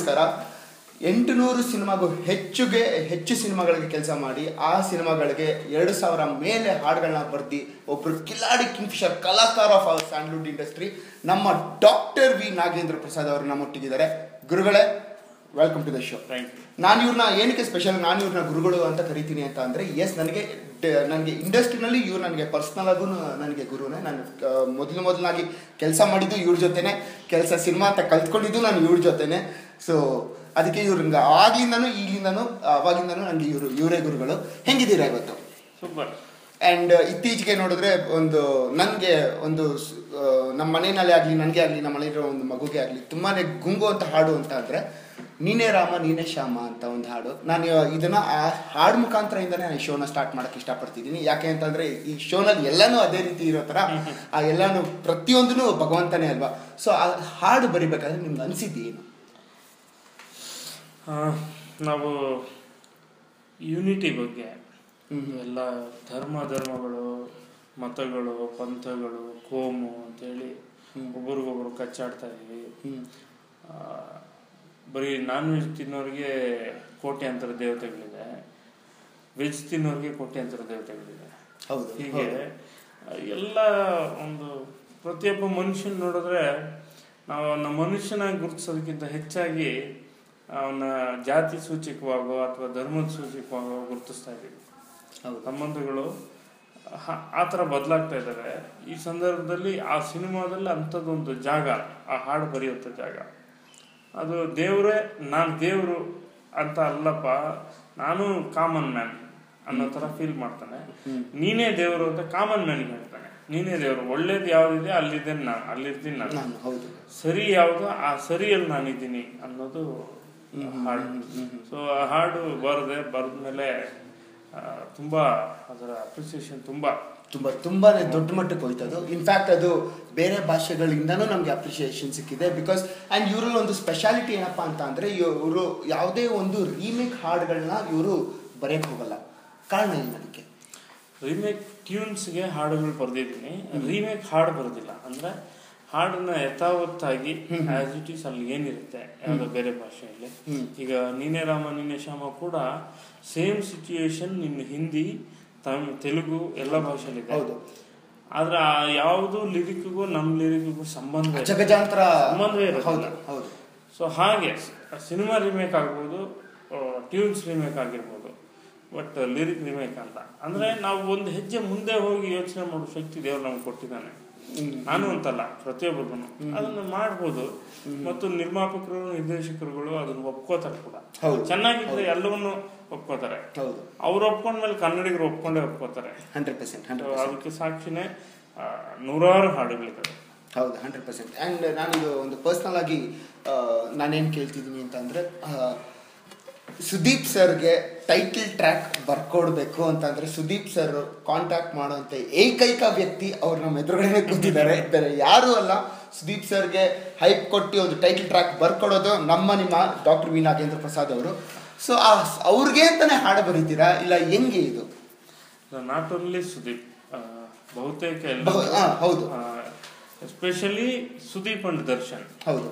ನಮಸ್ಕಾರ. 800 ಸಿನಿಮಾಗೂ ಹೆಚ್ಚು ಸಿನಿಮಾಗಳಿಗೆ ಕೆಲಸ ಮಾಡಿ ಆ ಸಿನಿಮಾಗಳಿಗೆ 2000 ಮೇಲೆ ಹಾಡುಗಳನ್ನ ಬರೆದಿ ಒಬ್ರು ಕಿಲಾಡಿ ಕಿಂಗ್ಫಿಶರ್ ಕಲಾಕಾರ ಆಫ್ ಅವರ್ ಸ್ಯಾಂಡಲ್ವುಡ್ ಇಂಡಸ್ಟ್ರಿ ನಮ್ಮ ಡಾಕ್ಟರ್ ವಿ ನಾಗೇಂದ್ರ ಪ್ರಸಾದ್ ಅವರು ನಮ್ಮೊಟ್ಟಿಗಿದ್ದಾರೆ. ಗುರುಗಳೇ, ವೆಲ್ಕಮ್ ಟು ದ ಶೋ. ನಾನು ಇವ್ರನ್ನ ಏನಕ್ಕೆ ಸ್ಪೆಷಲ್, ನಾನು ಇವ್ರನ್ನ ಗುರುಗಳು ಅಂತ ಕರಿತೀನಿ ಅಂತ ಅಂದರೆ, ಎಸ್, ನನಗೆ ಇಂಡಸ್ಟ್ರಿನಲ್ಲಿ ಇವ್ರು ನನಗೆ ಪರ್ಸ್ನಲ್ ಆಗೂ ನನಗೆ ಗುರುನೇ. ನಾನು ಮೊದಲಾಗಿ ಕೆಲಸ ಮಾಡಿದ್ದು ಇವ್ರ ಜೊತೆನೆ, ಸಿನಿಮಾ ಅಂತ ಕಲ್ತ್ಕೊಂಡಿದ್ದು ನಾನು ಇವ್ರ ಜೊತೆನೆ. ಸೊ ಅದಕ್ಕೆ ಇವ್ರಂಗೆ ಈಗಿಂದನೂ ಅವಾಗಿಂದನೂ ನನಗೆ ಇವರೇ ಗುರುಗಳು. ಹೆಂಗಿದ್ದೀರಾ ಇವತ್ತು? ಸೂಪರ್. ಆ್ಯಂಡ್ ಇತ್ತೀಚೆಗೆ ನೋಡಿದ್ರೆ ನನಗೆ ನಮ್ಮ ಮನೆಯಲ್ಲೇ ಆಗಲಿ, ನನಗೆ ಆಗಲಿ, ನಮ್ಮ ಮನೆಯಲ್ಲಿರೋ ಒಂದು ಮಗುಗೆ ಆಗಲಿ ತುಂಬಾ ಗುಂಗು ಅಂತ ಹಾಡು ಅಂತ ಅಂದರೆ ನೀನೇ ರಾಮ ನೀನೇ ಶ್ಯಾಮ ಅಂತ ಒಂದು ಹಾಡು. ನಾನು ಇದನ್ನು ಆ ಹಾಡು ಮುಖಾಂತರದಿಂದನೇ ನಾನು ಶೋನ ಸ್ಟಾರ್ಟ್ ಮಾಡೋಕ್ಕೆ ಇಷ್ಟಪಡ್ತಿದ್ದೀನಿ. ಯಾಕೆ ಅಂತಂದರೆ ಈ ಶೋನಲ್ಲಿ ಎಲ್ಲನೂ ಅದೇ ರೀತಿ ಇರೋ ಥರ ಆ ಎಲ್ಲನೂ ಪ್ರತಿಯೊಂದೂ ಭಗವಂತನೇ ಅಲ್ವಾ. ಸೊ ಆ ಹಾಡು ಬರಿಬೇಕಾದ್ರೆ ನಿಮ್ಗೆ ಅನಿಸಿದ್ದು ಏನು? ನಾವು ಯೂನಿಟಿ ಬಗ್ಗೆ, ಎಲ್ಲ ಧರ್ಮಗಳು, ಮತಗಳು, ಪಂಥಗಳು, ಕೋಮು ಅಂತೇಳಿ ಒಬ್ರಿಗೊಬ್ರು ಕಚ್ಚಾಡ್ತಾ ಇದ್ದೀವಿ. ಬರೀ ನಾನ್ ವೆಜ್ ತಿನ್ನೋರಿಗೆ ಕೋಟ್ಯಾಂತರ ದೇವತೆಗಳಿದೆ, ವೆಜ್ ತಿನ್ನೋರಿಗೆ ಕೋಟ್ಯಾಂತರ ದೇವತೆಗಳಿದೆ. ಹೀಗೆ ಎಲ್ಲ ಒಂದು ಪ್ರತಿಯೊಬ್ಬ ಮನುಷ್ಯನ ನೋಡಿದ್ರೆ ನಾವು ನಮ್ಮ ಮನುಷ್ಯನಾಗಿ ಗುರುತಿಸೋದಕ್ಕಿಂತ ಹೆಚ್ಚಾಗಿ ಅವನ ಜಾತಿ ಸೂಚಕವಾಗೋ ಅಥವಾ ಧರ್ಮದ ಸೂಚಕವಾಗೋ ಗುರುತಿಸ್ತಾ ಇದ್ದೀವಿ. ಸಂಬಂಧಗಳು ಆ ಥರ ಬದಲಾಗ್ತಾ ಇದ್ದಾರೆ. ಈ ಸಂದರ್ಭದಲ್ಲಿ ಆ ಸಿನಿಮಾದಲ್ಲಿ ಅಂಥದ್ದೊಂದು ಜಾಗ, ಆ ಹಾಡು ಬರೆಯುವಂಥ ಜಾಗ, ಅದು ದೇವರೇ, ನಾನು ದೇವರು ಅಂತ ಅಲ್ಲಪ್ಪ, ನಾನು ಕಾಮನ್ ಮ್ಯಾನ್ ಅನ್ನೋ ಥರ ಫೀಲ್ ಮಾಡ್ತಾನೆ. ನೀನೇ ದೇವರು ಅಂತ ಕಾಮನ್ ಮ್ಯಾನ್ಗೆ ಹೇಳ್ತಾನೆ. ನೀನೇ ದೇವರು, ಒಳ್ಳೇದು ಯಾವುದಿದೆ ಅಲ್ಲಿದ್ದೇನೆ ನಾನು, ಅಲ್ಲಿರ್ತೀನಿ ನಾನು, ಸರಿ ಯಾವುದು ಆ ಸರಿಯಲ್ಲಿ ನಾನಿದ್ದೀನಿ ಅನ್ನೋದು ಹಾಡು. ಸೊ ಆ ಹಾಡು ಬರೆದ್ಮೇಲೆ ತುಂಬ ಅದರ ಅಪ್ರಿಸಿಯೇಷನ್ ತುಂಬಾ ದೊಡ್ಡ ಮಟ್ಟಕ್ಕೆ ಹೋಯ್ತದು. ಇನ್ಫ್ಯಾಕ್ಟ್ ಅದು ಬೇರೆ ಭಾಷೆಗಳಿಂದನೂ ನಮಗೆ ಅಪ್ರಿಷಿಯೇಷನ್ ಸಿಕ್ಕಿದೆ. ಬಿಕಾಸ್ ಆ್ಯಂಡ್ ಇವರಲ್ಲಿ ಒಂದು ಸ್ಪೆಷಾಲಿಟಿ ಏನಪ್ಪ ಅಂತ ಅಂದರೆ, ಇವರು ಯಾವುದೇ ಒಂದು ರೀಮೇಕ್ ಹಾಡುಗಳನ್ನ ಇವರು ಬರೆಯಕ್ಕೆ ಹೋಗಲ್ಲ. ಕಾರಣ ಏನು ಅದಕ್ಕೆ? ರೀಮೇಕ್ ಟ್ಯೂನ್ಸ್ಗೆ ಹಾಡುಗಳು ಬರೆದಿದ್ದೀನಿ, ರೀಮೇಕ್ ಹಾಡು ಬರೋದಿಲ್ಲ. ಅಂದರೆ ಹಾಡನ್ನ ಯಥಾವತ್ತಾಗಿ ಆಸ್ ಇಟ್ ಈಸ್ ಅಲ್ಲಿ ಏನಿರುತ್ತೆ ಯಾವುದೋ ಬೇರೆ ಭಾಷೆಯಲ್ಲಿ. ಈಗ ನೀನೇ ರಾಮ ನೀನೇ ಶ್ಯಾಮ ಕೂಡ ಸೇಮ್ ಸಿಚುಯೇಷನ್ ನಿಮ್ಮ ಹಿಂದಿ, ತೆಲುಗು ಎಲ್ಲ ಭಾಷೆಯಲ್ಲಿ ಇದೆ. ಆದ್ರೆ ಯಾವುದು ಲಿರಿಕ್ಗೂ ನಮ್ಮ ಲಿರಿಕ್ಗೂ ಸಂಬಂಧವೇ ಇರೋದಿಲ್ಲ. ಸೊ ಹಾಗೆ ಸಿನಿಮಾ ರಿಮೇಕ್ ಆಗ್ಬೋದು, ಟ್ಯೂನ್ಸ್ ರಿಮೇಕ್ ಆಗಿರ್ಬೋದು, ಬಟ್ ಲಿರಿಕ್ ರಿಮೇಕ್ ಅಂತ ಅಂದ್ರೆ ನಾವು ಒಂದು ಹೆಜ್ಜೆ ಮುಂದೆ ಹೋಗಿ ಯೋಚನೆ ಮಾಡೋ ಶಕ್ತಿ ದೇವ್ರು ನಮ್ಗೆ ಕೊಟ್ಟಿದ್ದಾನೆ. ನಾನು ಅಂತಲ್ಲ, ಪ್ರತಿಯೊಬ್ಬರು ಅದನ್ನು ಮಾಡ್ಬೋದು. ಮತ್ತು ನಿರ್ಮಾಪಕರು, ನಿರ್ದೇಶಕರುಗಳು ಅದನ್ನು ಒಪ್ಕೋತಾರೆ ಕೂಡ. ಚೆನ್ನಾಗಿದ್ರೆ ಎಲ್ಲವನ್ನೂ ಒಪ್ಕೋತಾರೆ. ಅವ್ರು ಒಪ್ಕೊಂಡ್ಮೇಲೆ ಕನ್ನಡಿಗರು ಒಪ್ಕೋತಾರೆ. 100%. ಅದಕ್ಕೆ ಸಾಕ್ಷಿನೇ ನೂರಾರು ಹಾಡುಗಳಿದ್ದಾರೆ. ಹೌದು, 100%. ಆ್ಯಂಡ್ ನಾನಿದು ಒಂದು ಪರ್ಸ್ನಲ್ ಆಗಿ ನಾನೇನು ಕೇಳ್ತಿದ್ದೀನಿ ಅಂತ ಅಂದರೆ, ಸುದೀಪ್ ಸರ್ಗೆ ಟೈಟಲ್ ಟ್ರ್ಯಾಕ್ ಬರ್ಕೊಡ್ಬೇಕು ಅಂತಂದರೆ ಸುದೀಪ್ ಸರ್ ಕಾಂಟ್ಯಾಕ್ಟ್ ಮಾಡುವಂಥ ಏಕೈಕ ವ್ಯಕ್ತಿ ಅವ್ರು ನಮ್ಮ ಎದುರುಗಡೆ ಕೂತಿದ್ದಾರೆ, ಬೇರೆ ಯಾರೂ ಅಲ್ಲ. ಸುದೀಪ್ ಸರ್ಗೆ ಹೈಪ್ ಕೊಟ್ಟು ಒಂದು ಟೈಟಲ್ ಟ್ರ್ಯಾಕ್ ಬರ್ಕೊಡೋದು ನಿಮ್ಮ ಡಾಕ್ಟರ್ ವಿ ನಾಗೇಂದ್ರ ಪ್ರಸಾದ್ ಅವರು. ಸೊ ಅವ್ರಿಗೆ ಅಂತಾನೆ ಹಾಡು ಬರೀತೀರಾ ಇಲ್ಲ ಹೆಂಗೆ ಇದು? ನಾಟ್ ಓನ್ಲಿ ಸುದೀಪ್, ಬಹುತೇಕ ಹೌದು, ಎಸ್ಪೆಷಲಿ ಸುದೀಪ್ ಅಂಡ್ ದರ್ಶನ್, ಹೌದು,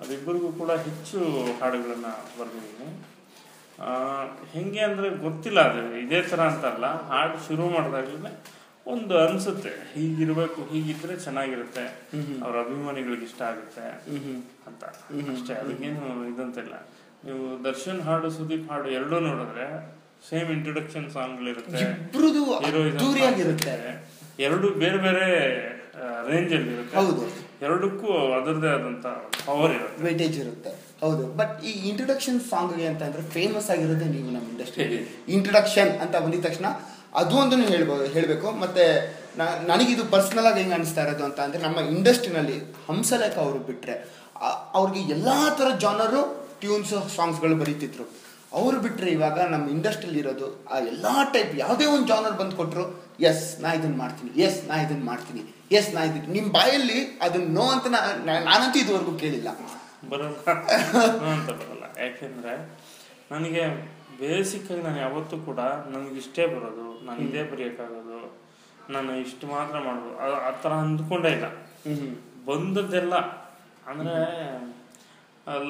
ಅದಿಬ್ಬರಿಗೂ ಕೂಡ ಹೆಚ್ಚು ಹಾಡುಗಳನ್ನ ಬರೆದಿದ್ದೀನಿ. ಹೆಂಗೆ ಅಂದರೆ ಗೊತ್ತಿಲ್ಲ, ಅದು ಇದೇ ಥರ ಅಂತಲ್ಲ, ಹಾಡು ಶುರು ಮಾಡಿದಾಗಲೇ ಒಂದು ಅನಿಸುತ್ತೆ ಹೀಗಿರ್ಬೇಕು, ಹೀಗಿದ್ರೆ ಚೆನ್ನಾಗಿರುತ್ತೆ, ಅವ್ರ ಅಭಿಮಾನಿಗಳಿಗೆ ಇಷ್ಟ ಆಗುತ್ತೆ ಅಂತ ಅಷ್ಟೇ. ಅದಕ್ಕೇನು ಇದಂತಿಲ್ಲ. ನೀವು ದರ್ಶನ್ ಹಾಡು, ಸುದೀಪ್ ಹಾಡು ಎರಡೂ ನೋಡಿದ್ರೆ ಸೇಮ್ ಇಂಟ್ರೊಡಕ್ಷನ್ ಸಾಂಗ್ಗಳಿರುತ್ತೆ, ಎರಡು ಬೇರೆ ಬೇರೆ ರೇಂಜಲ್ಲಿ ಇರುತ್ತೆ. ಎರಡಕ್ಕೂ ಅದರದೇ ಆದಂಥ ಪವರ್ ಇರುತ್ತೆ, ವೇಟೇಜ್ ಇರುತ್ತೆ. ಹೌದು, ಬಟ್ ಈ ಇಂಟ್ರೊಡಕ್ಷನ್ ಸಾಂಗ್ಗೆ ಅಂತ ಅಂದರೆ ಫೇಮಸ್ ಆಗಿರೋದೇ ನೀವು ನಮ್ಮ ಇಂಡಸ್ಟ್ರಿಯಲ್ಲಿ. ಇಂಟ್ರೊಡಕ್ಷನ್ ಅಂತ ಬಂದಿದ ತಕ್ಷಣ ಅದು ಒಂದನ್ನು ಹೇಳಬೇಕು. ಮತ್ತು ನನಗಿದು ಪರ್ಸ್ನಲ್ ಆಗಿ ಹೆಂಗೆ ಅನಿಸ್ತಾ ಇರೋದು ಅಂತ ಅಂದರೆ, ನಮ್ಮ ಇಂಡಸ್ಟ್ರಿನಲ್ಲಿ ಹಂಸಲೇಖ ಅವರು ಬಿಟ್ಟರೆ ಅವ್ರಿಗೆ ಎಲ್ಲ ಥರ ಜಾನರು ಟ್ಯೂನ್ಸ್ ಸಾಂಗ್ಸ್ಗಳು ಬರೀತಿದ್ರು. ಅವರು ಬಿಟ್ಟರೆ ಇವಾಗ ನಮ್ಮ ಇಂಡಸ್ಟ್ರಿಯಲ್ಲಿ ಇರೋದು ಆ ಎಲ್ಲ ಟೈಪ್, ಯಾವುದೇ ಒಂದು ಜಾನರ್ ಬಂದು ಕೊಟ್ಟರು, ಎಸ್ ನಾ ಇದನ್ನು ಮಾಡ್ತೀನಿ, ಎಸ್ ನಾ ಇದನ್ನು ಮಾಡ್ತೀನಿ, ಎಸ್ ನಾ ಇದನ್ನು, ನಿಮ್ಮ ಬಾಯಲ್ಲಿ ಅದನ್ನು ನೋ ಅಂತ ನಾನಂತೂ ಇದುವರೆಗೂ ಕೇಳಿಲ್ಲ. ಬರಲ್ಲ. ಯಾಕೆಂದರೆ ನನಗೆ ಬೇಸಿಕ್ಕಾಗಿ ನಾನು ಯಾವತ್ತೂ ಕೂಡ ನನಗಿಷ್ಟೇ ಬರೋದು, ನಾನು ಇದೇ ಬರೆಯೋಕ್ಕಾಗೋದು, ನಾನು ಇಷ್ಟು ಮಾತ್ರ ಮಾಡ್ಬೋದು ಆ ಥರ ಅಂದ್ಕೊಂಡೇ ಇಲ್ಲ. ಬಂದದ್ದೆಲ್ಲ ಅಂದರೆ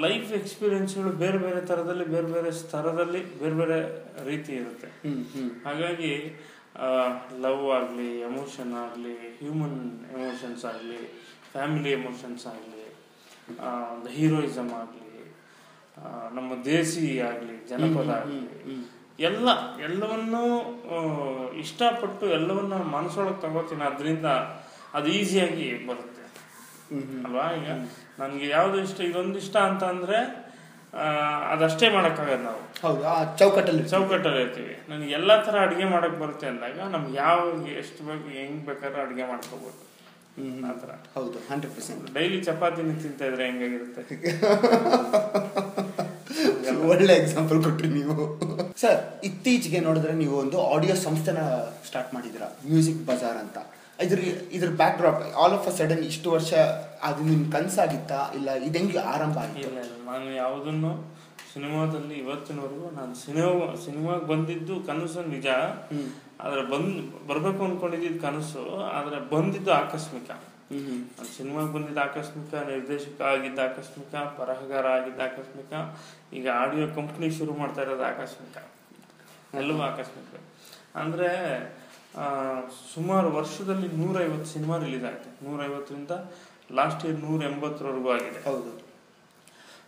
ಲೈಫ್ ಎಕ್ಸ್ಪೀರಿಯನ್ಸ್ಗಳು ಬೇರೆ ಬೇರೆ ಥರದಲ್ಲಿ ಬೇರೆ ಬೇರೆ ಸ್ತರದಲ್ಲಿ ಬೇರೆ ಬೇರೆ ರೀತಿ ಇರುತ್ತೆ. ಹಾಗಾಗಿ ಲವ್ ಆಗಲಿ, ಎಮೋಷನ್ ಆಗಲಿ, ಹ್ಯೂಮನ್ ಎಮೋಷನ್ಸ್ ಆಗಲಿ, ಫ್ಯಾಮಿಲಿ ಎಮೋಷನ್ಸ್ ಆಗಲಿ, ಒಂದು ಹೀರೋಯಿಸಮ್ ಆಗಲಿ, ನಮ್ಮ ದೇಸಿ ಆಗಲಿ, ಜನಪದ ಆಗಲಿ, ಎಲ್ಲವನ್ನೂ ಇಷ್ಟಪಟ್ಟು ಎಲ್ಲವನ್ನ ಮನಸ್ಸೊಳಗೆ ತಗೋತೀನಿ. ಅದರಿಂದ ಅದು ಈಸಿಯಾಗಿ ಬರುತ್ತೆ ಅಲ್ವಾ. ಈಗ ನನಗೆ ಯಾವುದು ಇಷ್ಟ, ಇದೊಂದು ಇಷ್ಟ ಅಂತ ಅಂದರೆ ಅದಷ್ಟೇ ಮಾಡೋಕ್ಕಾಗಲ್ಲ. ನಾವು ಹೌದು, ಆ ಚೌಕಟ್ಟಲ್ಲಿ ಇರ್ತೀವಿ. ನನಗೆ ಎಲ್ಲ ಥರ ಅಡುಗೆ ಮಾಡೋಕ್ಕೆ ಬರುತ್ತೆ ಅಂದಾಗ ನಮ್ಗೆ ಯಾವ ಎಷ್ಟು ಬೇಕು ಹೆಂಗೆ ಬೇಕಾದ್ರೂ ಅಡುಗೆ ಮಾಡ್ಕೋಬೋದು ಆ ಥರ. ಹೌದು, 100%. ಡೈಲಿ ಚಪಾತಿನ ತಿಂತಾ ಇದ್ರೆ ಹೆಂಗಾಗಿರುತ್ತೆ? ಒಳ್ಳೆ ಎಕ್ಸಾಂಪಲ್ ಕೊಟ್ರಿ ನೀವು. ಸರ್, ಇತ್ತೀಚೆಗೆ ನೋಡಿದ್ರೆ ನೀವು ಒಂದು ಆಡಿಯೋ ಸಂಸ್ಥೆನ ಸ್ಟಾರ್ಟ್ ಮಾಡಿದ್ದೀರಾ, ಮ್ಯೂಸಿಕ್ ಬಜಾರ್ ಅಂತ. ಇದ್ರ back drop all of a sudden ಇಷ್ಟು ವರ್ಷ ಅದು ನಿಮ್ ಕನಸಾಗಿತ್ತಾ, ಇಲ್ಲ ಇದೆಂಗೆ ಆರಂಭ ಆಗಿತ್ತು? ಇಲ್ಲ, ನಾನು ಯಾವುದನ್ನು ಸಿನಿಮಾದಲ್ಲಿ ಇವತ್ತಿನವರೆಗೂ ನಾನು ಸಿನಿಮಾಗೆ ಬಂದಿದ್ದು ಕನಸು ನಿಜ, ಆದರೆ ಬರಬೇಕು ಅಂದ್ಕೊಂಡಿದ್ದು ಕನಸು, ಆದರೆ ಬಂದಿದ್ದು ಆಕಸ್ಮಿಕ. ನಾನು ಸಿನಿಮಾಗೆ ಬಂದಿದ್ದು ಆಕಸ್ಮಿಕ, ನಿರ್ದೇಶಕ ಆಗಿದ್ದ ಆಕಸ್ಮಿಕ, ಬರಹಗಾರ ಆಗಿದ್ದ ಆಕಸ್ಮಿಕ, ಈಗ ಆಡಿಯೋ ಕಂಪ್ನಿ ಶುರು ಮಾಡ್ತಾ ಇರೋದು ಆಕಸ್ಮಿಕ, ಎಲ್ಲವೂ ಆಕಸ್ಮಿಕ. ಅಂದರೆ ಸುಮಾರು ವರ್ಷದಲ್ಲಿ 150 ಸಿನಿಮಾ ರಿಲೀಸ್ ಆಗುತ್ತೆ. 150ರಿಂದ ಲಾಸ್ಟ್ ಇಯರ್ 180ವರೆಗೂ ಆಗಿದೆ. ಹೌದು.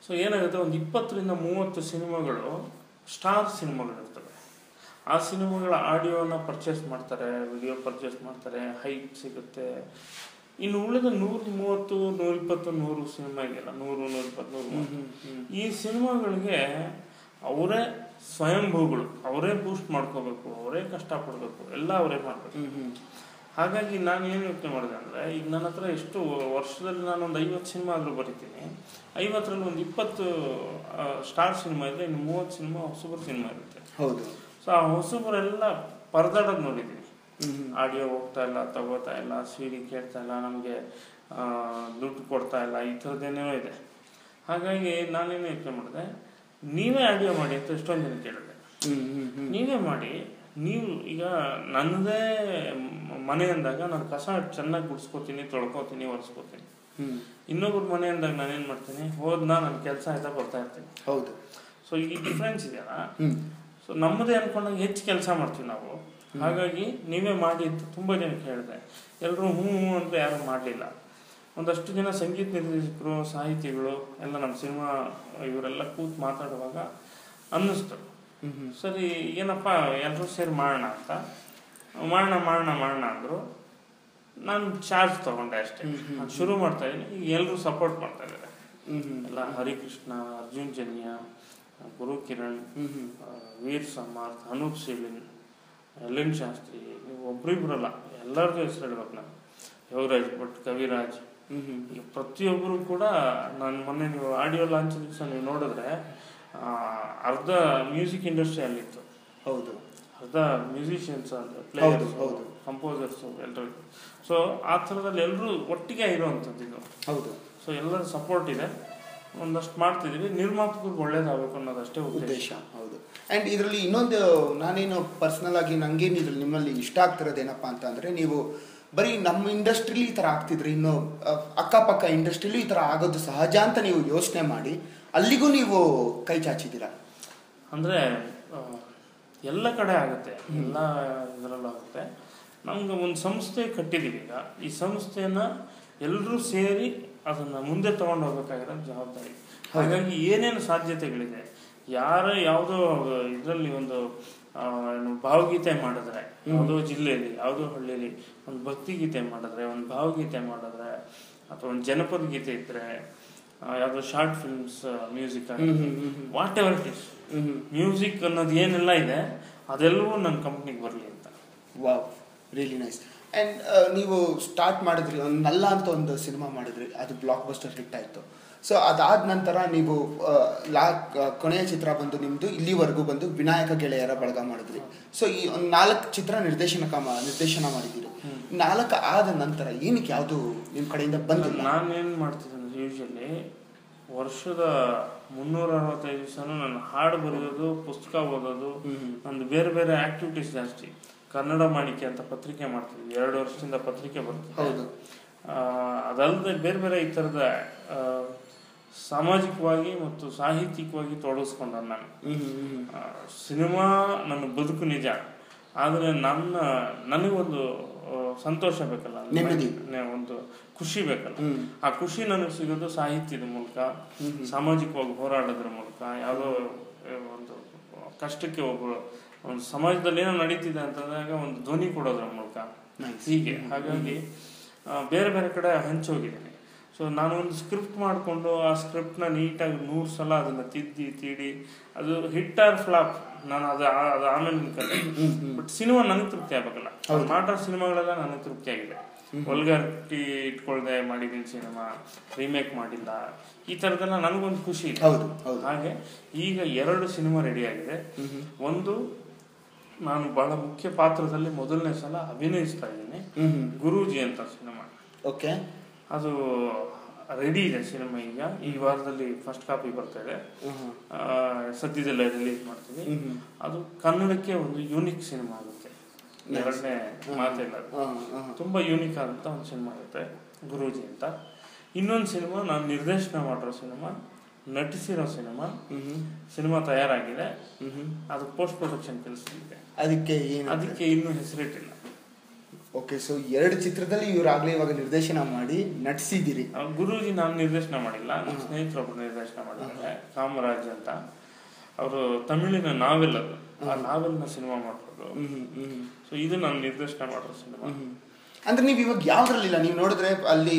ಸೊ ಏನಾಗುತ್ತೆ, ಒಂದು 20ರಿಂದ 30 ಸಿನಿಮಾಗಳು ಸ್ಟಾರ್ ಸಿನಿಮಾಗಳಿರ್ತವೆ. ಆ ಸಿನಿಮಾಗಳ ಆಡಿಯೋನ ಪರ್ಚೇಸ್ ಮಾಡ್ತಾರೆ, ವಿಡಿಯೋ ಪರ್ಚೇಸ್ ಮಾಡ್ತಾರೆ, ಹೈಪ್ ಸಿಗುತ್ತೆ. ಇನ್ನು ಉಳಿದ 130, 120, 100 ಸಿನಿಮಾ ಇದೆಯಲ್ಲ, 100, 120, 130 ಈ ಸಿನಿಮಾಗಳಿಗೆ ಅವರೇ ಸ್ವಯಂಭೂಗಳು, ಅವರೇ ಬೂಸ್ಟ್ ಮಾಡ್ಕೋಬೇಕು, ಅವರೇ ಕಷ್ಟಪಡಬೇಕು, ಎಲ್ಲ ಅವರೇ ಮಾಡಬೇಕು. ಹಾಗಾಗಿ ನಾನು ಏನು ಯೋಚನೆ ಮಾಡಿದೆ ಅಂದರೆ, ಈಗ ನನ್ನ ಹತ್ರ ಎಷ್ಟು ವರ್ಷದಲ್ಲಿ ನಾನೊಂದು 50 ಸಿನಿಮಾ ಆದರೂ ಬರೀತೀನಿ. 50ರಲ್ಲಿ ಒಂದು 20 ಸ್ಟಾರ್ ಸಿನಿಮಾ ಇದೆ, ಇನ್ನು 30 ಸಿನಿಮಾ ಹೊಸಬರು ಸಿನಿಮಾ ಇರುತ್ತೆ. ಹೌದು. ಸೊ ಆ ಹೊಸಬರೆಲ್ಲ ಪರದಾಡೋದು ನೋಡಿದ್ದೀನಿ. ಆಡಿಯೋ ಹೋಗ್ತಾ ಇಲ್ಲ, ತಗೋತಾ ಇಲ್ಲ, CD ಕೇಳ್ತಾ ಇಲ್ಲ, ನಮಗೆ ದುಡ್ಡು ಕೊಡ್ತಾ ಇಲ್ಲ, ಈ ಥರದ್ದೇನೇನೋ ಇದೆ. ಹಾಗಾಗಿ ನಾನೇನು ಯೋಚನೆ ಮಾಡಿದೆ, ನೀವೇ ಆಡಿಯೋ ಮಾಡಿ ಅಂತ ಎಷ್ಟೊಂದು ಜನ ಕೇಳಿದೆ. ನೀವೇ ಮಾಡಿ. ನೀವು ಈಗ ನನ್ನದೇ ಮನೆ ಅಂದಾಗ ನಾನು ಕಸ ಚೆನ್ನಾಗಿ ಗುಡಿಸ್ಕೋತೀನಿ, ತೊಳ್ಕೊತೀನಿ, ಒರೆಸ್ಕೋತೀನಿ. ಇನ್ನೊಬ್ರ ಮನೆ ಅಂದಾಗ ನಾನೇನು ಮಾಡ್ತೀನಿ, ನನ್ನ ಕೆಲಸ ಆಯ್ತಾ ಬರ್ತಾ ಇರ್ತೀನಿ. ಹೌದು. ಸೊ ಈ ಡಿಫ್ರೆನ್ಸ್ ಇದೆಯಲ್ಲ. ಸೊ ನಮ್ಮದೇ ಅನ್ಕೊಂಡಾಗ ಹೆಚ್ಚು ಕೆಲಸ ಮಾಡ್ತೀವಿ ನಾವು. ಹಾಗಾಗಿ ನೀವೇ ಮಾಡಿ ಅಂತ ತುಂಬ ಜನಕ್ಕೆ ಹೇಳಿದೆ. ಎಲ್ಲರೂ ಹ್ಞೂ ಅಂತ ಯಾರೂ ಮಾಡಲಿಲ್ಲ. ಒಂದಷ್ಟು ಜನ ಸಂಗೀತ ನಿರ್ದೇಶಕರು, ಸಾಹಿತಿಗಳು ಎಲ್ಲ ನಮ್ಮ ಸಿನಿಮಾ ಇವರೆಲ್ಲ ಕೂತು ಮಾತಾಡುವಾಗ ಅನ್ನಿಸ್ತು, ಸರಿ ಏನಪ್ಪ ಎಲ್ಲರೂ ಸೇರಿ ಮಾಡೋಣ ಅಂತ. ಮಾಡೋಣ ಅಂದರು. ನಾನು ಚಾರ್ಜ್ ತೊಗೊಂಡೆ ಅಷ್ಟೇ. ನಾನು ಶುರು ಮಾಡ್ತಾ ಇದ್ದೀನಿ. ಈಗ ಎಲ್ಲರೂ ಸಪೋರ್ಟ್ ಮಾಡ್ತಾ ಇದ್ದಾರೆ ಎಲ್ಲ. ಹರಿಕೃಷ್ಣ, ಅರ್ಜುನ್ ಜನ್ಯ, ಗುರು ಕಿರಣ್, ವೀರ್ ಸಮರ್ಥ್, ಅನೂಪ್ ಸಿಲಿನ್, ಎಲ್ಲಿನ್ ಶಾಸ್ತ್ರಿ, ನೀವು ಒಬ್ರಿಬ್ರಲ್ಲ, ಎಲ್ಲರದ್ದು ಹೆಸರು ಹೇಳ್ಬೇಕು ನಾನು. ಯೋಗರಾಜ್ ಭಟ್, ಕವಿರಾಜ್, ಈಗ ಪ್ರತಿಯೊಬ್ಬರು ಕೂಡ. ನಾನು ಮೊನ್ನೆ ನೀವು ಆಡಿಯೋ ಲಾಂಚ್ ದಿವಸ ನೀವು ನೋಡಿದ್ರೆ ಅರ್ಧ ಮ್ಯೂಸಿಕ್ ಇಂಡಸ್ಟ್ರಿ ಅಲ್ಲಿತ್ತು. ಹೌದು. ಅರ್ಧ ಮ್ಯೂಸಿಷಿಯನ್ಸ್ ಅಂದರೆ ಪ್ಲೇಯರ್ಸ್, ಕಂಪೋಸರ್ಸು, ಎಲ್ಲರೂ. ಸೊ ಆ ಥರದಲ್ಲಿ ಎಲ್ಲರೂ ಒಟ್ಟಿಗೆ ಇರೋವಂಥದ್ದು ಇದು. ಹೌದು. ಸೊ ಎಲ್ಲರ ಸಪೋರ್ಟ್ ಇದೆ. ಒಂದಷ್ಟು ಮಾಡ್ತಿದ್ದೀವಿ. ನಿರ್ಮಾಪಕರಿಗೆ ಒಳ್ಳೇದಾಗಬೇಕು ಅನ್ನೋದಷ್ಟೇ ಉದ್ದೇಶ. ಹೌದು. ಆ್ಯಂಡ್ ಇದರಲ್ಲಿ ಇನ್ನೊಂದು ನಾನೇನು ಪರ್ಸ್ನಲ್ ಆಗಿ ನನಗೇನು ಇದರಲ್ಲಿ ನಿಮ್ಮಲ್ಲಿ ಇಷ್ಟ ಆಗ್ತಿರೋದೇನಪ್ಪ ಅಂತ ಅಂದರೆ, ನೀವು ಬರೀ ನಮ್ಮ ಇಂಡಸ್ಟ್ರಿಲಿ ಈ ಥರ ಆಗ್ತಿದ್ರೆ ಇನ್ನು ಅಕ್ಕಪಕ್ಕ ಇಂಡಸ್ಟ್ರಿಲಿ ಈ ಥರ ಆಗೋದು ಸಹಜ ಅಂತ ನೀವು ಯೋಚನೆ ಮಾಡಿ ಅಲ್ಲಿಗೂ ನೀವು ಕೈ ಚಾಚಿದ್ದೀರಾ. ಅಂದರೆ ಎಲ್ಲ ಕಡೆ ಆಗುತ್ತೆ, ಎಲ್ಲ ಇದರಲ್ಲೂ ಆಗುತ್ತೆ. ನಮ್ಗೆ ಒಂದು ಸಂಸ್ಥೆ ಕಟ್ಟಿದ್ದೀವಿ. ಈಗ ಈ ಸಂಸ್ಥೆನ ಎಲ್ಲರೂ ಸೇರಿ ಅದನ್ನು ಮುಂದೆ ತೊಗೊಂಡು ಹೋಗ್ಬೇಕಾಗಿರೋ ಜವಾಬ್ದಾರಿ. ಹಾಗಾಗಿ ಏನೇನು ಸಾಧ್ಯತೆಗಳಿದೆ, ಯಾವುದೋ ಇದರಲ್ಲಿ ಒಂದು ಭಾವಗೀತೆ ಮಾಡಿದ್ರೆ, ಯಾವುದೋ ಜಿಲ್ಲೆಯಲ್ಲಿ, ಯಾವುದೋ ಹಳ್ಳಿಯಲ್ಲಿ ಒಂದು ಭಕ್ತಿಗೀತೆ ಮಾಡಿದ್ರೆ, ಒಂದು ಭಾವಗೀತೆ ಮಾಡಿದ್ರೆ, ಅಥವಾ ಒಂದು ಜನಪದ ಗೀತೆ ಇದ್ದರೆ, ಯಾವುದೋ short films music, what ever it is, music ಅನ್ನೋದು ಏನೆಲ್ಲ ಇದೆ ಅದೆಲ್ಲವೂ ನನ್ನ ಕಂಪ್ನಿಗೆ ಬರಲಿ ಅಂತ. Wow, really nice. ಆ್ಯಂಡ್ ನೀವು ಸ್ಟಾರ್ಟ್ ಮಾಡಿದ್ರಿ, ಒಂದು ನಲ್ಲ ಅಂತ ಒಂದು ಸಿನಿಮಾ ಮಾಡಿದ್ರಿ, ಅದು ಬ್ಲಾಕ್ ಬಸ್ಟರ್ ಹಿಟ್ ಆಯಿತು. ಸೊ ಅದಾದ ನಂತರ ನೀವು ಕೊನೆಯ ಚಿತ್ರ ಬಂದು ನಿಮ್ಮದು ಇಲ್ಲಿವರೆಗೂ ಬಂದು ವಿನಾಯಕ ಗೆಳೆಯರ ಬಳಗ ಮಾಡಿದ್ರಿ. ಸೊ ಈ ಒಂದು 4 ಚಿತ್ರ ನಿರ್ದೇಶನ ಮಾಡಿದ್ದೀರಿ. 4 ಆದ ನಂತರ ಏನಕ್ಕೆ ಯಾವುದು ನಿಮ್ಮ ಕಡೆಯಿಂದ ಬಂದಿಲ್ಲ? ನಾನೇನು ಮಾಡ್ತಿದ್ದೆ ಅಂದರೆ, ಯೂಶಲಿ ವರ್ಷದ 365 ದಿವಸನೂ ನಾನು ಹಾಡು ಬರೆಯೋದು, ಪುಸ್ತಕ ಓದೋದು, ನಂದು ಬೇರೆ ಬೇರೆ ಆ್ಯಕ್ಟಿವಿಟೀಸ್ ಜಾಸ್ತಿ. ಕನ್ನಡ ಮಾಣಿಕ್ಯ ಅಂತ ಪತ್ರಿಕೆ ಮಾಡ್ತಿದ್ವಿ, 2 ವರ್ಷದಿಂದ ಪತ್ರಿಕೆ ಬರ್ತಿದೆ. ಹೌದು. ಅದಲ್ಲದೆ ಬೇರೆ ಬೇರೆ ಈ ಥರದ ಸಾಮಾಜಿಕವಾಗಿ ಮತ್ತು ಸಾಹಿತ್ಯಿಕವಾಗಿ ತೊಡಗಿಸ್ಕೊಂಡ ನಾನು. ಸಿನಿಮಾ ನನ್ನ ಬದುಕು ನಿಜ, ಆದರೆ ನನಗೊಂದು ಸಂತೋಷ ಬೇಕಲ್ಲ, ಒಂದು ಖುಷಿ ಬೇಕಲ್ಲ. ಆ ಖುಷಿ ನನಗೆ ಸಿಗೋದು ಸಾಹಿತ್ಯದ ಮೂಲಕ, ಸಾಮಾಜಿಕವಾಗಿ ಹೋರಾಡೋದ್ರ ಮೂಲಕ, ಯಾವುದೋ ಒಂದು ಕಷ್ಟಕ್ಕೆ ಒಂದು ಸಮಾಜದಲ್ಲಿ ಏನೋ ನಡೀತಿದೆ ಅಂತಂದಾಗ ಒಂದು ಧ್ವನಿ ಕೊಡೋದ್ರ ಮೂಲಕ ಹೀಗೆ. ಹಾಗಾಗಿ ಬೇರೆ ಬೇರೆ ಕಡೆ ಹಂಚೋಗಿದ್ದೀನಿ. ಸೊ ನಾನು ಒಂದು ಸ್ಕ್ರಿಪ್ಟ್ ಮಾಡಿಕೊಂಡು ಆ ಸ್ಕ್ರಿಪ್ಟ್ನ ನೀಟಾಗಿ 100 ಸಲ ಅದನ್ನು ತೀಡಿ ಅದು ಹಿಟ್ ಆರ್ ಫ್ಲಾಪ್ ನಾನು ಅದು ಆಮೇಲೆ ಕತೆ. ಬಟ್ ಸಿನಿಮಾ ನನಗೆ ತೃಪ್ತಿ ಆಗಬೇಕಲ್ಲ. ಮಾಡೋ ಸಿನಿಮಾಗಳೆಲ್ಲ ನನಗೆ ತೃಪ್ತಿ ಆಗಿದೆ. ವಲ್ಗಾರಿಟಿ ಇಟ್ಕೊಳ್ದೆ ಮಾಡಿದ್ದೀನಿ ಸಿನಿಮಾ, ರೀಮೇಕ್ ಮಾಡಿಲ್ಲ, ಈ ಥರದ್ದೆಲ್ಲ ನನಗೊಂದು ಖುಷಿ ಇದೆ. ಹಾಗೆ ಈಗ 2 ಸಿನಿಮಾ ರೆಡಿ ಆಗಿದೆ. ಒಂದು ನಾನು ಬಹಳ ಮುಖ್ಯ ಪಾತ್ರದಲ್ಲಿ ಮೊದಲನೇ ಸಲ ಅಭಿನಯಿಸ್ತಾ ಇದ್ದೀನಿ, ಗುರೂಜಿ ಅಂತ ಸಿನಿಮಾ. ಓಕೆ, ಅದು ರೆಡಿ ಇದೆ ಸಿನಿಮಾ. ಈಗ ಈ ವಾರದಲ್ಲಿ ಫಸ್ಟ್ ಕಾಪಿ ಬರ್ತಾ ಇದೆ, ಸದ್ಯದಲ್ಲೇ ರಿಲೀಸ್ ಮಾಡ್ತೀವಿ. ಅದು ಕನ್ನಡಕ್ಕೆ ಒಂದು ಯೂನಿಕ್ ಸಿನಿಮಾ ಆಗುತ್ತೆ, ಎರಡನೇ ಮಾತಿಲ್ಲ. ತುಂಬಾ ಯೂನಿಕ್ ಆದಂತ ಒಂದು ಸಿನಿಮಾ ಆಗುತ್ತೆ ಗುರೂಜಿ ಅಂತ. ಇನ್ನೊಂದು ಸಿನಿಮಾ ನಾನು ನಿರ್ದೇಶನ ಮಾಡಿರೋ ಸಿನಿಮಾ, ನಟಿಸಿರೋ ಸಿನಿಮಾ ತಯಾರಾಗಿದೆ. ಅದು ಪೋಸ್ಟ್ ಪ್ರೊಡಕ್ಷನ್ ಕೆಲಸ ಇದೆ. ಅದಕ್ಕೆ ಇನ್ನೂ ಹೆಸರಿಟ್ಟಿಲ್ಲ. ಓಕೆ, ಸೊ 2 ಚಿತ್ರದಲ್ಲಿ ಇವರಾಗ್ಲೇ ಇವಾಗ ನಿರ್ದೇಶನ ಮಾಡಿ ನಟಿಸಿದ್ದೀರಿ. ಗುರೂಜಿ ನಾನು ನಿರ್ದೇಶನ ಮಾಡಿಲ್ಲ, ನನ್ನ ಸ್ನೇಹಿತರೊಬ್ಬರು ನಿರ್ದೇಶನ ಮಾಡಿದ್ದಾರೆ, ಕಾಮರಾಜ್ ಅಂತ. ಅವರು ತಮಿಳಿನ ನಾವೆಲ್, ಅದು ಆ ನಾವೆಲ್ನ ಸಿನಿಮಾ ಮಾಡೋದು. ಸೊ ಇದು ನಾನು ನಿರ್ದೇಶನ ಮಾಡಿರೋ ಸಿನಿಮಾ. ಅಂದ್ರೆ ನೀವು ಇವಾಗ ಯಾವ್ದ್ರಲ್ಲಿಲ್ಲ, ನೀವು ನೋಡಿದ್ರೆ ಅಲ್ಲಿ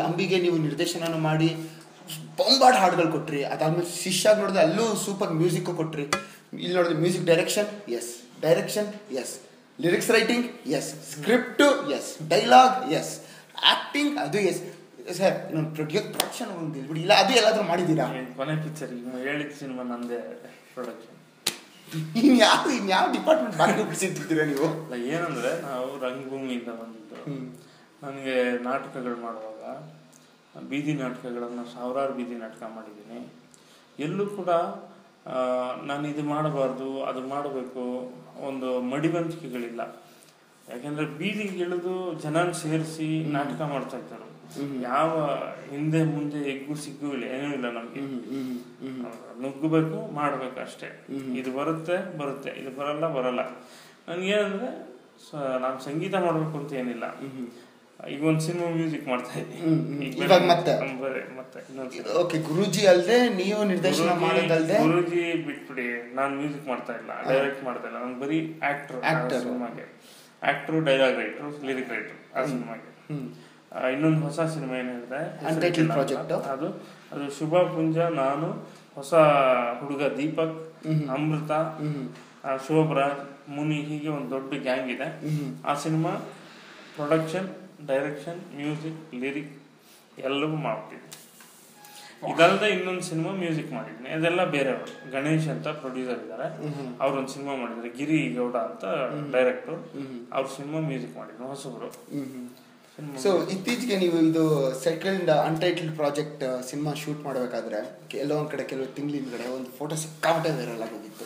ಅಂಬಿಗೆ ನೀವು ನಿರ್ದೇಶನ ಮಾಡಿ ಬೊಂಬಾಟ್ ಹಾಡುಗಳು ಕೊಟ್ರಿ. ಅದಾದ್ಮೇಲೆ ಶಿಷ್ಯಾಗಿ ನೋಡಿದ್ರೆ ಅಲ್ಲೂ ಸೂಪರ್ ಮ್ಯೂಸಿಕ್ ಕೊಟ್ರಿ. ಇಲ್ಲಿ ನೋಡಿದ್ರೆ music direction yes, lyrics writing yes, script yes, dialogue yes, acting ಅದು ಎಸ್. ಸರ್ ಪ್ರೊಡಕ್ಷನ್ ಒಂದು ಬಿಡಿ, ಇಲ್ಲ ಅದು ಎಲ್ಲಾದ್ರೂ ಮಾಡಿದ್ದೀರಾ? ಕೊನೆ ಪಿಕ್ಚರ್ ಹೇಳಿದ ಸಿನಿಮಾ ನಂದೇ ಪ್ರೊಡಕ್ಷನ್. ಇನ್ಯಾವ ಡಿಪಾರ್ಟ್ಮೆಂಟ್ ಬಾಕಿ ಬಿಡಿಸಿರ್ತೀರಾ ನೀವು? ಏನಂದ್ರೆ ನಾವು ರಂಗಭೂಮಿಯಿಂದ ಬಂದಿದ್ದು. ನನಗೆ ನಾಟಕಗಳು ಮಾಡುವಾಗ ಬೀದಿ ನಾಟಕಗಳನ್ನು 1000 ಬೀದಿ ನಾಟಕ ಮಾಡಿದ್ದೀನಿ. ಎಲ್ಲೂ ಕೂಡ ನಾನು ಇದು ಮಾಡಬಾರ್ದು, ಅದು ಮಾಡಬೇಕು, ಒಂದು ಮಡಿವಂತಿಕೆಗಳಿಲ್ಲ. ಯಾಕೆಂದ್ರೆ ಬೀದಿಗೆ ಇಳಿದು ಜನ ಸೇರಿಸಿ ನಾಟಕ ಮಾಡ್ತಾ ಇದ್ದಾರೆ. ಯಾವ ಹಿಂದೆ ಮುಂದೆ ಎಗ್ಗು ಸಿಗ್ಗು ಇಲ್ಲ, ಏನೂ ಇಲ್ಲ. ನಮ್ಗೆ ನುಗ್ಗಬೇಕು, ಮಾಡ್ಬೇಕು ಅಷ್ಟೇ. ಇದು ಬರುತ್ತೆ, ಇದು ಬರಲ್ಲ. ನನ್ಗೇನಂದ್ರೆ ನಾನು ಸಂಗೀತ ಮಾಡ್ಬೇಕು ಅಂತ ಏನಿಲ್ಲ. ಈಗ ಒಂದು ಸಿನಿಮಾ ಮ್ಯೂಸಿಕ್ ಮಾಡ್ತಾ ಇದ್ದೀನಿ. ಓಕೆ, ಗುರೂಜಿ ಅಲ್ಲದೆ ನೀವು ನಿರ್ದೇಶನ ಮಾಡೋದಲ್ದೆ? ಗುರೂಜಿ ಬಿಟ್ಬಿಡಿ, ನಾನು ಮ್ಯೂಸಿಕ್ ಮಾಡ್ತಾ ಇಲ್ಲ, ಡೈರೆಕ್ಟ್ ಮಾಡ್ತಾ ಇಲ್ಲ. ನಾನು ಬರೀ ಆಕ್ಟರ್ ಸಿನಿಮಾಗೆ, actor, dialogue writer, lyric writer ಆ ಸಿನಿಮಾಗೆ. ಇನ್ನೊಂದು ಹೊಸ ಸಿನಿಮಾ ಏನು ಹೇಳಿದೆ, ಅದು ಶುಭ ಪುಂಜ, ನಾನು, ಹೊಸ ಹುಡುಗ ದೀಪಕ್, ಅಮೃತ, ಶೋಭರಾಜ್, ಮುನಿ, ಹೀಗೆ ಒಂದು ದೊಡ್ಡ ಗ್ಯಾಂಗ್ ಇದೆ. ಆ cinema production, direction, music, lyric ಎಲ್ಲವೂ ಮಾಡ್ತಿದ್ದೆ. ಇದಲ್ಲದೆ ಇನ್ನೊಂದು ಸಿನಿಮಾ ಮ್ಯೂಸಿಕ್ ಮಾಡಿದ್ದೀನಿ. ಅದೆಲ್ಲ ಬೇರೆಯವರು. ಗಣೇಶ್ ಅಂತ ಪ್ರೊಡ್ಯೂಸರ್ ಇದ್ದಾರೆ, ಅವ್ರೊಂದು ಸಿನಿಮಾ ಮಾಡಿದ್ದಾರೆ. ಗಿರಿ ಗೌಡ ಅಂತ ಡೈರೆಕ್ಟರ್, ಅವ್ರ ಸಿನಿಮಾ ಮ್ಯೂಸಿಕ್ ಮಾಡಿದ್ರು, ಹೊಸಬ್ರು. ಸೊ ಇತ್ತೀಚೆಗೆ ನೀವು ಇದು second untitled project cinema shoot ಮಾಡಬೇಕಾದ್ರೆ ಎಲ್ಲೋ ಒಂದ್ ಕಡೆ ಕೆಲವು ತಿಂಗಳಿಂದಗಡೆ ಒಂದು ಫೋಟೋ ಸಿಕ್ಕಾಪಟ್ಟೆ ವೈರಲ್ ಆಗೋಗಿತ್ತು.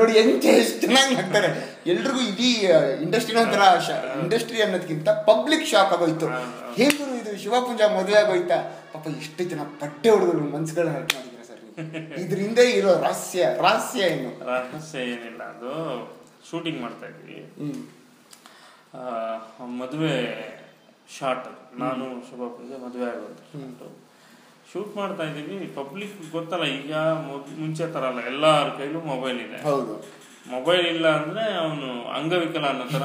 ನೋಡಿ ಹೆಂಗೆ ಎಷ್ಟು ಚೆನ್ನಾಗಿ ಹಾಕ್ತಾರೆ. ಎಲ್ರಿಗೂ ಇಡೀ ಇಂಡಸ್ಟ್ರಿ ಒಂಥರ ಇಂಡಸ್ಟ್ರಿ ಅನ್ನೋದಕ್ಕಿಂತ ಪಬ್ಲಿಕ್ ಶಾಕ್ ಆಗೋಯ್ತು. ಹೇಗೂ ಇದು ಶಿವಪುಂಜ ಮದುವೆ ಆಗೋಯ್ತಾ, ಪಾಪ ಎಷ್ಟು ಜನ ಪಟ್ಟೆ ಹುಡುಗರು ಮನ್ಸುಗಳನ್ನ ಹರ್ಟ್ ಮಾಡಿದ್ರೆ ಸರ್. ಇದರಿಂದ ಇರೋ ರಹಸ್ಯ ಏನು? ರಹಸ್ಯ ಏನಿಲ್ಲ, ಅದು ಶೂಟಿಂಗ್ ಮಾಡ್ತಾ ಇದ್ವಿ. ಮದುವೆ ಶಾರ್ಟ್, ನಾನು ಶುಭಪುಂಜ ಮದುವೆ ಆಗೋದು ಶೂಟ್ ಮಾಡ್ತಾ ಇದ್ದೀವಿ. ಪಬ್ಲಿಕ್ ಗೊತ್ತಲ್ಲ, ಈಗ ಮುಂಚೆ ತರ ಅಲ್ಲ, ಎಲ್ಲರ ಕೈಲೂ ಮೊಬೈಲ್ ಇದೆ. ಮೊಬೈಲ್ ಇಲ್ಲ ಅಂದ್ರೆ ಅವನು ಅಂಗವಿಕಲ ಅನ್ನೋ ತರ,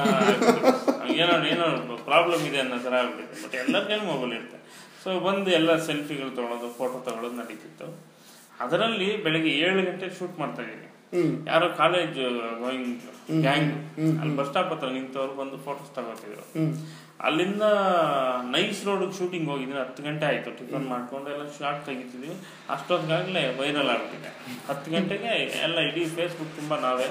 ಏನೋ ಪ್ರಾಬ್ಲಮ್ ಇದೆ ಅನ್ನೋ ತರ ಆಗ್ಬಿಟ್ಟಿದೆ. ಬಟ್ ಎಲ್ಲರ ಕೈಲೂ ಮೊಬೈಲ್ ಇರುತ್ತೆ. ಸೊ ಬಂದು ಎಲ್ಲ ಸೆಲ್ಫಿಗಳು ತೊಗೊಳೋದು, ಫೋಟೋ ತಗೊಳ್ಳೋದು ನಡೀತಿತ್ತು. ಅದರಲ್ಲಿ ಬೆಳಗ್ಗೆ 7 ಗಂಟೆಗೆ ಶೂಟ್ ಮಾಡ್ತಾ ಇದ್ದೀನಿ. ಯಾರೋ ಕಾಲೇಜ್ ಗೋಯಿಂಗ್ ಗ್ಯಾಂಗ್ ಅಲ್ಲಿ ಬಸ್ ಸ್ಟಾಪ್ ಹತ್ರ ನಿಂತವ್ರು ಬಂದು ಫೋಟೋಸ್ ತಗೋತಿದ್ರು. ಅಲ್ಲಿಂದ ನೈಸ್ ರೋಡ್ ಶೂಟಿಂಗ್ ಹೋಗಿದ್ದೀನಿ. 10 ಗಂಟೆ ಆಯ್ತು. ಟಿಫನ್ ಮಾಡ್ಕೊಂಡು ಎಲ್ಲ ಶಾರ್ಟ್ ತೆಗಿತಿದ್ವಿ. ಅಷ್ಟೊತ್ತಿಗಾಗಲೇ ವೈರಲ್ ಆಗ್ಬಿಟ್ಟಿದೆ. 10 ಗಂಟೆಗೆ ಎಲ್ಲ ಇಡೀ ಫೇಸ್ಬುಕ್ ತುಂಬಾ ನಾವೇ,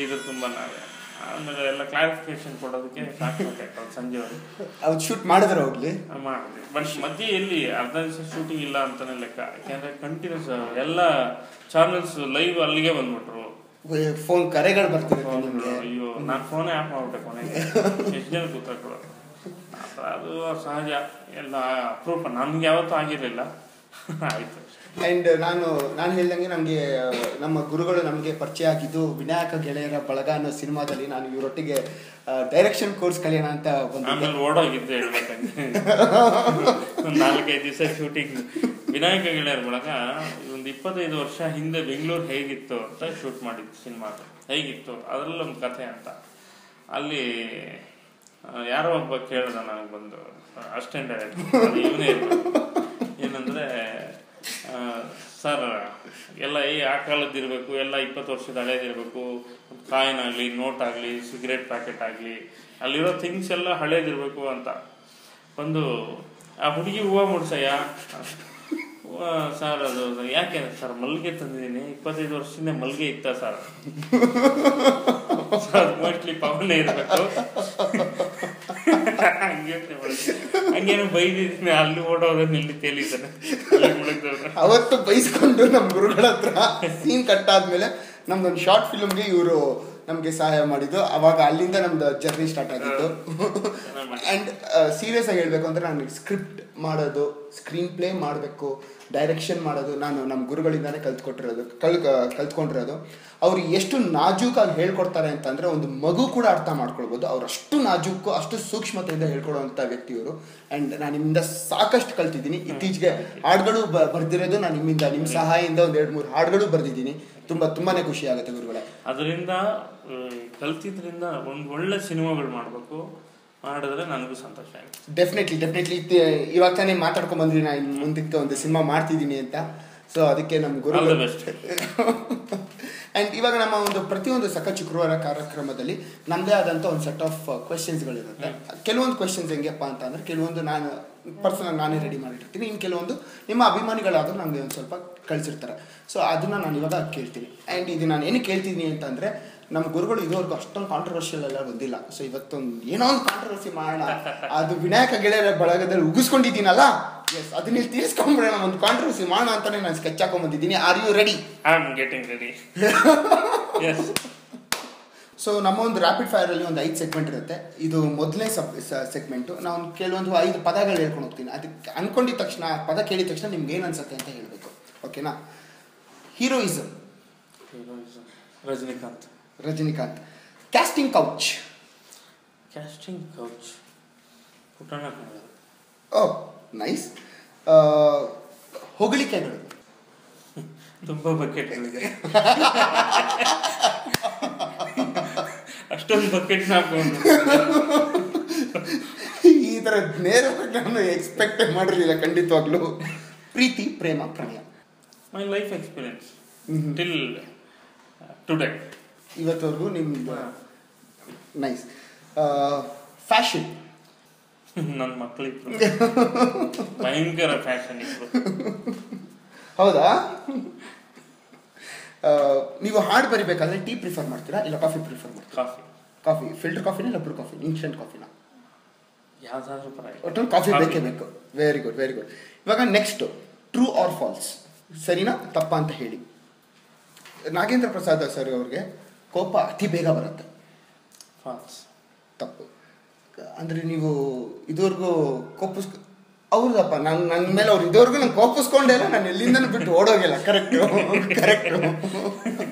ಇದು ತುಂಬಾ ನಾವೇ. ಆಮೇಲೆ ಎಲ್ಲ ಕ್ಲಾರಿಫಿಕೇಶನ್ ಕೊಡೋದಕ್ಕೆ ಸಾಕಾಗ್ತೈತೆ ಸಂಜೆವರೆಗೆ. ಅವ್ರು ಶೂಟ್ ಮಾಡಿದ್ರೆ ಹೋಗ್ಲಿ ಮಾಡಿದ್ವಿ. ಬಟ್ ಮಧ್ಯೆ ಎಲ್ಲಿ ಅರ್ಧ ದಿವಸ ಶೂಟಿಂಗ್ ಇಲ್ಲ ಅಂತಾನೆ ಲೆಕ್ಕ. ಯಾಕೆಂದ್ರೆ ಕಂಟಿನ್ಯೂಸ್ ಎಲ್ಲ ಚಾನಲ್ಸ್ ಲೈವ್ ಅಲ್ಲಿಗೆ ಬಂದ್ಬಿಟ್ರು. ಫೋನ್ ಕರೆಗಳು ಬರ್ತಿದೆ. ಅಯ್ಯೋ, ನಾನು ಫೋನೇ ಆಫ್ ಮಾಡ್ಬಿಟ್ಟೆ ಕೊನೆಗೆ. ಎಷ್ಟು ಜನ ಕೂತ್ಕೊಳ್ಳೋದು. ಅದು ಸಹಜ, ಎಲ್ಲ ಅಪರೂಪ, ನನ್ಗೆ ಯಾವತ್ತೂ ಆಗಿರಲಿಲ್ಲ. ಆಯ್ತು. ಆ್ಯಂಡ್ ನಾನು ಹೇಳ್ದಂಗೆ ನನಗೆ ನಮ್ಮ ಗುರುಗಳು ನಮಗೆ ಪರಿಚಯ ಆಗಿದ್ದು ವಿನಾಯಕ ಗೆಳೆಯರ ಬಳಗ ಅನ್ನೋ ಸಿನಿಮಾದಲ್ಲಿ. ನಾನು ಇವರೊಟ್ಟಿಗೆ ಡೈರೆಕ್ಷನ್ ಕೋರ್ಸ್ ಕಲಿಯೋಣ ಅಂತ ಬಂದು ಆಮೇಲೆ ಓಡೋಗಿದ್ದೆ ಹೇಳ್ಬೇಕಂದ್ರೆ. ಒಂದು 4-5 ದಿವಸ ಶೂಟಿಂಗ್. ವಿನಾಯಕ ಗೆಳೆಯರ ಬಳಗ ಒಂದು 25 ವರ್ಷ ಹಿಂದೆ ಬೆಂಗಳೂರು ಹೇಗಿತ್ತು ಅಂತ ಶೂಟ್ ಮಾಡಿದ್ದು ಸಿನಿಮಾ. ಹೇಗಿತ್ತು ಅದರಲ್ಲಿ ಒಂದು ಕಥೆ ಅಂತ. ಅಲ್ಲಿ ಯಾರೋ ಒಬ್ಬ ಕೇಳಿದ ನನಗೆ ಬಂದು, ಅಸಿಸ್ಟೆಂಟ್ ಡೈರೆಕ್ಟರ್, ಇವನೇ ಏನಂದ್ರೆ, ಸರ್ ಎಲ್ಲ ಆ ಕಾಲದ್ದಿರಬೇಕು, ಎಲ್ಲ 20 ವರ್ಷದ ಹಳೇದಿರಬೇಕು, ಕಾಯಿನ್ ಆಗಲಿ, ನೋಟ್ ಆಗಲಿ, ಸಿಗರೇಟ್ ಪ್ಯಾಕೆಟ್ ಆಗಲಿ, ಅಲ್ಲಿರೋ ಥಿಂಗ್ಸ್ ಎಲ್ಲ ಹಳೇದಿರಬೇಕು ಅಂತ. ಒಂದು ಆ ಹುಡುಗಿ ಹೂವು ಮುಡ್ಸಯ್ಯ. ಸರ್ ಅದು ಯಾಕೆ ಸರ್ ಮಲ್ಲಿಗೆ ತಂದಿದ್ದೀನಿ, 25 ವರ್ಷದಿಂದ ಮಲ್ಲಿಗೆ ಇತ್ತ ಸರ್. ಮೋಸ್ಟ್ಲಿ ಪವನೇ ಇರಬೇಕು. ಹಂಗೇನು ಬೈದಿದ್ದೀನಿ, ಅಲ್ಲಿ ಓಡೋದನ್ನ ಇಲ್ಲಿ ತೇಲಿದ್ದಾನೆ. ಅವತ್ತು ಬೈಸ್ಕೊಂಡು ನಮ್ಮ ಗುರುಗಳ ಹತ್ರ ಸೀನ್ ಕಟ್ ಆದ್ಮೇಲೆ ನಮ್ದೊಂದು ಶಾರ್ಟ್ ಫಿಲ್ಮ್ಗೆ ಇವರು ನಮಗೆ ಸಹಾಯ ಮಾಡಿದ್ದು. ಅವಾಗ ಅಲ್ಲಿಂದ ನಮ್ದು ಜರ್ನಿ ಸ್ಟಾರ್ಟ್ ಆಗಿತ್ತು. ಆ್ಯಂಡ್ ಸೀರಿಯಸ್ ಆಗಿ ಹೇಳ್ಬೇಕು ಅಂದ್ರೆ ನನಗೆ ಸ್ಕ್ರಿಪ್ಟ್ ಮಾಡೋದು, ಸ್ಕ್ರೀನ್ ಪ್ಲೇ ಮಾಡಬೇಕು, ಡೈರೆಕ್ಷನ್ ಮಾಡೋದು ನಾನು ನಮ್ಮ ಗುರುಗಳಿಂದಾನೇ ಕಲ್ತ್ಕೊಂಡಿರೋದು. ಅವ್ರು ಎಷ್ಟು ನಾಜೂಕಾಗಿ ಹೇಳ್ಕೊಡ್ತಾರೆ ಅಂತಂದರೆ ಒಂದು ಮಗು ಕೂಡ ಅರ್ಥ ಮಾಡ್ಕೊಳ್ಬೋದು. ಅವ್ರು ಅಷ್ಟು ನಾಜೂಕು, ಅಷ್ಟು ಸೂಕ್ಷ್ಮತೆಯಿಂದ ಹೇಳ್ಕೊಡುವಂಥ ವ್ಯಕ್ತಿಯವರು. ಆ್ಯಂಡ್ ನಾನು ನಿಮ್ಮಿಂದ ಸಾಕಷ್ಟು ಕಲ್ತಿದ್ದೀನಿ. ಇತ್ತೀಚೆಗೆ ಹಾಡುಗಳು ಬರ್ದಿರೋದು ನಾನು ನಿಮ್ಮಿಂದ, ನಿಮ್ಮ ಸಹಾಯದಿಂದ ಒಂದು 2-3 ಹಾಡುಗಳು ಬರ್ದಿದ್ದೀನಿ. ತುಂಬಾ ಖುಷಿ ಆಗುತ್ತೆ ಗುರುಗಳೇ. ಅದರಿಂದ ಕಲ್ತಿದ್ರಿಂದ ಒಂದು ಒಳ್ಳೆ ಸಿನಿಮಾಗಳು ಮಾಡಬೇಕು, ಮಾಡಿದ್ರೆ ನನಗೂ ಸಂತೋಷ ಆಗುತ್ತೆ. ಡೆಫಿನೆಟ್ಲಿ ಇವಾಗ ತಾನೇ ಮಾತಾಡ್ಕೊಂಡು ಬಂದ್ರಿ, ನಾನು ಮುಂದಕ್ಕೆ ಒಂದು ಸಿನಿಮಾ ಮಾಡ್ತಿದ್ದೀನಿ ಅಂತ. ಸೊ ಅದಕ್ಕೆ ನಮ್ಮ ಗುರು ಬೆಸ್ಟ್. ಆ್ಯಂಡ್ ಇವಾಗ ನಮ್ಮ ಒಂದು ಪ್ರತಿಯೊಂದು ಸಖತ್ ಶುಕ್ರವಾರ ಕಾರ್ಯಕ್ರಮದಲ್ಲಿ ನಮ್ಮದೇ ಆದಂಥ ಒಂದು ಸೆಟ್ ಆಫ್ ಕ್ವೆಶನ್ಸ್ಗಳಿರುತ್ತೆ. ಕೆಲವೊಂದು ಕ್ವೆಶನ್ಸ್ ಹೆಂಗಪ್ಪ ಅಂತ ಅಂದರೆ, ಕೆಲವೊಂದು ನಾನು ಪರ್ಸನಲ್ ನಾನೇ ರೆಡಿ ಮಾಡಿರ್ತೀನಿ, ಇನ್ನು ಕೆಲವೊಂದು ನಿಮ್ಮ ಅಭಿಮಾನಿಗಳಾದರೂ ನಮಗೆ ಒಂದು ಸ್ವಲ್ಪ ಕಳಿಸಿರ್ತಾರೆ. ಸೊ ಅದನ್ನು ನಾನು ಇವಾಗ ಕೇಳ್ತೀನಿ. ಆ್ಯಂಡ್ ಇದು ನಾನು ಏನಕ್ಕೆ ಕೇಳ್ತೀನಿ ಅಂತಂದರೆ, ನಮ್ಮ ಗುರುಗಳು ಇದುವರೆಗೂ ಅಷ್ಟೊಂದು ಕಾಂಟ್ರವರ್ಷಿಯಲ್ ಎಲ್ಲ ಬಂದಿಲ್ಲ. ಸೊ ಇವತ್ತೊಂದು ಏನೋ ಒಂದು ಕಾಂಟ್ರವರ್ಸಿ ಮಾಡೋಣ, ಅದು ವಿನಾಯಕ ಗೆಳೆಯರ ಬಳಗದಲ್ಲಿ ಉಗಿಸ್ಕೊಂಡಿದ್ದೀನಲ್ಲ, ಎಸ್ ಅದನ್ನ ತೀರಿಸ್ಕೊಂಡ್ಬಿಡೋಣ, ಒಂದು ಕಾಂಟ್ರವರ್ಸಿ ಮಾಡೋಣ ಅಂತಾನೆ ನಾನು ಸ್ಕೆಚ್ ಹಾಕೊಂಡ್ಬಂದಿದ್ದೀನಿ. Are you ready? I am getting ready. Yes. So ನಮ್ಮ ಒಂದು ರ್ಯಾಪಿಡ್ ಫೈರಲ್ಲಿ ಒಂದು 5 ಸೆಗ್ಮೆಂಟ್ ಇರುತ್ತೆ. ಇದು ಮೊದಲನೇ ಸೆಗ್ಮೆಂಟು. ನಾವು ಕೆಲವೊಂದು 5 ಪದಗಳು ಹೇಳ್ಕೊಂಡು ಹೋಗ್ತೀನಿ. ಅದಕ್ಕೆ ಅನ್ಕೊಂಡಿದ ತಕ್ಷಣ, ಪದ ಕೇಳಿದ ತಕ್ಷಣ ನಿಮ್ಗೆ ಏನು ಅನ್ಸುತ್ತೆ ಅಂತ ಹೇಳಬೇಕು. ಓಕೆನಾ? Heroism. Rajinikanth. Casting couch. Puttanna. Oh nice. ಹೊಗಳಿಕೆಗಳು. ತುಂಬಾ ಬಕೆಟ್ಗಳಿದೆ. ಅಷ್ಟೊಂದು ಬಕೆಟ್ ಹಾಕೊಂಡು ಈ ಥರ ನೇರವಾಗಿ ನಾನು ಎಕ್ಸ್ಪೆಕ್ಟ್ ಮಾಡಿರಲಿಲ್ಲ ಖಂಡಿತವಾಗ್ಲೂ. ಪ್ರೀತಿ, ಪ್ರೇಮ, ಪ್ರಣಯ. My life experience till today, ಇವತ್ತವರೆಗೂ ನಿಮ್ದು. ನೈಸ್. ಫ್ಯಾಷನ್. ನನ್ನ ಮಕ್ಕಳಿಬ್ರು ಭಯಂಕರ ಫ್ಯಾಷನ್ ಇದ್ರು. ಹೌದಾ? ನೀವು ಹಾಡು ಬರಿಬೇಕಾದ್ರೆ ಟೀ ಪ್ರಿಫರ್ ಮಾಡ್ತೀರಾ ಇಲ್ಲ ಕಾಫಿ ಪ್ರಿಫರ್ ಮಾಡ್ತೀರಾ? ಕಾಫಿ. ಫಿಲ್ಟರ್ ಕಾಫಿನ ಇಲ್ಲ ಬ್ರೂ ಕಾಫಿ, ಇನ್ಸ್ಟೆಂಟ್ ಕಾಫಿನ? ಯಾವ್ದಾದ್ರು ಪರವಾಗಿಲ್ಲ, ಒಟ್ಟು ಕಾಫಿ ಬೇಕೇ ಬೇಕು. Very good. ಇವಾಗ ನೆಕ್ಸ್ಟ್, ಟ್ರೂ ಆರ್ ಫಾಲ್ಸ್, ಸರಿನಾ ತಪ್ಪ ಅಂತ ಹೇಳಿ. ನಾಗೇಂದ್ರ ಪ್ರಸಾದ್ ಸರ್ ಅವ್ರಿಗೆ ಕೋಪ ಅತಿ ಬೇಗ ಬರುತ್ತೆ. ಫಾಲ್ಸ್. ತಪ್ಪು. ಅಂದರೆ ನೀವು ಇದುವರೆಗೂ ಹೌದಪ್ಪ, ನನ್ನ ಮೇಲೆ ಅವ್ರು ಇದುವರೆಗೂ ನಂಗೆ ಕೋಪಿಸ್ಕೊಂಡೇ ಇಲ್ಲ, ನಾನು ಎಲ್ಲಿಂದನೂ ಬಿಟ್ಟು ಓಡೋಗಿಲ್ಲ. ಕರೆಕ್ಟು.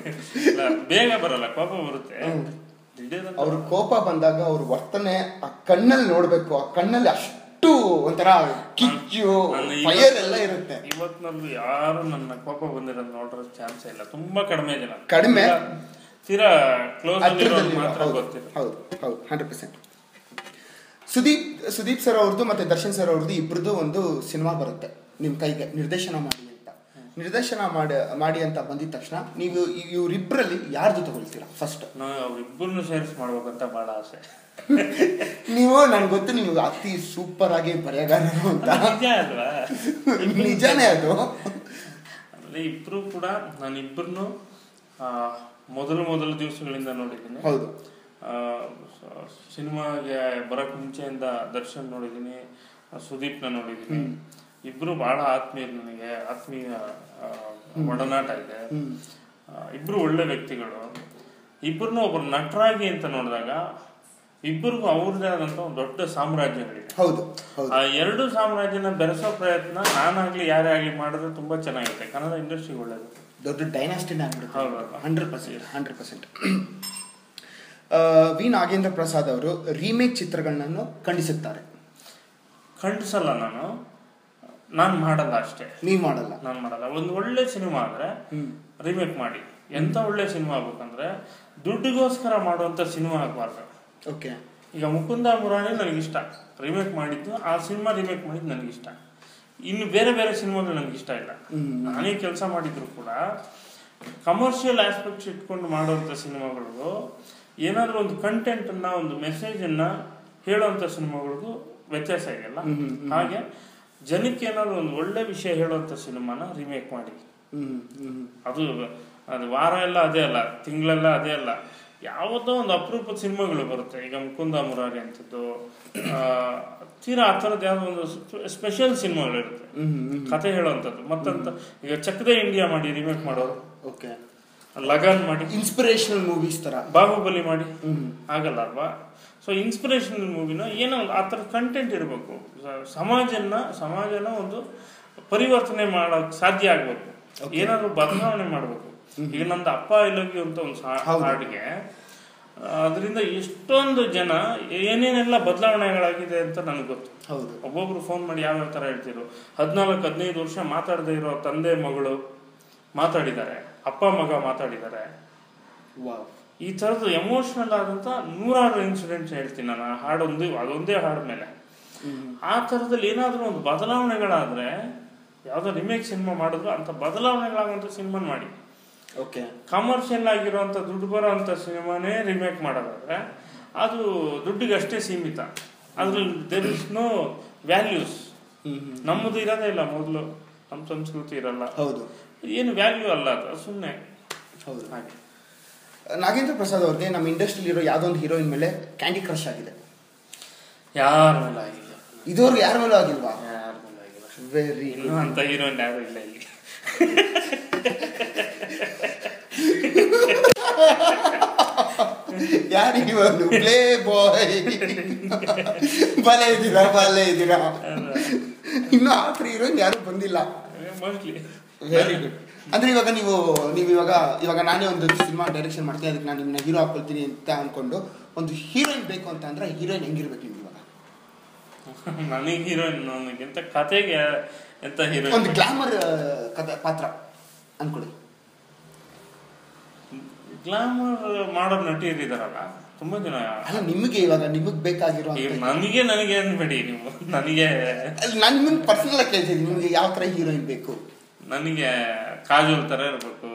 ಬೇಗ ಬರಲ್ಲ, ಕೋಪ ಬರುತ್ತೆ. ಅವ್ರ ಕೋಪ ಬಂದಾಗ ಅವ್ರ ವರ್ತನೆ ಆ ಕಣ್ಣಲ್ಲಿ ನೋಡ್ಬೇಕು. ಆ ಕಣ್ಣಲ್ಲಿ ಅಷ್ಟು ಒಂಥರ ಕಿಚ್ಚು, ಫೈರ್ ಎಲ್ಲ ಇರುತ್ತೆ. ಇವತ್ತಿನಲ್ಲಿ ಯಾರು ನನ್ನ ಕೋಪ ಬಂದಿರೋದು ನೋಡ್ರೋ ಚಾನ್ಸ್ ಇಲ್ಲ. ತುಂಬಾ ಕಡಿಮೆ ತೀರಾ ಕ್ಲೋಸ್ ಮಾತ್ರ ಗೊತ್ತಿಲ್ಲ. ಹೌದು 100%. ಸುದೀಪ್ ಸರ್ ಅವ್ರದ್ದು ಮತ್ತೆ ದರ್ಶನ್ ಸರ್ ಅವ್ರದ್ದು ಇಬ್ಬರದ್ದು ಒಂದು ಸಿನಿಮಾ ಬರುತ್ತೆ ನಿಮ್ಮ ಕೈಗೆ, ನಿರ್ದೇಶನ ಮಾಡಿ ಅಂತ ಬಂದಿದ ತಕ್ಷಣ ನೀವು ಇವರಿಬ್ಬರಲ್ಲಿ ಯಾರ್ದು ತಗೊಳ್ತೀರಾ ಫಸ್ಟ್? ನಾವು ಅವ್ರಿಬ್ಬರನ್ನು ಸೇರಿಸಿ ಮಾಡ್ಬೇಕಂತ ಬಹಳ ಆಸೆ. ನೀವು ನನ್ಗೆ ಗೊತ್ತು, ನೀವು ಅತಿ ಸೂಪರ್ ಆಗಿ ಬರೆಯಗಾರರು ಅಂತ. ನಿಜ ಅಲ್ವಾ? ನಿಜಾನೇ ಅದು. ಅಂದ್ರೆ ಇಬ್ರು ಕೂಡ, ನಾನಿಬ್ಬರನ್ನು ಮೊದಲ ದಿವಸಗಳಿಂದ ನೋಡಿದ್ದೀನಿ. ಹೌದು. ಸಿನಿಮಾಗೆ ಬರೋಕ್ ಮುಂಚೆಯಿಂದ ದರ್ಶನ್ ನೋಡಿದ್ದೀನಿ, ಸುದೀಪ್ನ ನೋಡಿದ್ದೀನಿ. ಇಬ್ರು ಬಹಳ ಆತ್ಮೀಯ ಒಡನಾಟ ಇದೆ. ಇಬ್ರು ಒಳ್ಳೆ ವ್ಯಕ್ತಿಗಳು. ಇಬ್ಬರನ್ನು ಒಬ್ಬರು ನಟರಾಗಿ ಅಂತ ನೋಡಿದಾಗ ಇಬ್ಬರಿಗೂ ಅವ್ರದೇ ಆದಂತ ಒಂದು ದೊಡ್ಡ ಸಾಮ್ರಾಜ್ಯಗಳಿದೆ. ಹೌದು. ಆ ಎರಡು ಸಾಮ್ರಾಜ್ಯನ ಬೆರೆಸೋ ಪ್ರಯತ್ನ ನಾನಾಗ್ಲಿ ಯಾರೇ ಆಗ್ಲಿ ಮಾಡಿದ್ರೆ ತುಂಬಾ ಚೆನ್ನಾಗಿರುತ್ತೆ. ಕನ್ನಡ ಇಂಡಸ್ಟ್ರಿ ಒಳ್ಳೇದು, ದೊಡ್ಡ ಡೈನಾಸ್ಟಿನೇ ಆಗ್ಬಿಡುತ್ತೆ. 100%. ವಿ ನಾಗೇಂದ್ರ ಪ್ರಸಾದ್ ಅವರು ರೀಮೇಕ್ ಚಿತ್ರಗಳನ್ನು ಖಂಡಿಸುತ್ತಾರೆ. ಖಂಡಿಸಲ್ಲ, ನಾನು ಮಾಡಲ್ಲ ಅಷ್ಟೇ. ನೀವು ಮಾಡಲ್ಲ? ನಾನು ಮಾಡಲ್ಲ. ಒಂದು ಒಳ್ಳೆ ಸಿನಿಮಾ ಆದ್ರೆ ರೀಮೇಕ್ ಮಾಡಿ. ಎಂತ ಒಳ್ಳೆ ಸಿನಿಮಾ ಆಗ್ಬೇಕಂದ್ರೆ ದುಡ್ಡಿಗೋಸ್ಕರ ಮಾಡುವಂತ ಸಿನಿಮಾ ಆಗ್ಬಾರ್ದು. ಓಕೆ. ಈಗ ಮುಕುಂದ ಮುರಾರಿ ನನಗಿಷ್ಟ, ರೀಮೇಕ್ ಮಾಡಿದ್ದು ಆ ಸಿನಿಮಾ ರೀಮೇಕ್ ಮಾಡಿದ್ದು ನನಗಿಷ್ಟ. ಇನ್ನು ಬೇರೆ ಬೇರೆ ಸಿನಿಮಾಗಳು ನನಗಿಷ್ಟ ಇಲ್ಲ. ನಾನೇ ಕೆಲಸ ಮಾಡಿದ್ರು ಕೂಡ ಕಮರ್ಷಿಯಲ್ ಆಸ್ಪೆಕ್ಟ್ಸ್ ಇಟ್ಕೊಂಡು ಮಾಡುವಂಥ ಸಿನಿಮಾಗಳಿಗೂ ಏನಾದರೂ ಒಂದು ಕಂಟೆಂಟನ್ನು, ಒಂದು ಮೆಸೇಜನ್ನು ಹೇಳುವಂಥ ಸಿನಿಮಾಗಳಿಗೂ ವ್ಯತ್ಯಾಸ ಇದೆಯಲ್ಲ. ಹಾಗೆ ಜನಕ್ಕೆ ಏನಾದರೂ ಒಂದು ಒಳ್ಳೆ ವಿಷಯ ಹೇಳುವಂಥ ಸಿನಿಮಾನ ರೀಮೇಕ್ ಮಾಡಿ. ಅದು ವಾರ ಎಲ್ಲ ಅದೇ ಅಲ್ಲ, ತಿಂಗಳೆಲ್ಲ ಅದೇ ಅಲ್ಲ, ಯಾವುದೋ ಒಂದು ಅಪರೂಪದ ಸಿನಿಮಾಗಳು ಬರುತ್ತೆ. ಈಗ ಮುಕುಂದ ಮುರಾರಿ ಅಂತದ್ದು ತೀರಾ ಆ ಥರದ್ದು ಯಾವುದೋ ಒಂದು ಸ್ಪೆಷಲ್ ಸಿನಿಮಾಗಳಿರುತ್ತೆ, ಕತೆ ಹೇಳುವಂಥದ್ದು. ಮತ್ತಂತ ಈಗ ಚಕ್ದೆ ಇಂಡಿಯಾ ಮಾಡಿ ರೀಮೇಕ್ ಮಾಡೋರು, ಓಕೆ, ಲಗಾನ್ ಮಾಡಿ ಇನ್ಸ್ಪಿರೇಷನಲ್ ಮೂವೀಸ್ ತರ, ಬಾಹುಬಲಿ ಮಾಡಿ ಆಗಲ್ಲ ಅಲ್ವಾ. ಸೊ ಇನ್ಸ್ಪಿರೇಷನಲ್ ಮೂವಿನ ಏನೋ ಒಂದು ಆ ಥರದ ಕಂಟೆಂಟ್ ಇರಬೇಕು. ಸಮಾಜನ ಒಂದು ಪರಿವರ್ತನೆ ಮಾಡೋಕೆ ಸಾಧ್ಯ ಆಗ್ಬೇಕು, ಏನಾದ್ರು ಬದಲಾವಣೆ ಮಾಡಬೇಕು. ಈಗ ನಂದು ಅಪ್ಪ ಐ ಲವ್ ಯು ಅಂತ ಒಂದು ಹಾಡಿಗೆ ಅದರಿಂದ ಎಷ್ಟೊಂದು ಜನ ಏನೇನೆಲ್ಲ ಬದಲಾವಣೆಗಳಾಗಿದೆ ಅಂತ ನನಗೆ ಗೊತ್ತು. ಒಬ್ಬೊಬ್ರು ಫೋನ್ ಮಾಡಿ ಯಾವ್ಯಾವ ಥರ ಹೇಳ್ತಿರು. 14-15 ವರ್ಷ ಮಾತಾಡದೇ ಇರೋ ತಂದೆ ಮಗಳು ಮಾತಾಡಿದ್ದಾರೆ, ಅಪ್ಪ ಮಗ ಮಾತಾಡಿದ್ದಾರೆ. ಈ ಥರದ್ದು ಎಮೋಷನಲ್ ಆದಂಥ 100 ಇನ್ಸಿಡೆಂಟ್ಸ್ ಹೇಳ್ತೀನಿ ನಾನು ಅದೊಂದೇ ಹಾಡು ಮೇಲೆ. ಆ ಥರದಲ್ಲಿ ಏನಾದರೂ ಒಂದು ಬದಲಾವಣೆಗಳಾದರೆ, ಯಾವುದೋ ರಿಮೇಕ್ ಸಿನಿಮಾ ಮಾಡಿದ್ರು ಅಂತ ಬದಲಾವಣೆಗಳಾಗುವಂಥ ಸಿನಿಮಾ ಮಾಡಿ. ಓಕೆ. ಕಮರ್ಷಿಯಲ್ ಆಗಿರೋಂಥ ದುಡ್ಡು ಬರೋವಂಥ ಸಿನಿಮಾನೇ ರಿಮೇಕ್ ಮಾಡೋದಾದ್ರೆ ಅದು ದುಡ್ಡಿಗೆ ಅಷ್ಟೇ ಸೀಮಿತ. ಅದ್ರಲ್ಲಿ ದೇರ್ ಇಸ್ ನೋ ವ್ಯಾಲ್ಯೂಸ್. ನಮ್ಮದು ಇರೋದೇ ಇಲ್ಲ, ಮೊದಲು ನಮ್ಮ ಸಂಸ್ಕೃತಿ ಇರಲ್ಲ. ಹೌದು, ಏನು ವ್ಯಾಲ್ಯೂ ಅಲ್ಲ, ಅದು ಸುಮ್ಮನೆ. ಹೌದು. ಹಾಗೆ ನಾಗೇಂದ್ರ ಪ್ರಸಾದ್ ಅವ್ರಿಗೆ ನಮ್ಮ ಇಂಡಸ್ಟ್ರಿಲಿ ಇರೋ ಯಾವುದೋ ಒಂದು ಹೀರೋಯಿನ್ ಮೇಲೆ ಕ್ಯಾಂಡಿ ಕ್ರಶ್ ಆಗಿದೆ. ಯಾರ ಮೇಲೆ ಆಗಿಲ್ಲ ಇದುವರೆಗೂ? ಯಾರ ಮೇಲೂ ಆಗಿಲ್ವಾ? ಯಾರ ಮೇಲೂ ಆಗಿಲ್ಲ. Very good. ಅಂತ ಹೀರೋಯಿನ್ ಯಾರು ಇಲ್ಲ ಇಲ್ಲಿ. ಯಾರಿಗೂ ಪ್ಲೇ ಬಾಯ್ ಬಲೆ ಇದ್ದೀರಾ. ಇನ್ನು ಆ ಹೀರೋಯಿನ್ ಯಾರು ಬಂದಿಲ್ಲ ಮೋಸ್ಟ್ಲಿ. Very good. ಅಂದ್ರೆ ಇವಾಗ ನಾನೇ ಒಂದು ಸಿನಿಮಾ ಡೈರೆಕ್ಷನ್ ಮಾಡ್ತೀನಿ, ಅದಕ್ಕೆ ನಾನು ನಿಮ್ಮನ್ನ ಹೀರೋ ಹಾಕೊಳ್ತೀನಿ ಅಂತ ಅನ್ಕೊಂಡು ಒಂದು ಹೀರೋಯಿನ್ ಬೇಕು ಅಂತ ಅಂದ್ರೆ ಹೀರೋಯಿನ್ ಹೆಂಗಿರ್ಬೇಕು ನಿಮ್ಗೆ? ಇವಾಗ ನನಗೆ ಹೀರೋಯಿನ್ ನನಗಿಂತ ಕತೆಗೆ ಎಂತ ಹೀರೋಯಿನ್, ಒಂದು ಗ್ಲಾಮರ್ ಕಥೆ ಪಾತ್ರ ಅನ್ಕೊಳ್ಳಿ. ಗ್ಲಾಮರ್ ಮಾಡೋ ನಟಿಯರಿದಾರಲ್ಲ ತುಂಬಾ ಜನ. ಅಲ್ಲ, ನಿಮಗೆ ಬೇಕಾಗಿರೋ ನನಗೆ ಅನ್ಬೇಡಿ ನೀವು. ನಾನು ನಿಮ್ಗೆ ಪರ್ಸನಲ್ ಆಗಿ ಕೇಳ್ತೀನಿ, ನಿಮಗೆ ಯಾವ ತರ ಹೀರೋಯಿನ್ ಬೇಕು? ನನಗೆ ಕಾಜೋಲ್ ತರ ಇರಬೇಕು.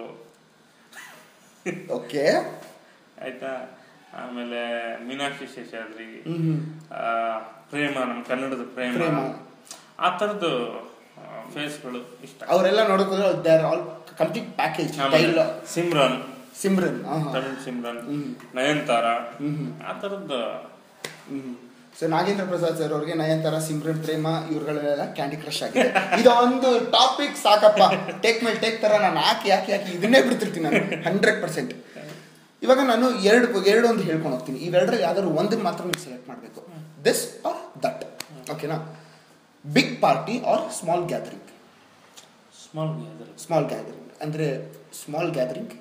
ಓಕೆ, ಆಯ್ತಾ. ಆಮೇಲೆ ಮೀನಾಕ್ಷಿ ಶೇಷಾದ್ರಿ, ಪ್ರೇಮ, ನಮ್ಮ ಕನ್ನಡದ ಪ್ರೇಮ, ಆ ಥರದ್ದು ಫೇಸ್ಗಳು ಇಷ್ಟ. ಅವರೆಲ್ಲ ನೋಡೋಕೆ they are all complete package. Simran, Tamil Simran, Nayanthara, ಆ ಥರದ್ದು. ಸೊ ನಾಗೇಂದ್ರ ಪ್ರಸಾದ್ ಸರ್ ಅವ್ರಿಗೆ ನಯನತಾರ, ಸಿಮ್ರನ್, ಪ್ರೇಮ ಇವ್ರುಗಳೆಲ್ಲ ಕ್ಯಾಂಡಿ ಕ್ರಶ್ ಆಗಿದೆ. ಇದೊಂದು ಟಾಪಿಕ್ ಸಾಕಪ್ಪ, ಟೇಕ್ ಮೇಲೆ ಟೇಕ್ ತರ ನಾನು ಹಾಕಿ ಇದನ್ನೇ ಬಿಡ್ತಿರ್ತೀನಿ ನಾನು 100%. ಇವಾಗ ನಾನು ಎರಡು ಒಂದು ಹೇಳ್ಕೊಂಡು ಹೋಗ್ತೀನಿ. ಇವೆರಡರಲ್ಲಿ ಯಾವ್ದಾದ್ರು ಒಂದನ್ನು ಮಾತ್ರ ನೀವು ಸೆಲೆಕ್ಟ್ ಮಾಡಬೇಕು, ದಿಸ್ ಆರ್ ದಟ್. ಓಕೆನಾ? Big party or small gathering? Small gathering ಅಂದ್ರೆ small gathering.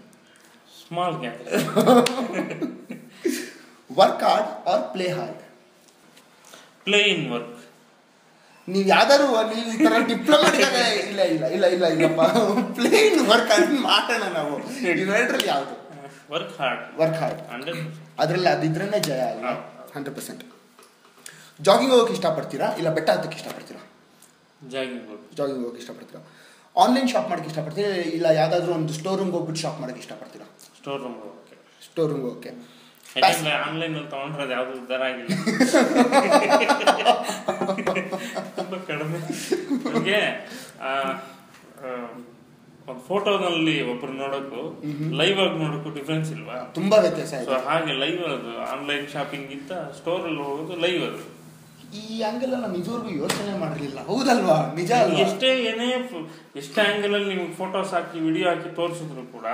Work hard or play hard? Play in work. ನೀವು ಯಾವ್ದಾದ್ರು ನೀವು ಈ ತರ ಡಿಪ್ಲೊಮಾ ಇಲ್ಲಪ್ಪ, ಪ್ಲೇ ಇನ್ ವರ್ಕ್ ಅಂತ ಮಾಡೋಣ ನಾವು. ಇವೆರಡರಲ್ಲಿ ಯಾವುದು? Work hard. ಅದರಲ್ಲಿ ಅದಿದ್ರೇ ಜಯ ಅಲ್ಲ. 100%. ಜಾಗಿಂಗ್ ಹೋಗಕ್ಕೆ ಇಷ್ಟಪಡ್ತೀರಾ ಇಲ್ಲ ಬೆಟ್ಟ ಹತ್ತಕ್ಕೆ ಇಷ್ಟಪಡ್ತೀರಾ? ಜಾಗಿಂಗ್ ಹೋಗಕ್ಕೆ ಇಷ್ಟಪಡ್ತೀರಾ? ಆನ್ಲೈನ್ ಶಾಪ್ ಮಾಡಕ್ಕೆ ಇಷ್ಟಪಡ್ತೀರಾ ಇಲ್ಲ ಯಾವ್ದಾದ್ರು ಒಂದು ಸ್ಟೋರ್ ರೂಮ್ಗೆ ಹೋಗ್ಬಿಟ್ಟು ಶಾಪ್ ಮಾಡಕ್ಕೆ ಇಷ್ಟಪಡ್ತೀರಾ? Store room okay. ಆನ್ಲೈನ್ ತಗೊಂಡ್ರೆ ಯಾವ್ದು ಉದ್ದಾರ ಆಗಿಲ್ಲ, ತುಂಬಾ ಕಡಿಮೆ. ನನಗೆ ಒಂದು ಫೋಟೋನಲ್ಲಿ ಒಬ್ರು ನೋಡೋಕ್ಕೂ ಲೈವ್ ಆಗಿ ನೋಡೋಕ್ಕೂ ಡಿಫ್ರೆನ್ಸ್ ಇಲ್ವಾ? ತುಂಬಾ ವ್ಯತ್ಯಾಸ ಇದೆ. ಹಾಗೆ ಲೈವ್ ಅದು ಆನ್ಲೈನ್ ಶಾಪಿಂಗ್ ಗಿಂತ ಸ್ಟೋರ್ ಅಲ್ಲಿ ಹೋಗೋದು ಲೈವ್ ಅದು. ಈ ಆಂಗಲ್ ನಾನು ಇದುವರೆಗೂ ಯೋಚನೆ ಮಾಡಿರಲಿಲ್ಲ. ಹೌದಲ್ವಾ? ನಿಜ. ಎಷ್ಟೇ ಆಂಗಲ್ ಅಲ್ಲಿ ನಿಮ್ಗೆ ಫೋಟೋಸ್ ಹಾಕಿ ವಿಡಿಯೋ ಹಾಕಿ ತೋರಿಸಿದ್ರು ಕೂಡ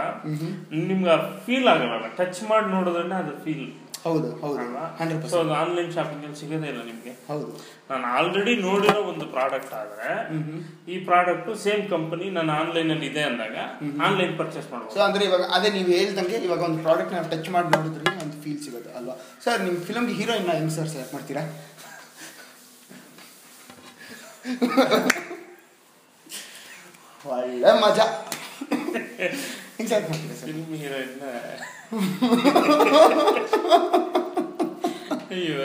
ನಿಮ್ಗೆ ಫೀಲ್ ಆಗಲ್ಲ. ಟಚ್ ಮಾಡಿ ನೋಡೋದನ್ನ ಅದು ಫೀಲ್. ಹೌದು ಹೌದು 100%. ಸೊ ಅದು ಆನ್ಲೈನ್ ಶಾಪಿಂಗ್ ಅಲ್ಲಿ ಸಿಗೋದೇ ಇಲ್ಲ ನಿಮಗೆ. ಹೌದು, ನಾನು ಆಲ್ರೆಡಿ ನೋಡಿರೋ ಒಂದು ಪ್ರಾಡಕ್ಟ್ ಆದ್ರೆ ಈ ಪ್ರಾಡಕ್ಟ್ ಸೇಮ್ ಕಂಪನಿ ನಾನು ಆನ್ಲೈನ್ ಅಲ್ಲಿ ಇದೆ ಅಂದಾಗ ಆನ್ಲೈನ್ ಪರ್ಚೇಸ್ ಮಾಡ್ಬೋದು. ಸೊ ಅಂದ್ರೆ ಇವಾಗ ಅದೇ ನೀವು ಹೇಳ್ದಂಗೆ ಇವಾಗ ಒಂದು ಪ್ರಾಡಕ್ಟ್ ನಾವು ಟಚ್ ಮಾಡಿ ನೋಡಿದ್ರೆ ಒಂದು ಫೀಲ್ ಸಿಗುತ್ತೆ ಅಲ್ವಾ ಸರ್. ನಿಮ್ಮ ಫಿಲಮ್ಗೆ ಹೀರೋಯಿನ್ ಹೆಂಗ್ ಸರ್ ಸೆಲೆಕ್ಟ್ ಮಾಡ್ತೀರಾ? ಒಳ್ಳೆ ಮಜಾ. ಹಿಂಗೆ ಸೆಲೆಕ್ಟ್ ಮಾಡ್ತೀರಾ ಸರ್ ಫಿಲ್ಮ್ ಹೀರೋಯಿನ್? ಅಯ್ಯೋ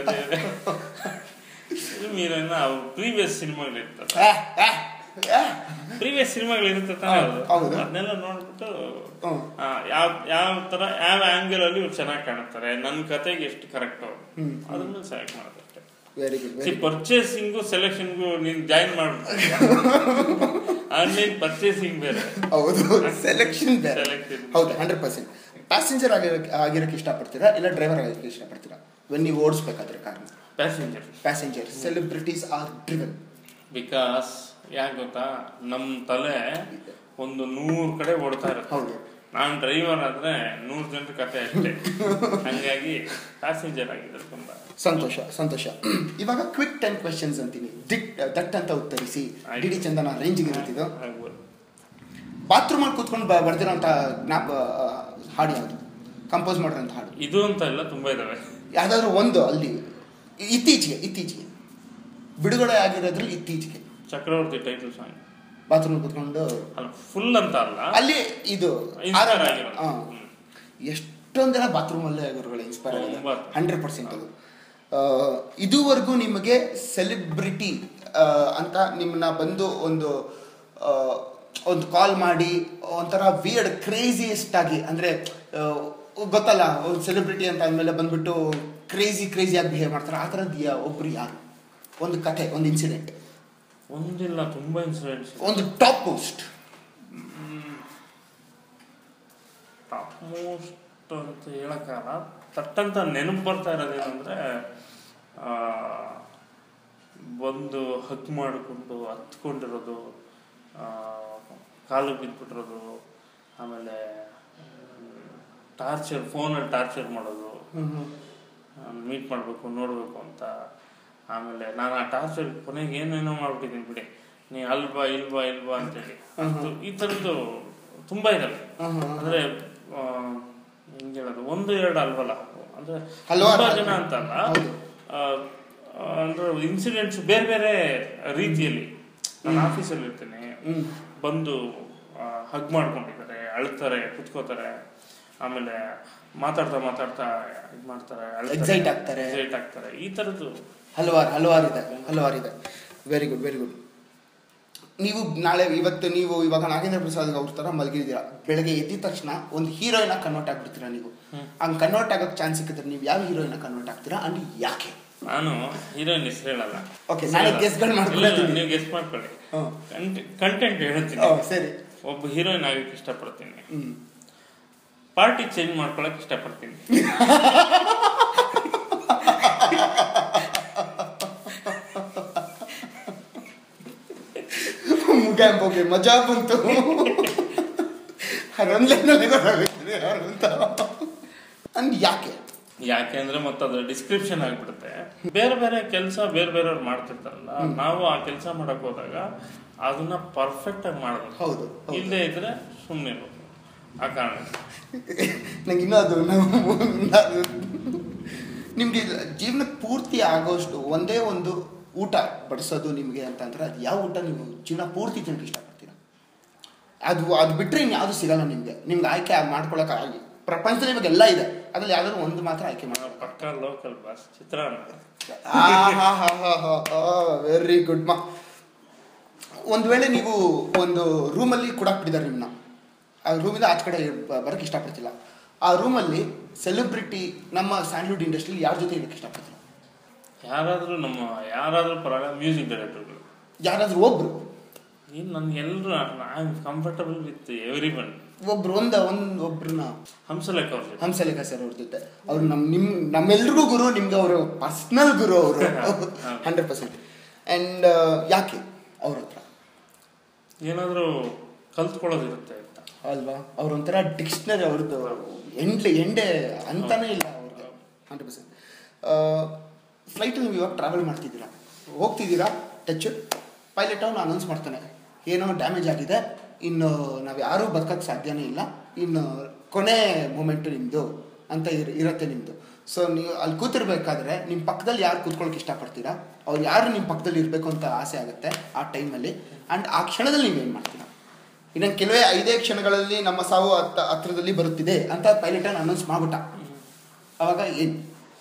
ಫಿಲ್ಮ್ ಹೀರೋಯಿನ್ ಪ್ರೀವಿಯಸ್ ಸಿನಿಮಾಗಳಿರ್ತದೆ, ಪ್ರೀವಿಯಸ್ ಸಿನಿಮಾಗಳಿರುತ್ತೆ ತಾನೆ, ಅದನ್ನೆಲ್ಲ ನೋಡ್ಬಿಟ್ಟು ಯಾವ ತರ ಯಾವ ಆಂಗಲ್ ಅಲ್ಲಿ ಇವ್ರು ಚೆನ್ನಾಗಿ ಕಾಣುತ್ತಾರೆ, ನನ್ನ ಕತೆಗೆ ಎಷ್ಟು ಕರೆಕ್ಟ್ ಅದನ್ನ ಸೆಲೆಕ್ಟ್ ಮಾಡೋದು. Very good. ಪರ್ಚೇಸಿಂಗು ಸೆಲೆಕ್ಷನ್ಗೂ ನೀನ್ ಜಾಯಿನ್ ಮಾಡ್ಬಿಟ್ಟು ಆನ್ಲೈನ್ ಪರ್ಚೇಸಿಂಗ್ ಬೇರೆ, ಹೌದು ಸೆಲೆಕ್ಷನ್ ಬೇರೆ. ಹೌದು 100%. ಪ್ಯಾಸೆಂಜರ್ ಆಗಿರಕ್ಕೆ ಇಷ್ಟಪಡ್ತೀರಾ ಇಲ್ಲ ಡ್ರೈವರ್ ಆಗಿರಕ್ಕೆ ಇಷ್ಟಪಡ್ತೀರಾ ನೀವು ಓಡಿಸ್ಬೇಕಾದ್ರೆ ಕಾರ್ನ? Passenger. Celebrities are driven because ಯಾಕೆ ಗೊತ್ತಾ, ನಮ್ಮ ತಲೆ ಒಂದು 100 ಕಡೆ ಓಡ್ತಾ ಇರುತ್ತೆ. ಹೌದು, ನಾನು ಡ್ರೈವರ್ ಆದ್ರೆ 100 ಜನರ ಕತೆ ಅಷ್ಟೇ. ಹಂಗಾಗಿ ಪ್ಯಾಸೆಂಜರ್ ಆಗಿದ್ರೆ ತುಂಬಾ ಸಂತೋಷ ಸಂತೋಷ. ಇವಾಗ ಕ್ವಿಕ್ 10 ಕ್ವೆಶನ್ಸ್ ಅಂತೀನಿ, ದಟ್ ಅಂತ ಉತ್ತರಿಸಿ. ಡಿಡಿ ಚಂದನ ರೇಂಜಿಗೆ ಇರ್ತಿದ್ದು. ಬಾತ್ರೂಮ್ ಅಲ್ಲಿ ಕೂತ್ಕೊಂಡು ಬರ್ದಿರೋಂಥ ಹಾಡು ಯಾವುದು? ಕಂಪೋಸ್ ಮಾಡಿರೋಂಥ ಹಾಡು ಇದು ಅಂತ ಇಲ್ಲ, ತುಂಬಾ ಇದಾವೆ. ಯಾವ್ದಾದ್ರು ಒಂದು ಅಲ್ಲಿ ಇತ್ತೀಚೆಗೆ ಬಿಡುಗಡೆ ಆಗಿರೋದ್ರಲ್ಲಿ ಇತ್ತೀಚೆಗೆ ಚಕ್ರವರ್ತಿ ಟೈಟಲ್ ಸಾಂಗ್. ಬಾತ್ರೂಮ್ ಕೂತ್ಕೊಂಡು ಫುಲ್ ಅಂತ ಅಲ್ಲ, ಅಲ್ಲಿ ಇದು ಎಷ್ಟೊಂದು ಜನ ಬಾತ್ರೂಮ್ ಅಲ್ಲೇ ಆಗಿರೋಗಳು ಇನ್ಸ್ಪೈರ್ ಆಗಿದೆ. 100% ಅದು. ಇದುವರೆಗೂ ನಿಮಗೆ ಸೆಲೆಬ್ರಿಟಿ ಅಂತ ನಿಮ್ಮನ್ನ ಬಂದು ಒಂದು ಕಾಲ್ ಮಾಡಿ ಒಂಥರ ವಿಯರ್ಡ್ ಕ್ರೇಜಿಯೆಸ್ಟ್ ಆಗಿ, ಅಂದರೆ ಗೊತ್ತಲ್ಲ ಒಂದು ಸೆಲೆಬ್ರಿಟಿ ಅಂತ ಆದಮೇಲೆ ಬಂದ್ಬಿಟ್ಟು ಕ್ರೇಜಿಯಾಗಿ ಬಿಹೇವ್ ಮಾಡ್ತಾರೆ, ಆ ಥರದ್ದು ಒಬ್ರು ಯಾರು? ಒಂದು ಕಥೆ, ಒಂದು ಇನ್ಸಿಡೆಂಟ್. ಒಂದಿಲ್ಲ, ತುಂಬಾ ಇನ್ಸಿಡೆಂಟ್ಸ್. ಒಂದು ಟಾಪ್ ಮೋಸ್ಟ್ ಅಂತ ಹೇಳಕ್ಕಾಗಲ್ಲ. ತಟ್ಟಂತ ನೆನಪು ಬರ್ತಾ ಇರೋದೇನಂದ್ರೆ, ಬಂದು ಹಕ್ ಮಾಡಿಕೊಂಡು ಹತ್ಕೊಂಡಿರೋದು, ಕಾಲು ಬಿದ್ದುಬಿಟ್ಟಿರೋದು, ಆಮೇಲೆ ಫೋನಲ್ಲಿ ಟಾರ್ಚರ್ ಮಾಡೋದು, ಮೀಟ್ ಮಾಡಬೇಕು ನೋಡಬೇಕು ಅಂತ. ಆಮೇಲೆ ನಾನು ಆ ಟಾರ್ಚರ್ ಕೊನೆಗೆ ಏನೇನೋ ಮಾಡ್ಬಿಟ್ಟಿದ್ದೀನಿ ಬಿಡಿ, ನೀ ಅಲ್ವಾ ಇಲ್ವಾ ಅಂತೇಳಿ. ಈ ಥರದ್ದು ತುಂಬ ಇದಾವೆ. ಅಂದರೆ ಹೆಂಗೆ ಹೇಳೋದು, 1-2 ಅಲ್ವಲ್ಲ, ಅಂದರೆ ತುಂಬ ಜನ ಅಂತಲ್ಲ, ಅಂದ್ರೆ ಇನ್ಸಿಡೆಂಟ್ಸ್ ಬೇರೆ ಬೇರೆ ರೀತಿಯಲ್ಲಿ. ನಾನು ಆಫೀಸಲ್ಲಿ ಇರ್ತೇನೆ, ಬಂದು ಹಗ್ ಮಾಡ್ಕೊಂಡಿದ್ದಾರೆ, ಅಳ್ತಾರೆ, ಕುತ್ಕೋತಾರೆ, ಆಮೇಲೆ ಮಾತಾಡ್ತಾ ಇದು ಮಾಡ್ತಾರೆ, ಎಕ್ಸೈಟ್ ಆಗ್ತಾರೆ. ಈ ಥರದ್ದು ಹಲವಾರು ಇದೆ. Very good. ನೀವು ಇವಾಗ ನಾಗೇಂದ್ರ ಪ್ರಸಾದ್ ಅವ್ರ ಥರ ಮಲಗಿದ್ದೀರಾ, ಬೆಳಗ್ಗೆ ಎದ್ದಿದ ತಕ್ಷಣ ಒಂದು ಹೀರೋಯಿನ್ ಕನ್ವರ್ಟ್ ಆಗ್ಬಿಡ್ತೀರಾ. ನೀವು ಹಂಗೆ ಕನ್ವರ್ಟ್ ಆಗೋಕ್ಕೆ ಚಾನ್ಸ್ ಸಿಕ್ಕಿದ್ರೆ ನೀವು ಯಾವ ಹೀರೋಯಿನ್ ಕನ್ವರ್ಟ್ ಆಗ್ತೀರಾ ಅಂಡ್ ಯಾಕೆ? ನಾನು ಹೀರೋಯಿನ್ ಹೆಸರು ಹೇಳಲ್ಲ. ಓಕೆ, ನಾನೇ ಗೆಸ್ಗಳು ಮಾಡ್ಕೊಳ್ಳಿ, ನೀವು ಗೆಸ್ ಮಾಡ್ಕೊಳ್ಳಿ. ಕಂಟೆಂಟ್ ಹೇಳ್ತೀನಿ. ಸರಿ. ಒಬ್ಬ ಹೀರೋಯಿನ್ ಆಗಕ್ಕೆ ಇಷ್ಟಪಡ್ತೀನಿ, ಪಾರ್ಟಿ ಚೇಂಜ್ ಮಾಡ್ಕೊಳಕ್ ಇಷ್ಟಪಡ್ತೀನಿ. ಮಜಾ ಬಂತು. ಯಾಕೆ ಅಂದ್ರೆ ಮತ್ತೆ ಅದ್ರ ಡಿಸ್ಕ್ರಿಪ್ಷನ್ ಆಗ್ಬಿಡುತ್ತೆ. ಬೇರೆ ಬೇರೆ ಕೆಲಸ ಬೇರೆಯವ್ರು ಮಾಡ್ತಿರ್ತಾರಲ್ಲ, ನಾವು ಆ ಕೆಲಸ ಮಾಡಕ್ ಹೋದಾಗ ಅದನ್ನ ಪರ್ಫೆಕ್ಟ್ ಆಗಿ ಮಾಡ್ಬೇಕು. ಹೌದು, ಇಲ್ಲದೆ ಇದ್ರೆ ಸುಮ್ಮನೆ ಇರ್ಬೇಕು. ಆ ಕಾರಣ ನಂಗೆ ಇನ್ನೂ ಅದು ನಿಮ್ಗೆ ಜೀವನಕ್ಕೆ ಪೂರ್ತಿ ಆಗೋಷ್ಟು ಒಂದೇ ಒಂದು ಊಟ ಬಡಿಸೋದು ನಿಮಗೆ ಅಂತಂದ್ರೆ ಅದು ಯಾವ ಊಟ ನೀವು ಜೀವನ ಪೂರ್ತಿ ತಿನ್ನಕ್ಕೆ ಇಷ್ಟಪಡ್ತೀರಾ? ಅದು ಬಿಟ್ಟರೆ ಇನ್ಯಾವುದು ಸಿಗಲ್ಲ ನಿಮ್ಗೆ ಆಯ್ಕೆ ಮಾಡ್ಕೊಳಕ್ಕಾಗಿ. ಪ್ರಪಂಚದಲ್ಲಿ ಇವಾಗ ಎಲ್ಲ ಇದೆ, ಅದ್ರಲ್ಲಿ ಯಾವ್ದಾದ್ರು ಒಂದು ಮಾತ್ರ ಆಯ್ಕೆ ಮಾಡೋದು. ಪಕ್ಕ ಲೋಕಲ್ ಬಾಸ್ ಚಿತ್ರಾನ್ನ. ವೆರಿ ಗುಡ್ ಮಾ. ಒಂದು ವೇಳೆ ನೀವು ಒಂದು ರೂಮಲ್ಲಿ ಕೂಡಾಕ್ಬಿಟ್ಟಿದ್ದಾರೆ ನಿಮ್ಮನ್ನ, ಆ ರೂಮಿಂದ ಆಚೆ ಕಡೆ ಬರೋಕ್ಕೆ ಇಷ್ಟಪಡ್ತಿಲ್ಲ, ಆ ರೂಮಲ್ಲಿ ಸೆಲೆಬ್ರಿಟಿ ನಮ್ಮ ಸ್ಯಾಂಡ್ಲ್ವುಡ್ ಇಂಡಸ್ಟ್ರಿಯಲ್ಲಿ ಯಾರ ಜೊತೆ ಇರೋಕ್ಕೆ ಇಷ್ಟಪಡ್ತೀರಾ? ಯಾರಾದ್ರೂ ಪರವಾಗಿಲ್ಲ, ಮ್ಯೂಸಿಕ್ ಡೈರೆಕ್ಟರ್ಗಳು ಯಾರಾದ್ರೂ ಒಬ್ರು. ನನ್ಗೆಲ್ಲರೂ I am comfortable with everyone. ಒಬ್ರನ್ನ ಹಂಸಲೇಖ ಸರ್ ಅವ್ರ ಜೊತೆ ಅವ್ರು ನಮ್ಮೆಲ್ರಿಗೂ ಗುರು, ನಿಮ್ಗೆ ಅವರು ಪರ್ಸ್ನಲ್ ಗುರು ಅವರು. 100%. ಆ್ಯಂಡ್ ಯಾಕೆ ಅವ್ರ ಹತ್ರ ಏನಾದರೂ ಕಲ್ತ್ಕೊಳ್ಳೋದಿರುತ್ತೆ ಅಲ್ವಾ? ಅವ್ರೊಂಥರ ಡಿಕ್ಷನರಿ, ಅವ್ರದ್ದು ಎಂಡೆ ಅಂತಾನೆ ಇಲ್ಲ ಅವ್ರಿಗೆ. 100%. ಫ್ಲೈಟಲ್ಲಿ ನೀವು ಇವಾಗ ಟ್ರಾವೆಲ್ ಮಾಡ್ತಿದ್ದೀರಾ, ಹೋಗ್ತಿದ್ದೀರಾ, ಟಚ್ ಪೈಲಟ್ ಅವನು ಅನೌನ್ಸ್ ಮಾಡ್ತಾನೆ, ಏನೋ ಡ್ಯಾಮೇಜ್ ಆಗಿದೆ, ಇನ್ನು ನಾವು ಯಾರೂ ಬದುಕೋಕ್ಕೆ ಸಾಧ್ಯನೇ ಇಲ್ಲ, ಇನ್ನು ಕೊನೆ ಮೂಮೆಂಟು ನಿಮ್ಮದು ಅಂತ ಇರುತ್ತೆ ನಿಮ್ಮದು. ಸೊ ನೀವು ಅಲ್ಲಿ ಕೂತಿರ್ಬೇಕಾದ್ರೆ ನಿಮ್ಮ ಪಕ್ಕದಲ್ಲಿ ಯಾರು ಕೂತ್ಕೊಳ್ಳೋಕೆ ಇಷ್ಟಪಡ್ತೀರಾ, ಅವ್ರು ಯಾರು ನಿಮ್ಮ ಪಕ್ಕದಲ್ಲಿ ಇರಬೇಕು ಅಂತ ಆಸೆ ಆಗುತ್ತೆ ಆ ಟೈಮಲ್ಲಿ. ಆ್ಯಂಡ್ ಆ ಕ್ಷಣದಲ್ಲಿ ನೀವೇನು ಮಾಡ್ತೀರಾ? ಇನ್ನೊಂದು ಕೆಲವೇ 5 ಕ್ಷಣಗಳಲ್ಲಿ ನಮ್ಮ ಸಾವು ಹತ್ರದಲ್ಲಿ ಬರುತ್ತಿದೆ ಅಂತ ಪೈಲಟನ್ನು ಅನೌನ್ಸ್ ಮಾಡ್ಬಿಟ್ಟ, ಅವಾಗ ಏನು?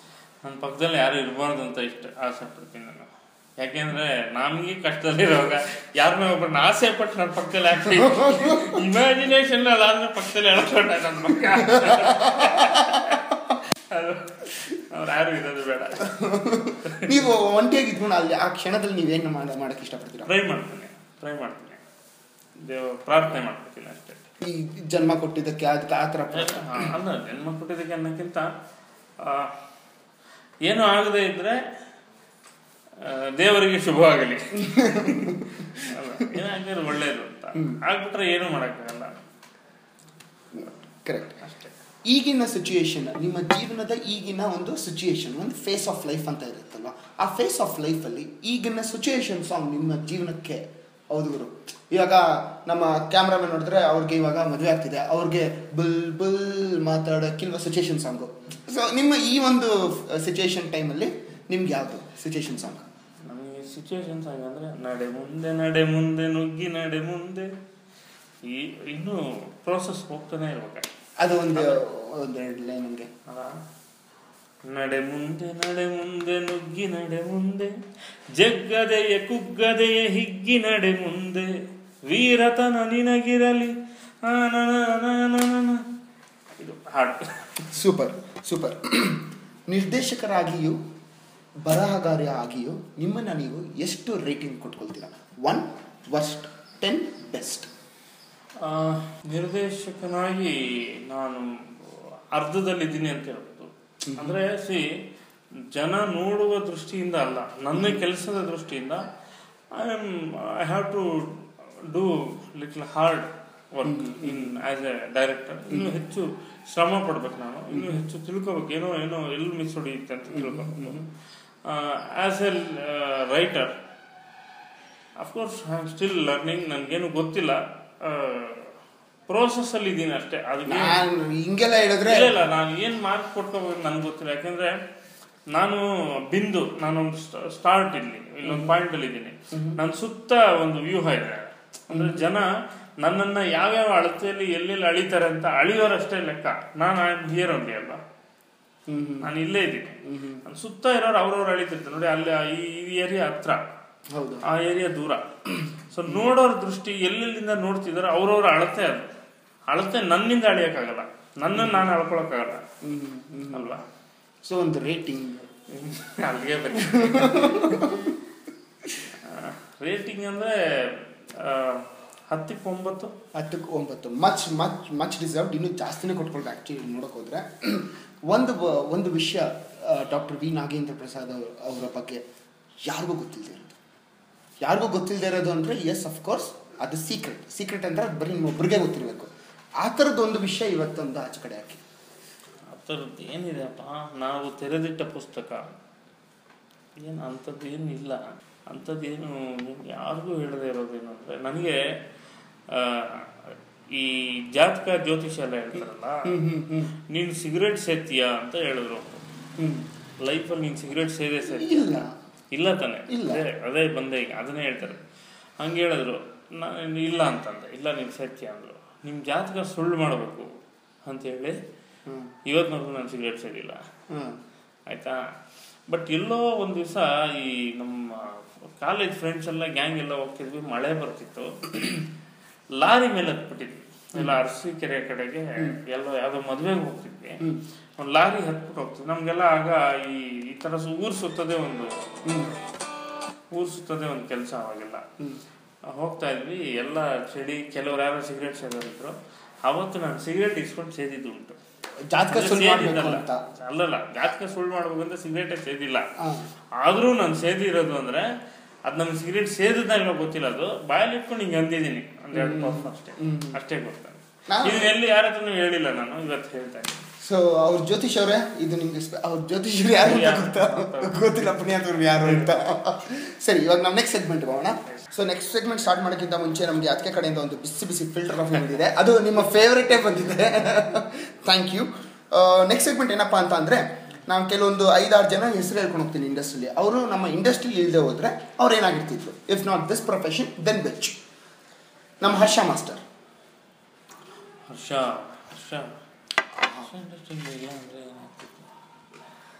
ನನ್ನ ಪಕ್ಕದಲ್ಲಿ ಯಾರು ಇರಬಾರ್ದು ಅಂತ ಆಸೆ ಪಡ್ತೀನಿ ನಾನು. ಯಾಕೆಂದ್ರೆ ನಮಗೆ ಕಷ್ಟದಲ್ಲಿರುವಾಗ ಯಾರನ್ನ ಒಬ್ಬರನ್ನ ಆಸೆ ಪಟ್ಟು ನನ್ನ ಪಕ್ಕದಲ್ಲಿ ಹಾಕಿ ಇಮ್ಯಾಜಿನೇಷನ್ ಅದಾದ್ರೆ ಪಕ್ಕದಲ್ಲಿ ಎಳ್ಕೊಂಡ ನನ್ನ ಪಕ್ಕ ಅವ್ರು ಯಾರು ಇರೋದು ಬೇಡ. ನೀವು ಒಂಟಿಯಾಗಿ ಇದ್ಕೊಂಡು ಅಲ್ಲಿ ಆ ಕ್ಷಣದಲ್ಲಿ ನೀವೇನು ಮಾಡಕ್ಕೆ ಇಷ್ಟಪಡ್ತೀರಾ? ಟ್ರೈ ಮಾಡ್ತೀನಿ ಪ್ರಾರ್ಥನೆ ಮಾಡ್ತೀನಿ ಅಷ್ಟೇ. ಈ ಜನ್ಮ ಕೊಟ್ಟಿದ್ದಕ್ಕೆ ಅದಕ್ಕೆ ಆ ಥರ ಅಲ್ಲ, ಜನ್ಮ ಕೊಟ್ಟಿದ್ದಕ್ಕೆ ಅನ್ನೋಕ್ಕಿಂತ ಏನು ಆಗದೆ ಇದ್ರೆ ದೇವರಿಗೆ ಶುಭವಾಗಲಿ, ಏನಾಗಿದ್ರೆ ಒಳ್ಳೇದು ಅಂತ. ಆಗ್ಬಿಟ್ರೆ ಏನು ಮಾಡೋಕ್ಕಾಗಲ್ಲ. ಕರೆಕ್ಟ್ ಅಷ್ಟೇ. ಈಗಿನ ಸಿಚುಯೇಷನ್, ನಿಮ್ಮ ಜೀವನದ ಈಗಿನ ಒಂದು ಸಿಚುಯೇಷನ್, ಒಂದು ಫೇಸ್ ಆಫ್ ಲೈಫ್ ಅಂತ ಇರುತ್ತಲ್ವ, ಆ ಫೇಸ್ ಆಫ್ ಲೈಫಲ್ಲಿ ಈಗಿನ ಸಿಚುಯೇಷನ್ ಸಾಂಗ್ ನಿಮ್ಮ ಜೀವನಕ್ಕೆ ಹೌದು ಗುರು. ಇವಾಗ ನಮ್ಮ ಕ್ಯಾಮ್ರಾಮನ್ ನೋಡಿದ್ರೆ ಅವ್ರಿಗೆ ಇವಾಗ ಮದುವೆ ಆಗ್ತಿದೆ, ಅವ್ರಿಗೆ ಬುಲ್ ಬುಲ್ ಮಾತಾಡೋಕ್ಕಿಲ್ವ ಸಿಚುಯೇಷನ್ ಸಾಂಗು. ಸೊ ನಿಮ್ಮ ಈ ಒಂದು ಸಿಚುಯೇಷನ್ ಟೈಮಲ್ಲಿ ನಿಮ್ಗೆ ಯಾವುದು ಸಿಚುಯೇಷನ್ ಸಾಂಗ್? ನಮಗೆ ಸಿಚುಯೇಷನ್ ಸಾಂಗ್ ಅಂದರೆ ನಡೆ ಮುಂದೆ ನುಗ್ಗಿ ನಡೆ ಮುಂದೆ, ಈ ಇನ್ನೂ ಪ್ರೋಸೆಸ್ ಹೋಗ್ತಾನೆ ಇರ್ಬೇಕು. ಅದು ಒಂದೆರಡು ಲೈನ್ ನನಗೆ. ನಡೆ ಮುಂದೆ ನುಗ್ಗಿ ನಡೆ ಮುಂದೆ, ಜಗ್ಗದೆಯ ಕುಗ್ಗದೆಯ ಹಿಗ್ಗಿ ನಡೆ ಮುಂದೆ, ವೀರತನ ನಿನಗಿರಲಿ. ಇದು ಹಾಡು. ಸೂಪರ್. ನಿರ್ದೇಶಕರಾಗಿಯೂ ಬರಹಗಾರ ಆಗಿಯೂ ನಿಮ್ಮನ್ನು ನೀವು ಎಷ್ಟು ರೇಟಿಂಗ್ ಕೊಟ್ಕೊಳ್ತೀರಾ? 1 ವರ್ಸ್ಟ್, 10 ಬೆಸ್ಟ್. ನಿರ್ದೇಶಕನಾಗಿ ನಾನು ಅರ್ಧದಲ್ಲಿದ್ದೀನಿ ಅಂತ ಹೇಳ್ಬೋದು. ಅಂದ್ರೆ ಜನ ನೋಡುವ ದೃಷ್ಟಿಯಿಂದ ಅಲ್ಲ, ನನ್ನ ಕೆಲಸದ ದೃಷ್ಟಿಯಿಂದ I have to do little hard work in as a director. ಇನ್ನೂ ಹೆಚ್ಚು ಶ್ರಮ ಪಡ್ಬೇಕು ನಾನು, ಇನ್ನೂ ಹೆಚ್ಚು ತಿಳ್ಕೊಬೇಕು, ಏನೋ ಎಲ್ಲಿ ಮಿಸ್ ಹೊಡೆಯುತ್ತೆ ಅಂತ ತಿಳ್ಕೊಬೇಕು. As A writer of course I am still learning, ನನಗೇನು ಗೊತ್ತಿಲ್ಲ, ಪ್ರೋಸೆಸ್ ಅಲ್ಲಿ ಇದ್ದೀನಿ ಅಷ್ಟೇ. ಅದಕ್ಕೆ ಹಿಂಗೆಲ್ಲ ಹೇಳಿದ್ರೆ ಇಲ್ಲ, ನಾನು ಏನ್ ಮಾರ್ಕ್ ಕೊಟ್ಕೋಬೇಕು ನನ್ಗೆ ಗೊತ್ತಿಲ್ಲ. ಯಾಕಂದ್ರೆ ನಾನೊಂದು ಸ್ಟಾರ್ಟ್ ಇಲ್ಲೊಂದು ಪಾಯಿಂಟ್ ಅಲ್ಲಿ ಇದ್ದೀನಿ. ನನ್ನ ಸುತ್ತ ಒಂದು ವ್ಯೂಹ ಇದೆ. ಅಂದ್ರೆ ಜನ ನನ್ನನ್ನ ಯಾವ್ಯಾವ ಅಳತೆಯಲ್ಲಿ ಎಲ್ಲೆಲ್ಲಿ ಅಳಿತಾರೆ ಅಂತ ಅಳಿಯೋರಷ್ಟೇ ಲೆಕ್ಕ. ನಾನು ಹಿಯರ್ ಒಂದೇ ಅಲ್ವಾ, ನಾನು ಇಲ್ಲೇ ಇದ್ದೀನಿ. ನನ್ನ ಸುತ್ತ ಇರೋರು ಅವ್ರವ್ರು ಅಳಿತಿರ್ತಾರೆ ನೋಡಿ, ಅಲ್ಲಿ ಈ ಏರಿಯಾ ಹತ್ರ, ಆ ಏರಿಯಾ ದೂರ. ಸೊ ನೋಡೋರ್ ದೃಷ್ಟಿ ಎಲ್ಲೆಲ್ಲಿಂದ ನೋಡ್ತಿದಾರೆ ಅವ್ರವ್ರ ಅಳತೆ ನನ್ನಿಂದ ಅಳಿಯಕ್ಕಾಗಲ್ಲ, ನನ್ನನ್ನು ನಾನು ಅಳ್ಕೊಳಕ್ಕಾಗಲ್ಲ ಅಲ್ವಾ. ಸೊ ಒಂದು ರೇಟಿಂಗ್ ಅಲ್ಲಿಗೆ ರೇಟಿಂಗ್ ಅಂದ್ರೆ 10ಕ್ಕೆ 9. Much deserved. ಇನ್ನೂ ಜಾಸ್ತಿನೇ ಕೊಟ್ಕೊಳ್ಬೇಕು ಆ್ಯಕ್ಚುಲಿ ನೋಡೋಕೆ ಹೋದರೆ. ಒಂದು ವಿಷಯ ಡಾಕ್ಟರ್ ವಿ ನಾಗೇಂದ್ರ ಪ್ರಸಾದ್ ಅವರ ಬಗ್ಗೆ ಯಾರಿಗೂ ಗೊತ್ತಿಲ್ಲದೆ ಇರೋದು ಅಂದರೆ ಎಸ್ ಅಫ್ಕೋರ್ಸ್ ಅದು ಸೀಕ್ರೆಟ್ ಅಂದರೆ ಅದು ಬರೀ ನಿಮ್ಮೊಬ್ಬರಿಗೆ ಗೊತ್ತಿರಬೇಕು. ಆ ಥರದ್ದೊಂದು ವಿಷಯ ಇವತ್ತೊಂದು ಆಚೆ ಕಡೆ ಹಾಕಿ. ಆ ಥರದ್ದು ಏನಿದೆಯಪ್ಪ, ನಾವು ತೆರೆದಿಟ್ಟ ಪುಸ್ತಕ ಏನು ಅಂಥದ್ದು ಏನು ಇಲ್ಲ. ಅಂಥದ್ದೇನು ಯಾರಿಗೂ ಹೇಳದೇ ಇರೋದೇನು ಅಂದರೆ, ನನಗೆ ಈ ಜಾತಕ ಜ್ಯೋತಿಷ್ಯ ಎಲ್ಲ ಹೇಳ್ತಾರಲ್ಲ, ನೀನು ಸಿಗರೇಟ್ ಸೇರ್ತೀಯಾ ಅಂತ ಹೇಳಿದ್ರು. ಲೈಫಲ್ಲಿ ನೀನು ಸಿಗರೇಟ್ ಸೇರ್ತೀಯ ಇಲ್ಲ ತಾನೆ, ಅದೇ ಬಂದೆ ಈಗ ಅದನ್ನೇ ಹೇಳ್ತಾರೆ. ಹಂಗೆ ಹೇಳಿದ್ರು, ನಾನು ಇಲ್ಲ ಅಂತಂದೆ. ಇಲ್ಲ ನೀನು ಸೇರ್ತೀಯ ಅಂದರು. ನಿಮ್ಮ ಜಾತಕ ಸುಳ್ಳು ಮಾಡಬೇಕು ಅಂತೇಳಿ ಇವತ್ತಿನವರೆಗೂ ನಾನು ಸಿಗರೇಟ್ ಸೇರಿಲ್ಲ, ಆಯಿತಾ. ಬಟ್ ಎಲ್ಲೋ ಒಂದು ದಿವಸ ಈ ನಮ್ಮ ಕಾಲೇಜ್ ಫ್ರೆಂಡ್ಸ್ ಎಲ್ಲ ಗ್ಯಾಂಗ್ ಎಲ್ಲ ಹೋಗ್ತಿದ್ವಿ, ಮಳೆ ಬರ್ತಿತ್ತು, ಲಾರಿ ಮೇಲೆ ಹತ್ಬಿಟ್ಟಿದ್ವಿ. ಎಲ್ಲ ಅರಸೀಕೆರೆ ಕಡೆಗೆ ಎಲ್ಲೋ ಯಾವುದೋ ಮದುವೆಗೆ ಹೋಗ್ತಿದ್ವಿ. ಒಂದು ಲಾರಿ ಹತ್ಬಿಟ್ಟು ಹೋಗ್ತಿದ್ವಿ. ನಮಗೆಲ್ಲ ಆಗ ಈ ಥರ ಊರು ಸುತ್ತದೇ ಒಂದು ಕೆಲಸ ಅವಾಗೆಲ್ಲ. ಹೋಗ್ತಾ ಇದ್ವಿ, ಎಲ್ಲ ಚಳಿ, ಕೆಲವ್ರು ಯಾರೋ ಸಿಗರೇಟ್ ಸೇದೋರಿದ್ರು. ಅವತ್ತು ನಾನು ಸಿಗರೇಟ್ ಇಸ್ಕೊಂಡು ಸೇದಿದ್ದು ಉಂಟು. ಅಲ್ಲಲ್ಲ, ಜಾತಕ ಸುಳ್ಳು ಮಾಡ್ಬೇಕಂತ ಸಿಗರೇಟೇ ಸೇದಿಲ್ಲ. ಆದ್ರೂ ನಾನು ಸೇದಿರೋದು ಅಂದ್ರೆ ಅದು ನಮ್ಗೆ ಸಿಗರೇಟ್ ಸೇದಿದ್ದಾಗ ಗೊತ್ತಿಲ್ಲ, ಅದು ಬಾಯಲ್ಲಿ ಇಟ್ಕೊಂಡು ಹಿಂಗೆ ಅಂದಿದ್ದೀನಿ 1-2 ಪಫ್ ಅಷ್ಟೇ ಗೊತ್ತಾಗ. ಇದನ್ನ ಎಲ್ಲಿ ಯಾರ ಹತ್ರನೂ ಹೇಳಿಲ್ಲ ನಾನು, ಇವತ್ತು ಹೇಳ್ತಾ ಇದ್ದೀನಿ. ಸೊ ಅವ್ರ ಜ್ಯೋತಿಷ್ ಅವರೇ, ಇದು ನಿಮ್ಗೆ ಅವ್ರ ಜ್ಯೋತಿಷರು ಯಾರು ಅಂತ ಗೊತ್ತಾ? ಗೊತ್ತಿಲ್ಲ ಪುಣ್ಯಾತ್ಮರು ಯಾರು ಅಂತ. ಸರಿ, ಇವಾಗ ನಾವು ನೆಕ್ಸ್ಟ್ ಸೆಗ್ಮೆಂಟ್ ಹೋಗೋಣ. ಸೊ ನೆಕ್ಸ್ಟ್ ಸೆಗ್ಮೆಂಟ್ ಸ್ಟಾರ್ಟ್ ಮಾಡೋಕ್ಕಿಂತ ಮುಂಚೆ ನಮಗೆ ಅದಕ್ಕೆ ಕಡೆಯಿಂದ ಒಂದು ಬಿಸಿ ಬಿಸಿ ಫಿಲ್ಟರ್ ಕಾಫಿ ಬಂದಿದೆ, ಅದು ನಿಮ್ಮ ಫೇವ್ರೇಟೇ ಬಂದಿದೆ. Thank you. ನೆಕ್ಸ್ಟ್ ಸೆಗ್ಮೆಂಟ್ ಏನಪ್ಪ ಅಂತ ಅಂದರೆ, ನಾನು ಕೆಲವೊಂದು 5-6 ಜನ ಹೆಸರು ಹೇಳ್ಕೊಂಡು ಹೋಗ್ತೀನಿ ಇಂಡಸ್ಟ್ರಿಲಿ. ಅವರು ನಮ್ಮ ಇಂಡಸ್ಟ್ರಿಲಿ ಇಲ್ಲದೆ ಹೋದರೆ ಅವ್ರು ಏನಾಗಿರ್ತಿದ್ರು? If not this profession then which? ನಮ್ಮ ಹರ್ಷ ಮಾಸ್ಟರ್.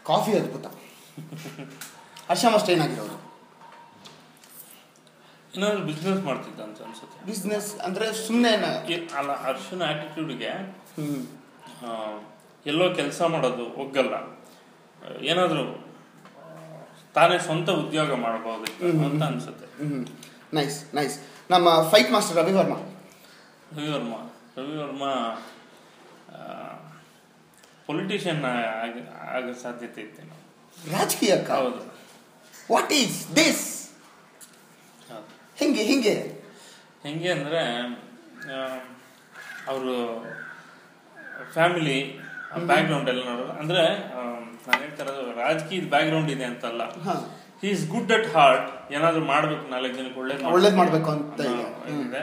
ಕಾಫಿ ಅದ್ಭುತ. ಹರ್ಷ ಮಾಸ್ಟರ್ ಏನಾಗಿರೋರು? ಏನಾದ್ರು ಬಿಸ್ನೆಸ್ ಮಾಡ್ತಿದ್ದ ಅಂತ ಅನ್ಸುತ್ತೆ. ಬಿಸ್ನೆಸ್ ಅಂದರೆ ಸುಮ್ಮನೆ ಅಲ್ಲ, ಹರ್ಷನ ಆ್ಯಟಿಟ್ಯೂಡ್ಗೆ ಎಲ್ಲೋ ಕೆಲಸ ಮಾಡೋದು ಒಗ್ಗಲ್ಲ, ಏನಾದರೂ ತಾನೇ ಸ್ವಂತ ಉದ್ಯೋಗ ಮಾಡಬಹುದು ಅಂತ ಅನ್ಸುತ್ತೆ. Nice nice. ನಮ್ಮ fight master Ravi Varma politician ಆಗೋ ಸಾಧ್ಯತೆ ಇತ್ತು. ರಾಜಕೀಯ? ಹೌದು. What is this? ಹೆಂಗೆ ಅಂದರೆ ಅವರು ಫ್ಯಾಮಿಲಿ ಬ್ಯಾಕ್ಗ್ರೌಂಡ್ ಎಲ್ಲ ನೋಡೋದು. ಅಂದರೆ ನಾನು ಹೇಳ್ತಾ ಇರೋದು ರಾಜಕೀಯದ ಬ್ಯಾಕ್ಗ್ರೌಂಡ್ ಇದೆ ಅಂತಲ್ಲ, he is good at heart. ಏನಾದ್ರು ಮಾಡ್ಬೇಕು, 4 ಜನಕ್ಕೆ ಒಳ್ಳೇದು ಮಾಡ್ಬೇಕು ಅಂತ ಇದೆ.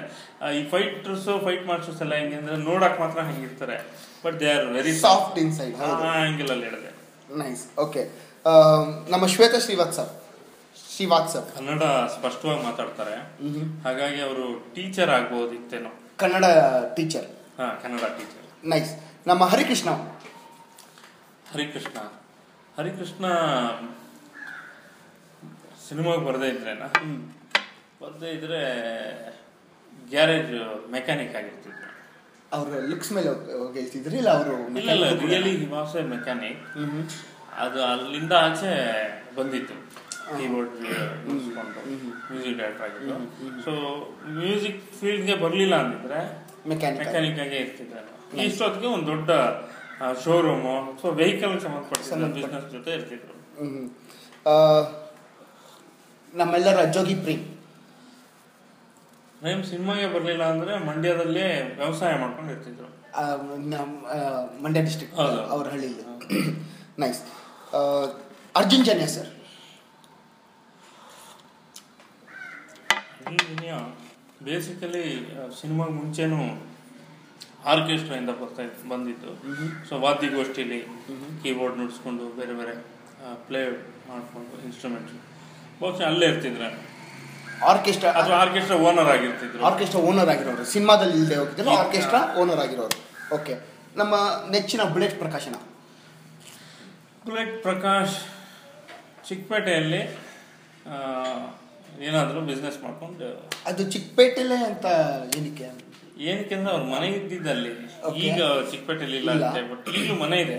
ಈ ಫೈಟ್ ಮಾಸ್ಟರ್ಸ್ ಎಲ್ಲ ಹೆಂಗೆ ಅಂದ್ರೆ ನೋಡಕ್ ಮಾತ್ರ ಹಂಗಿರ್ತಾರೆ, but they are very soft inside. Angle ಅಲ್ಲಿ ಹೇಳಿದೆ. ನೈಸ್. ಓಕೆ. ನಮ್ಮ ಶ್ವೇತಾ ಶ್ರೀವಾತ್ಸವ್ ಕನ್ನಡ ಸ್ಪಷ್ಟವಾಗಿ ಮಾತಾಡ್ತಾರೆ, ಹಾಗಾಗಿ ಅವರು ಟೀಚರ್ ಆಗ್ಬೋದಿತ್ತೇನೋ. Kannada teacher. Kannada teacher. Nice. ನಮ್ಮ ಹರಿಕೃಷ್ಣ ಸಿನಿಮಾಗೆ ಬರದೇ ಇದ್ರೆ ಗ್ಯಾರೇಜ್ ಮೆಕ್ಯಾನಿಕ್ ಆಗಿರ್ತಿದ್ರು. ಅವರು ಲುಕ್ಸ್ ಮೇಲೆ ಹೇಳ್ತಿದ್ರು, ಇಲ್ಲ ಅವರು ಇಲ್ಲ really he was A mechanic. ಅದು ಅಲ್ಲಿಂದ ಆಚೆ ಬಂದಿತ್ತು, ಕೀಬೋರ್ಡ್ ಮ್ಯೂಸಿಕ್ ಡೈರೆಕ್ಟರ್ ಆಗಿದ್ದು. ಸೊ ಮ್ಯೂಸಿಕ್ ಫೀಲ್ಡ್ಗೆ ಬರಲಿಲ್ಲ ಅಂದಿದ್ರೆ ಮೆಕ್ಯಾನಿಕ್ ಆಗೇ ಇರ್ತಿದ್ರು. ಇಷ್ಟೊತ್ತಿಗೆ ಒಂದು ದೊಡ್ಡ ಶೋರೂಮು ಅಥವಾ ವೆಹಿಕಲ್ ಸಂಬಂಧಪಟ್ಟ ಬಿಸ್ನೆಸ್ ಜೊತೆ ಇರ್ತಿದ್ರು. ನಮ್ಮೆಲ್ಲರ ಜೋಗಿ ಪ್ರೇಮ್ ಸಿನಿಮಾಗೆ ಬರಲಿಲ್ಲ ಅಂದ್ರೆ ಮಂಡ್ಯದಲ್ಲೇ ವ್ಯವಸಾಯ ಮಾಡ್ಕೊಂಡು ಇರ್ತಿದ್ರು. ಮಂಡ್ಯ ಡಿಸ್ಟ್ರಿಕ್ಟ್ ಅವ್ರ ಹಳ್ಳಿಲಿ. Nice. Arjun Janya sir. Basically ಸಿನಿಮಾಗೆ ಮುಂಚೆನೂ ಆರ್ಕೆಸ್ಟ್ರಾಯಿಂದ ಬಂದಿದ್ದು. ಸೊ ವಾದ್ಯಗೋಷ್ಠಿಲಿ ಕೀಬೋರ್ಡ್ ನುಡಿಸ್ಕೊಂಡು ಬೇರೆ ಬೇರೆ ಪ್ಲೇ ಮಾಡಿಕೊಂಡು ಇನ್ಸ್ಟ್ರೂಮೆಂಟ್ಸ್ ಬಹುಶಃ ಅಲ್ಲೇ ಇರ್ತಿದ್ರೆ. ಆರ್ಕೆಸ್ಟ್ರಾ ಓನರ್ ಆಗಿರೋರು, ಸಿನಿಮಾದಲ್ಲಿ ಇಲ್ಲದೆ ಹೋಗಿದ್ರು, ಆರ್ಕೆಸ್ಟ್ರಾ ಓನರ್ ಆಗಿರೋರು. ಓಕೆ. ನಮ್ಮ ನೆಚ್ಚಿನ ಬುಲೆಟ್ ಪ್ರಕಾಶ್ ಚಿಕ್ಕಪೇಟೆಯಲ್ಲಿ ಏನಾದರೂ ಬಿಸ್ನೆಸ್ ಮಾಡ್ಕೊಂಡು. ಅದು ಚಿಕ್ಕಪೇಟೆಲ್ಲೇ ಅಂತ ಏನಕ್ಕೆ ಅಂದ್ರೆ ಅವ್ರ ಮನೆ ಇದ್ದಿದ್ದಲ್ಲಿ. ಈಗ ಚಿಕ್ಕಪೇಟೆಯಲ್ಲಿ ಇಲ್ಲ ಅಂತೆ, ಬಟ್ ಈಗಲೂ ಮನೆ ಇದೆ,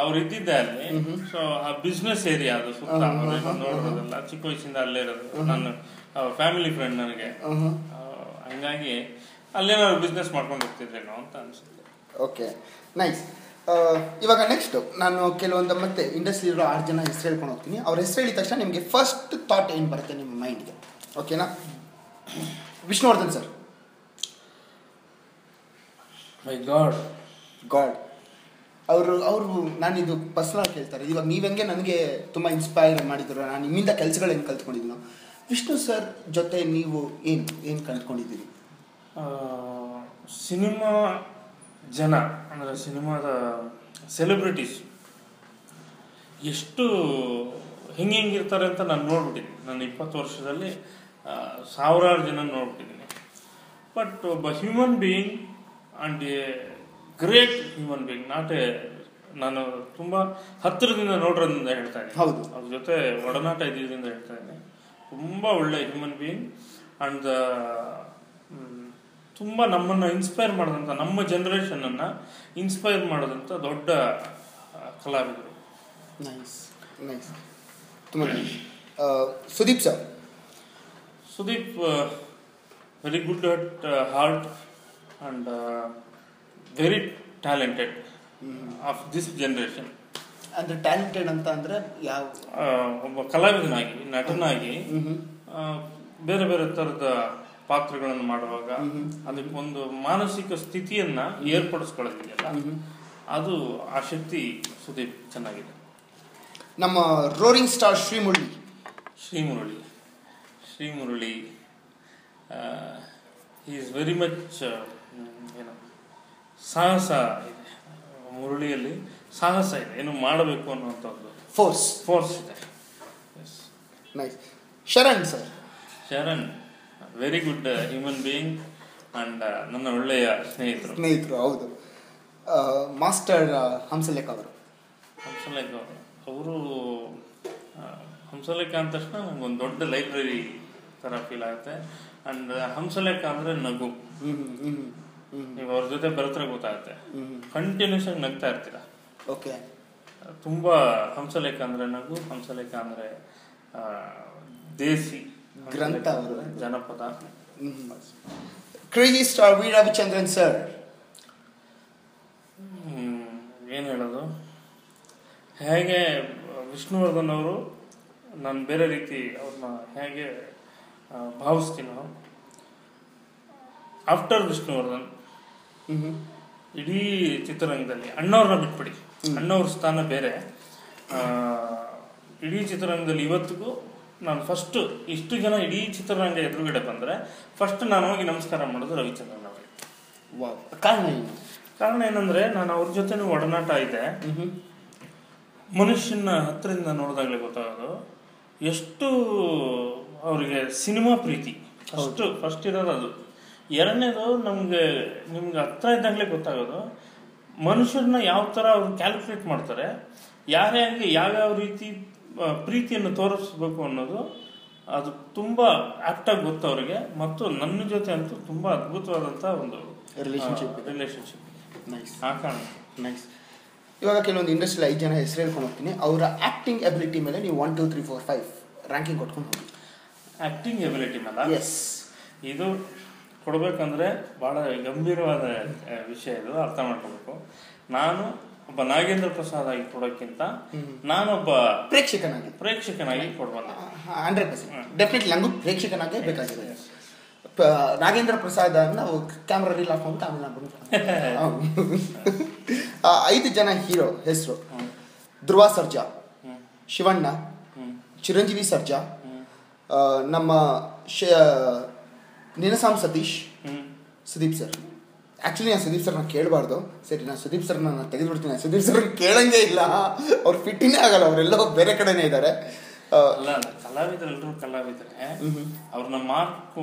ಅವ್ರು ಇದ್ದಿದ್ದೆ ಅಲ್ಲಿ. ಸೊ ಆ ಬಿಸ್ನೆಸ್ ಏರಿಯಾ ಅದು ಸುತ್ತ ನೋಡೋದಲ್ಲ, ಚಿಕ್ಕ ವಯಸ್ಸಿಂದ ಅಲ್ಲೇ ಇರೋದು. ನನ್ನ ಫ್ಯಾಮಿಲಿ ಫ್ರೆಂಡ್ ನನಗೆ, ಹಂಗಾಗಿ ಅಲ್ಲೇನಾದ್ರು ಬಿಸ್ನೆಸ್ ಮಾಡ್ಕೊಂಡು ಹೋಗ್ತಿದ್ರೇನೋ ಅಂತ ಅನ್ಸುತ್ತೆ. Okay, nice. ಇವಾಗ ನೆಕ್ಸ್ಟ್ ನಾನು ಕೆಲವೊಂದು ಮತ್ತೆ ಇಂಡಸ್ಟ್ರಿ ಇರೋ 6 ಜನ ಹೆಸರು ಹೇಳ್ಕೊಂಡು ಹೋಗ್ತೀನಿ. ಅವ್ರ ಹೆಸರು ಹೇಳಿದ ತಕ್ಷಣ ನಿಮಗೆ ಫಸ್ಟ್ ಥಾಟ್ ಏನು ಬರುತ್ತೆ ನಿಮ್ಮ ಮೈಂಡ್ಗೆ? ಓಕೆನಾ? ವಿಷ್ಣುವರ್ಧನ್ ಸರ್. ಮೈ ಗಾಡ್ ಅವರು ನಾನಿದು ಪರ್ಸನಲ್ ಕೇಳ್ತಾರೆ. ಇವಾಗ ನೀವೆಂಗೆ ನನಗೆ ತುಂಬ ಇನ್ಸ್ಪೈರ್ ಮಾಡಿದ್ರು, ನಾನು ನಿಮ್ಮಿಂದ ಕೆಲಸಗಳು ಹೆಂಗೆ ಕಲ್ತ್ಕೊಂಡಿದ್ದೀನೋ, ವಿಷ್ಣು ಸರ್ ಜೊತೆ ನೀವು ಏನು ಕಲ್ತ್ಕೊಂಡಿದ್ದೀರಿ? ಸಿನಿಮಾ ಜನ ಅಂದರೆ ಸಿನಿಮಾದ ಸೆಲೆಬ್ರಿಟೀಸ್ ಎಷ್ಟು ಹೆಂಗಿರ್ತಾರೆ ಅಂತ ನಾನು ನೋಡ್ಬಿಟ್ಟಿದ್ದೀನಿ. ನಾನು 20 ವರ್ಷದಲ್ಲಿ ಸಾವಿರಾರು ಜನ ನೋಡ್ಬಿಟ್ಟಿದ್ದೀನಿ. ಬಟ್ ಒಬ್ಬ human being and A great human being, ನಾನು ತುಂಬ ಹತ್ತಿರದಿಂದ ನೋಡೋದ್ರಿಂದ ಹೇಳ್ತಾ ಇದ್ದೀನಿ. ಹೌದು, ಅವ್ರ ಜೊತೆ ಒಡನಾಟ ಇದ್ದಿದ್ದರಿಂದ ಹೇಳ್ತಾ ಇದ್ದೀನಿ. ತುಂಬ ಒಳ್ಳೆ ಹ್ಯೂಮನ್ ಬೀಯಿಂಗ್ ಆ್ಯಂಡ್ ತುಂಬ ನಮ್ಮನ್ನು ಇನ್ಸ್ಪೈರ್ ಮಾಡೋದಂಥ, ನಮ್ಮ ಜನ್ರೇಷನನ್ನು ಇನ್ಸ್ಪೈರ್ ಮಾಡೋದಂಥ ದೊಡ್ಡ ಕಲಾವಿದರು. Nice nice. ತುಂಬ Sudeep sir. Sudeep very good at heart and very talented of this generation. ಅಂದರೆ ಟ್ಯಾಲೆಂಟೆಡ್ ಅಂತ ಅಂದರೆ ಯಾವ? ಒಬ್ಬ ಕಲಾವಿದನಾಗಿ, ನಟನಾಗಿ ಬೇರೆ ಬೇರೆ ಥರದ ಪಾತ್ರಗಳನ್ನು ಮಾಡುವಾಗ ಅದಕ್ಕೊಂದು ಮಾನಸಿಕ ಸ್ಥಿತಿಯನ್ನ ಏರ್ಪಡಿಸ್ಕೊಳ್ಳೋದಿದೆಯಲ್ಲ, ಅದು ಆ ಶಕ್ತಿ ಸುದೀಪ್ ಚೆನ್ನಾಗಿದೆ. ನಮ್ಮ roaring star Srimurali is very much ಏನು ಸಾಹಸ ಇದೆ ಮುರಳಿಯಲ್ಲಿ, ಸಾಹಸ ಇದೆ, ಏನು ಮಾಡಬೇಕು ಅನ್ನುವಂಥದ್ದು ಫೋರ್ಸ್ ಇದೆ. Nice. Sharan very good human being and ನನ್ನ ಒಳ್ಳೆಯ ಸ್ನೇಹಿತರು. ಹೌದು. ಮಾಸ್ಟರ್ ಹಂಸಲೇಖ ಅವರು ಹಂಸಲೇಖ ಅಂದ ತಕ್ಷಣ ನಂಗೊಂದು ದೊಡ್ಡ ಲೈಬ್ರರಿ ಥರ ಫೀಲ್ ಆಗುತ್ತೆ. ಅಂಡ್ ಹಂಸಲೇಖ ಅಂದರೆ ನಗು. ನೀವು ಅವ್ರ ಜೊತೆ ಬರತ್ರ ಗೊತ್ತಾಗುತ್ತೆ, ಕಂಟಿನ್ಯೂಸ್ ಆಗಿ ನಗ್ತಾ ಇರ್ತೀರ. ಓಕೆ. ತುಂಬ ಹಂಸಲೇಖ ಅಂದರೆ ನಗು, ಹಂಸಲೇಖ ಅಂದರೆ ದೇಸಿ ಗ್ರಂಥ, ಜನಪದ. Crazy star V Ravichandran sir. ಏನು ಹೇಳೋದು, ಹೇಗೆ ವಿಷ್ಣುವರ್ಧನ್ ಅವರು ನಾನು ಬೇರೆ ರೀತಿ ಅವ್ರನ್ನ ಹೇಗೆ ಭಾವಿಸ್ತೀನೋ, ಆಫ್ಟರ್ ವಿಷ್ಣುವರ್ಧನ್ ಇಡೀ ಚಿತ್ರರಂಗದಲ್ಲಿ ಅಣ್ಣವ್ರನ್ನ ಬಿಟ್ಬಿಡಿ, ಅಣ್ಣವ್ರ ಸ್ಥಾನ ಬೇರೆ. ಇಡೀ ಚಿತ್ರರಂಗದಲ್ಲಿ ಇವತ್ತಿಗೂ ನಾನು ಫಸ್ಟ್ ಇಷ್ಟು ಜನ ಇಡೀ ಚಿತ್ರರಂಗ ಎದುರುಗಡೆ ಬಂದರೆ ಫಸ್ಟ್ ನಾನು ಹೋಗಿ ನಮಸ್ಕಾರ ಮಾಡೋದು ರವಿಚಂದ್ರನ್ ಅವರಿಗೆ. ಕಾರಣ ಏನಂದ್ರೆ ನಾನು ಅವ್ರ ಜೊತೆ ಒಡನಾಟ ಇದೆ. ಮನುಷ್ಯನ ಹತ್ತಿರದಿಂದ ನೋಡಿದಾಗಲೇ ಗೊತ್ತಾಗೋದು ಎಷ್ಟು ಅವರಿಗೆ ಸಿನಿಮಾ ಪ್ರೀತಿ. ಫಸ್ಟ್ ಇರೋದು ಅದು. ಎರಡನೇದು ನಿಮ್ಗೆ ಹತ್ರ ಇದ್ದಾಗಲೇ ಗೊತ್ತಾಗೋದು ಮನುಷ್ಯರನ್ನ ಯಾವ ಥರ ಅವ್ರು ಕ್ಯಾಲ್ಕುಲೇಟ್ ಮಾಡ್ತಾರೆ, ಯಾರೇ ಆಗಲಿ ಯಾವ್ಯಾವ ರೀತಿ ಪ್ರೀತಿಯನ್ನು ತೋರಿಸ್ಬೇಕು ಅನ್ನೋದು ಅದು ತುಂಬ ಆ್ಯಕ್ಟಾಗಿ ಗೊತ್ತು ಅವರಿಗೆ. ಮತ್ತು ನನ್ನ ಜೊತೆ ಅಂತೂ ತುಂಬ ಅದ್ಭುತವಾದಂಥ ಒಂದು ರಿಲೇಶನ್ಶಿಪ್. ಆ ಕಾರಣ ನೈಸ್. ಇವಾಗ ಕೆಲವೊಂದು ಇಂಡಸ್ಟ್ರಿಯಲ್ಲಿ 5 ಜನ ಹೆಸರು ಹೇಳ್ಕೊಂಡು ಹೋಗ್ತೀನಿ. ಅವರ ಆ್ಯಕ್ಟಿಂಗ್ ಎಬಿಲಿಟಿ ಮೇಲೆ ನೀವು 1 2 3 4 5 ರ್ಯಾಂಕಿಂಗ್ ಕೊಟ್ಕೊಂಡು ಹೋಗಿ. ಆ್ಯಕ್ಟಿಂಗ್ ಎಬಿಲಿಟಿ ಮೇಲೆ ಎಸ್, ಇದು ಕೊಡಬೇಕಂದ್ರೆ ಭಾಳ ಗಂಭೀರವಾದ ವಿಷಯ, ಇದು ಅರ್ಥ ಮಾಡ್ಕೋಬೇಕು. ನಾನು ಒಬ್ಬ ನಾಗೇಂದ್ರ ಪ್ರಸಾದ್ ಆಗಿ ಕೊಡೋಕ್ಕಿಂತ ನಾನೊಬ್ಬ ಪ್ರೇಕ್ಷಕನಾಗಿ ಕೊಡ್ಬಲ್ಲ. 100% ಡೆಫಿನೆಟ್ಲಿ ನಂಗೂ ಪ್ರೇಕ್ಷಕನಾಗೇ ಬೇಕಾಗಿದೆ. ನಾಗೇಂದ್ರ ಪ್ರಸಾದ್ ನಾವು ಕ್ಯಾಮ್ರಾ ರೀಲ್ ಹಾಕೊಂಡು ಆಮೇಲೆ 5 ಜನ ಹೀರೋ ಹೆಸರು: ಧ್ರುವ ಸರ್ಜಾ, ಶಿವಣ್ಣ, ಚಿರಂಜೀವಿ ಸರ್ಜಾ, ನಮ್ಮ ನಿನಸಾಮ್ ಸತೀಶ್, ಸುದೀಪ್ ಸರ್. ಆ್ಯಕ್ಚುಲಿ ನಾನು ಸುದೀಪ್ ಸರ್ನ ಕೇಳಬಾರ್ದು, ಸರಿ ನಾನು ಸುದೀಪ್ ಸರ್ನ ನಾನು ತೆಗೆದುಬಿಡ್ತೀನಿ. ಸುದೀಪ್ ಸರ್ ಕೇಳಂಗೇ ಇಲ್ಲ, ಅವ್ರು ಫಿಟ್ಟಿನೇ ಆಗಲ್ಲ, ಅವರೆಲ್ಲ ಬೇರೆ ಕಡೆನೇ ಇದ್ದಾರೆ. ಕಲಾವಿದರೆಲ್ಲರೂ ಕಲಾವಿದರೆ, ಅವ್ರನ್ನ ಮಾರ್ಕ್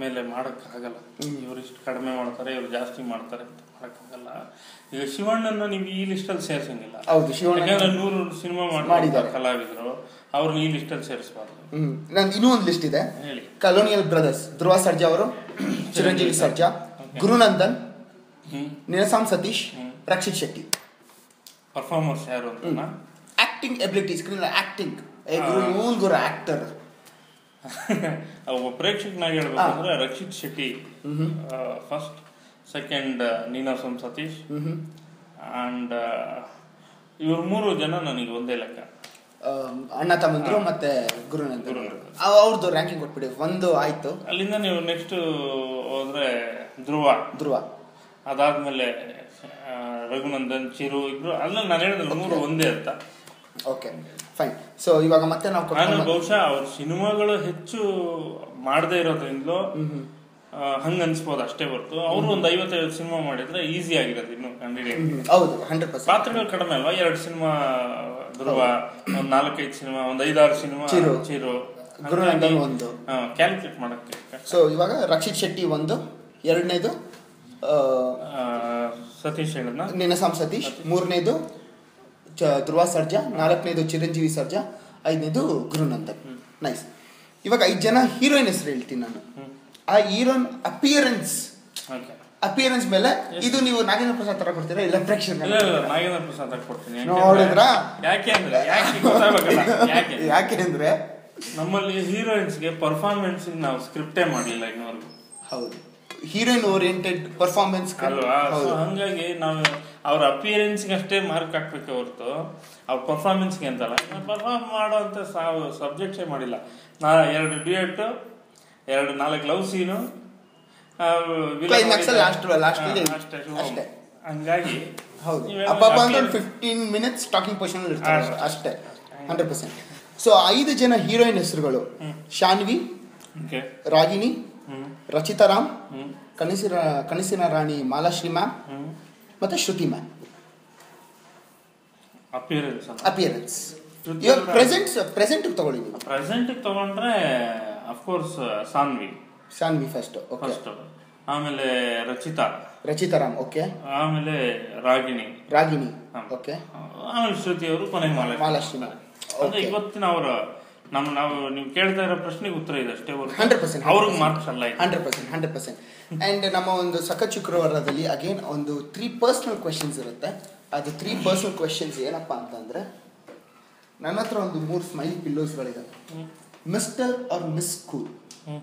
ಮೇಲೆ ಮಾಡೋಕ್ಕಾಗಲ್ಲ. ಇವ್ರು ಇಷ್ಟು ಕಡಿಮೆ ಮಾಡ್ತಾರೆ, ಇವ್ರು ಜಾಸ್ತಿ ಮಾಡ್ತಾರೆ ಅಂತ ಮಾಡೋಕ್ಕಾಗಲ್ಲ. ಈಗ ಶಿವಣ್ಣನ ನೀವು ಈ ಲಿಸ್ಟಲ್ಲಿ ಸೇರಿಸಂಗಿಲ್ಲ. ಹೌದು, ಯಾಕಂದ್ರೆ 100 ಸಿನಿಮಾ ಮಾಡಿದ್ದಾರೆ ಕಲಾವಿದರು, ಅವ್ರನ್ನ ಈ ಲಿಸ್ಟಲ್ಲಿ ಸೇರಿಸಬಾರ್ದು. ನಂದು ಇನ್ನೂ ಒಂದು ಲಿಸ್ಟ್ ಇದೆ. ಹೇಳಿ. ಕಲೋನಿಯಲ್ ಬ್ರದರ್ಸ್: ಧ್ರುವ ಸರ್ಜಾ ಅವರು, ಚಿರಂಜೀವಿ ಸರ್ಜಾ, ಗುರುನಂದನ್, ನಿನಸಾಮ್ ಸತೀಶ್, ರಕ್ಷಿತ್ ಶೆಟ್ಟಿ. ಪರ್ಫಾರ್ಮರ್ಸ್ ಯಾರು ಅಂತ ಆಕ್ಟಿಂಗ್ ಎಬಿಲಿಟಿ, ಸ್ಕ್ರೀನ್ ಆಕ್ಟಿಂಗ್ ಗುರು ಆಕ್ಟರ್. ಒಬ್ಬ ಪ್ರೇಕ್ಷಕನಾಗಿ ಹೇಳ್ಬೇಕಂದ್ರೆ Rakshit Shetty first, second Ninasam Satish, and ಇವ್ರು 3 ಜನ ನನಗೆ ಒಂದೇ ಲೆಕ್ಕ. ಅಣ್ಣ ತಮ್ಮಂದ್ರು ಮತ್ತೆ ಗುರುನಂದನ್ ಅವ್ರದ್ದು ರ್ಯಾಂಕಿಂಗ್ ಕೊಟ್ಬಿಡಿ. 1 ಆಯ್ತು. ಅಲ್ಲಿಂದ ನೀವು ನೆಕ್ಸ್ಟ್ ಹೋದ್ರೆ ಧ್ರುವ, ಅದಾದ್ಮೇಲೆ ರಘುನಂದನ್, ಚಿರು, ಇಬ್ರು. ಅಲ್ಲ ನಾನು ಹೇಳಿದ್ರೆ 3 ಒಂದೇ ಅಂತ. Okay fine. ಸೊ ಇವಾಗ ಮತ್ತೆ ನಾವು ಬಹುಶಃ ಅವ್ರ ಸಿನಿಮಾಗಳು ಹೆಚ್ಚು ಮಾಡದೇ ಇರೋದ್ರಿಂದಲೂ ಹಂಗ ಅನ್ಸ್ಬೋದು ಅಷ್ಟೇ ಹೊರತು ಅವರು ಒಂದು 50 ಸಿನಿಮಾ ಮಾಡಿದ್ರೆ ಈಸಿ ಆಗಿರೋದು ಇನ್ನು ಕಂಡಿಡಿಯ. ಹೌದು, 100%. ಪಾತ್ರಗಳು ಕಡಿಮೆ ಅಲ್ವಾ? 2 ಸಿನಿಮಾ ಧ್ರುವ, ಒಂದು 4-5 ಸಿನಿಮಾ, ಒಂದು 5-6 ಸಿನಿಮಾ ಚಿರು, ಗುರುನಂದನ್ 1 ಕ್ಯಾಲ್ಕುಲೇಟ್ ಮಾಡಕ್ಕೆ. ಸೊ ಇವಾಗ ರಕ್ಷಿತ್ ಶೆಟ್ಟಿ 1, 2ನೇದು ಸತೀಶ್ ಹೇಳಿದ್ನ ನಿನಸಾಮ್ ಸತೀಶ್, 3ನೇದು ಧ್ರುವ ಸರ್ಜಾ, 4ನೇದು ಚಿರಂಜೀವಿ ಸರ್ಜಾ, 5ನೇದು ಗುರುನಂದನ್. ನೈಸ್. ಇವಾಗ 5 ಜನ ಹೀರೋಯಿನ್ ಹೆಸರು ಹೇಳ್ತೀನಿ ನಾನು. ಆ ಹೀರೋಯಿನ್ ಅಪಿಯರೆನ್ಸ್ ಮೇಲೆ ಇದು ನೀವು ನಾಗೇಂದ್ರ ಪ್ರಸಾದ್ ತರ ಕೊಡ್ತೀರಾ ಇಲ್ಲ ಪ್ರೇಕ್ಷಕ? ನಾಗೇಂದ್ರ ಪ್ರಸಾದ್ ಕೊಡ್ತೀನಿ. ನೋಡಿದ್ರಾ? ಯಾಕೆ ಅಂದ್ರೆ ನಮ್ಮಲ್ಲಿ ಹೀರೋಯಿನ್ಸ್ಗೆ ಪರ್ಫಾರ್ಮೆನ್ಸ್ ನಾವು ಸ್ಕ್ರಿಪ್ಟೇ ಮಾಡಲಿಲ್ಲ ಇನ್ನೊರ್ಗು. ಹೌದು, ಹೀರೋಯಿನ್ ಓರಿಯೆಂಟೆಡ್ ಪರ್ಫಾರ್ಮೆನ್ಸ್ ಅಲ್ವಾ? ಹಂಗಾಗಿ ನಾವು ಅವ್ರ ಅಪಿಯರೆನ್ಸ್ಗೆ ಅಷ್ಟೇ ಮಾರ್ಕ್ ಹಾಕ್ಬೇಕು ಹೊರತು ಅವ್ರ ಪರ್ಫಾರ್ಮೆನ್ಸ್ಗೆ ಅಂತಲ್ಲ. ಪರ್ಫಾರ್ಮ್ ಮಾಡೋ ಅಂತ ಸಬ್ಜೆಕ್ಟೇ ಮಾಡಿಲ್ಲ. 2 ಡ್ಯೂಯೆಟ್, 4 ಲವ್ ಸೀನು, ಅಷ್ಟೇ. ಹಂಗಾಗಿ ಹೌದು, ಅಪ್ಪ ಅಂದ್ರೆ 15 ಮಿನಿಟ್ಸ್ ಟಾಕಿಂಗ್ ಪೊಸಿಷನ್ ಇರ್ತಾರೆ ಅಷ್ಟೇ, 100%. ಸೊ 5 ಜನ ಹೀರೋಯಿನ್ ಹೆಸರುಗಳು: ಶಾನ್ವಿ, ರಾಗಿಣಿ, ರಚಿತಾ ರಾಮ್, ಕನಸಿನ ರಾಣಿ ಮಾಲಾಶ್ರೀ ಮ್ಯಾಮ್ ಮತ್ತೆ ಶ್ರುತಿ ಮ್ಯಾಮ್. ಅಪಿಯರೆನ್ಸ್ ಪ್ರೆಸೆಂಟ್ ತಗೊಳ್ಳಿ. ಪ್ರೆಸೆಂಟ್ ತಗೊಂಡ್ರೆ ಅಫ್ಕೋರ್ಸ್ ಸಾನ್ವಿ ಫಸ್ಟ್, ಆಮೇಲೆ ರಚಿತಾ ರಾಮ್, ಓಕೆ, ಆಮೇಲೆ ರಾಗಿಣಿ, ಓಕೆ, ಆಮೇಲೆ ಶ್ರುತಿ ಅವರು ಕೊನೆ ಮಾಲಾಶ್ರೀ ಮ್ಯಾಮ್. ಅಂದ್ರೆ ಇವತ್ತಿನ ಅವರ ನಾವು ನೀವು ಕೇಳ್ತಾ ಇರೋ ಪ್ರಶ್ನೆಗೆ ಉತ್ತರ ಇದೆ ಅಷ್ಟೇ, 100% ಅವ್ರಿಗೆ ಮಾರ್ಕ್ಸ್ ಅಲ್ಲ. 100%. ಅಂಡ್ ನಮ್ಮ ಒಂದು ಸಖತ್ ಶುಕ್ರವಾರದಲ್ಲಿ ಅಗೇನ್ ಒಂದು 3 ಪರ್ಸನಲ್ ಕ್ವೆಶನ್ಸ್ ಇರುತ್ತೆ. ಅದು 3 ಪರ್ಸನಲ್ ಕ್ವೆಶನ್ಸ್ ಏನಪ್ಪ ಅಂತಂದ್ರೆ, ನನ್ನ ಹತ್ರ ಒಂದು 3 ಸ್ಮೈಲಿ ಪಿಲ್ಲೋಸ್ಗಳಿದೆ. ಮಿಸ್ಟರ್ ಆರ್ ಮಿಸ್ ಕೂಲ್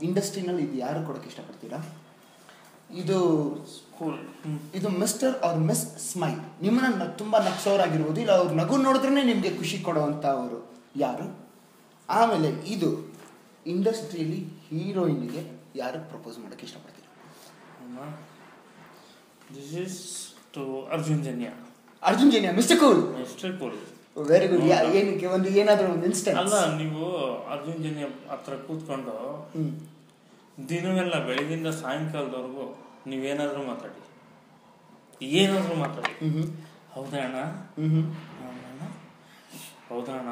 ಇಂಡಸ್ಟ್ರಿನಲ್ಲಿ ಇದು ಯಾರು ಕೊಡೋಕೆ ಇಷ್ಟಪಡ್ತೀರಾ? ಇದು ಮಿಸ್ಟರ್ ಆರ್ ಮಿಸ್ ಸ್ಮೈಲ್, ನಿಮ್ಮನ್ನ ತುಂಬಾ ನಗ್ಸೋರಾಗಿರ್ಬೋದು, ಇಲ್ಲ ಅವ್ರು ನಗು ನೋಡಿದ್ರೆ ನಿಮ್ಗೆ ಖುಷಿ ಕೊಡುವಂತ ಅವರು ಯಾರು? ಆಮೇಲೆ ಇದು ಇಂಡಸ್ಟ್ರಿಯಲ್ಲಿ ಹೀರೋಯಿನ್ಗೆ ಯಾರು ಪ್ರಪೋಸ್ ಮಾಡೋಕೆ ಇಷ್ಟಪಡ್ತೀರಾ? This is to Arjun Janya, mister cool. Very good. Yeah. ಏನಕ್ಕೆ ಏನಾದರೂ ಒಂದು ಇನ್ಸ್ಟೆನ್ಸ್ ಅಲ್ಲ, ನೀವು ಅರ್ಜುನ್ ಜನ್ಯ ಹತ್ರ ಕೂತ್ಕೊಂಡು ದಿನವೆಲ್ಲ ಬೆಳಗಿಂದ ಸಾಯಂಕಾಲದವರೆಗೂ ನೀವೇನಾದ್ರೂ ಮಾತಾಡಿ, ಹೌದಾ ಅಣ್ಣ, ಹೌದಾ ಅಣ್ಣ,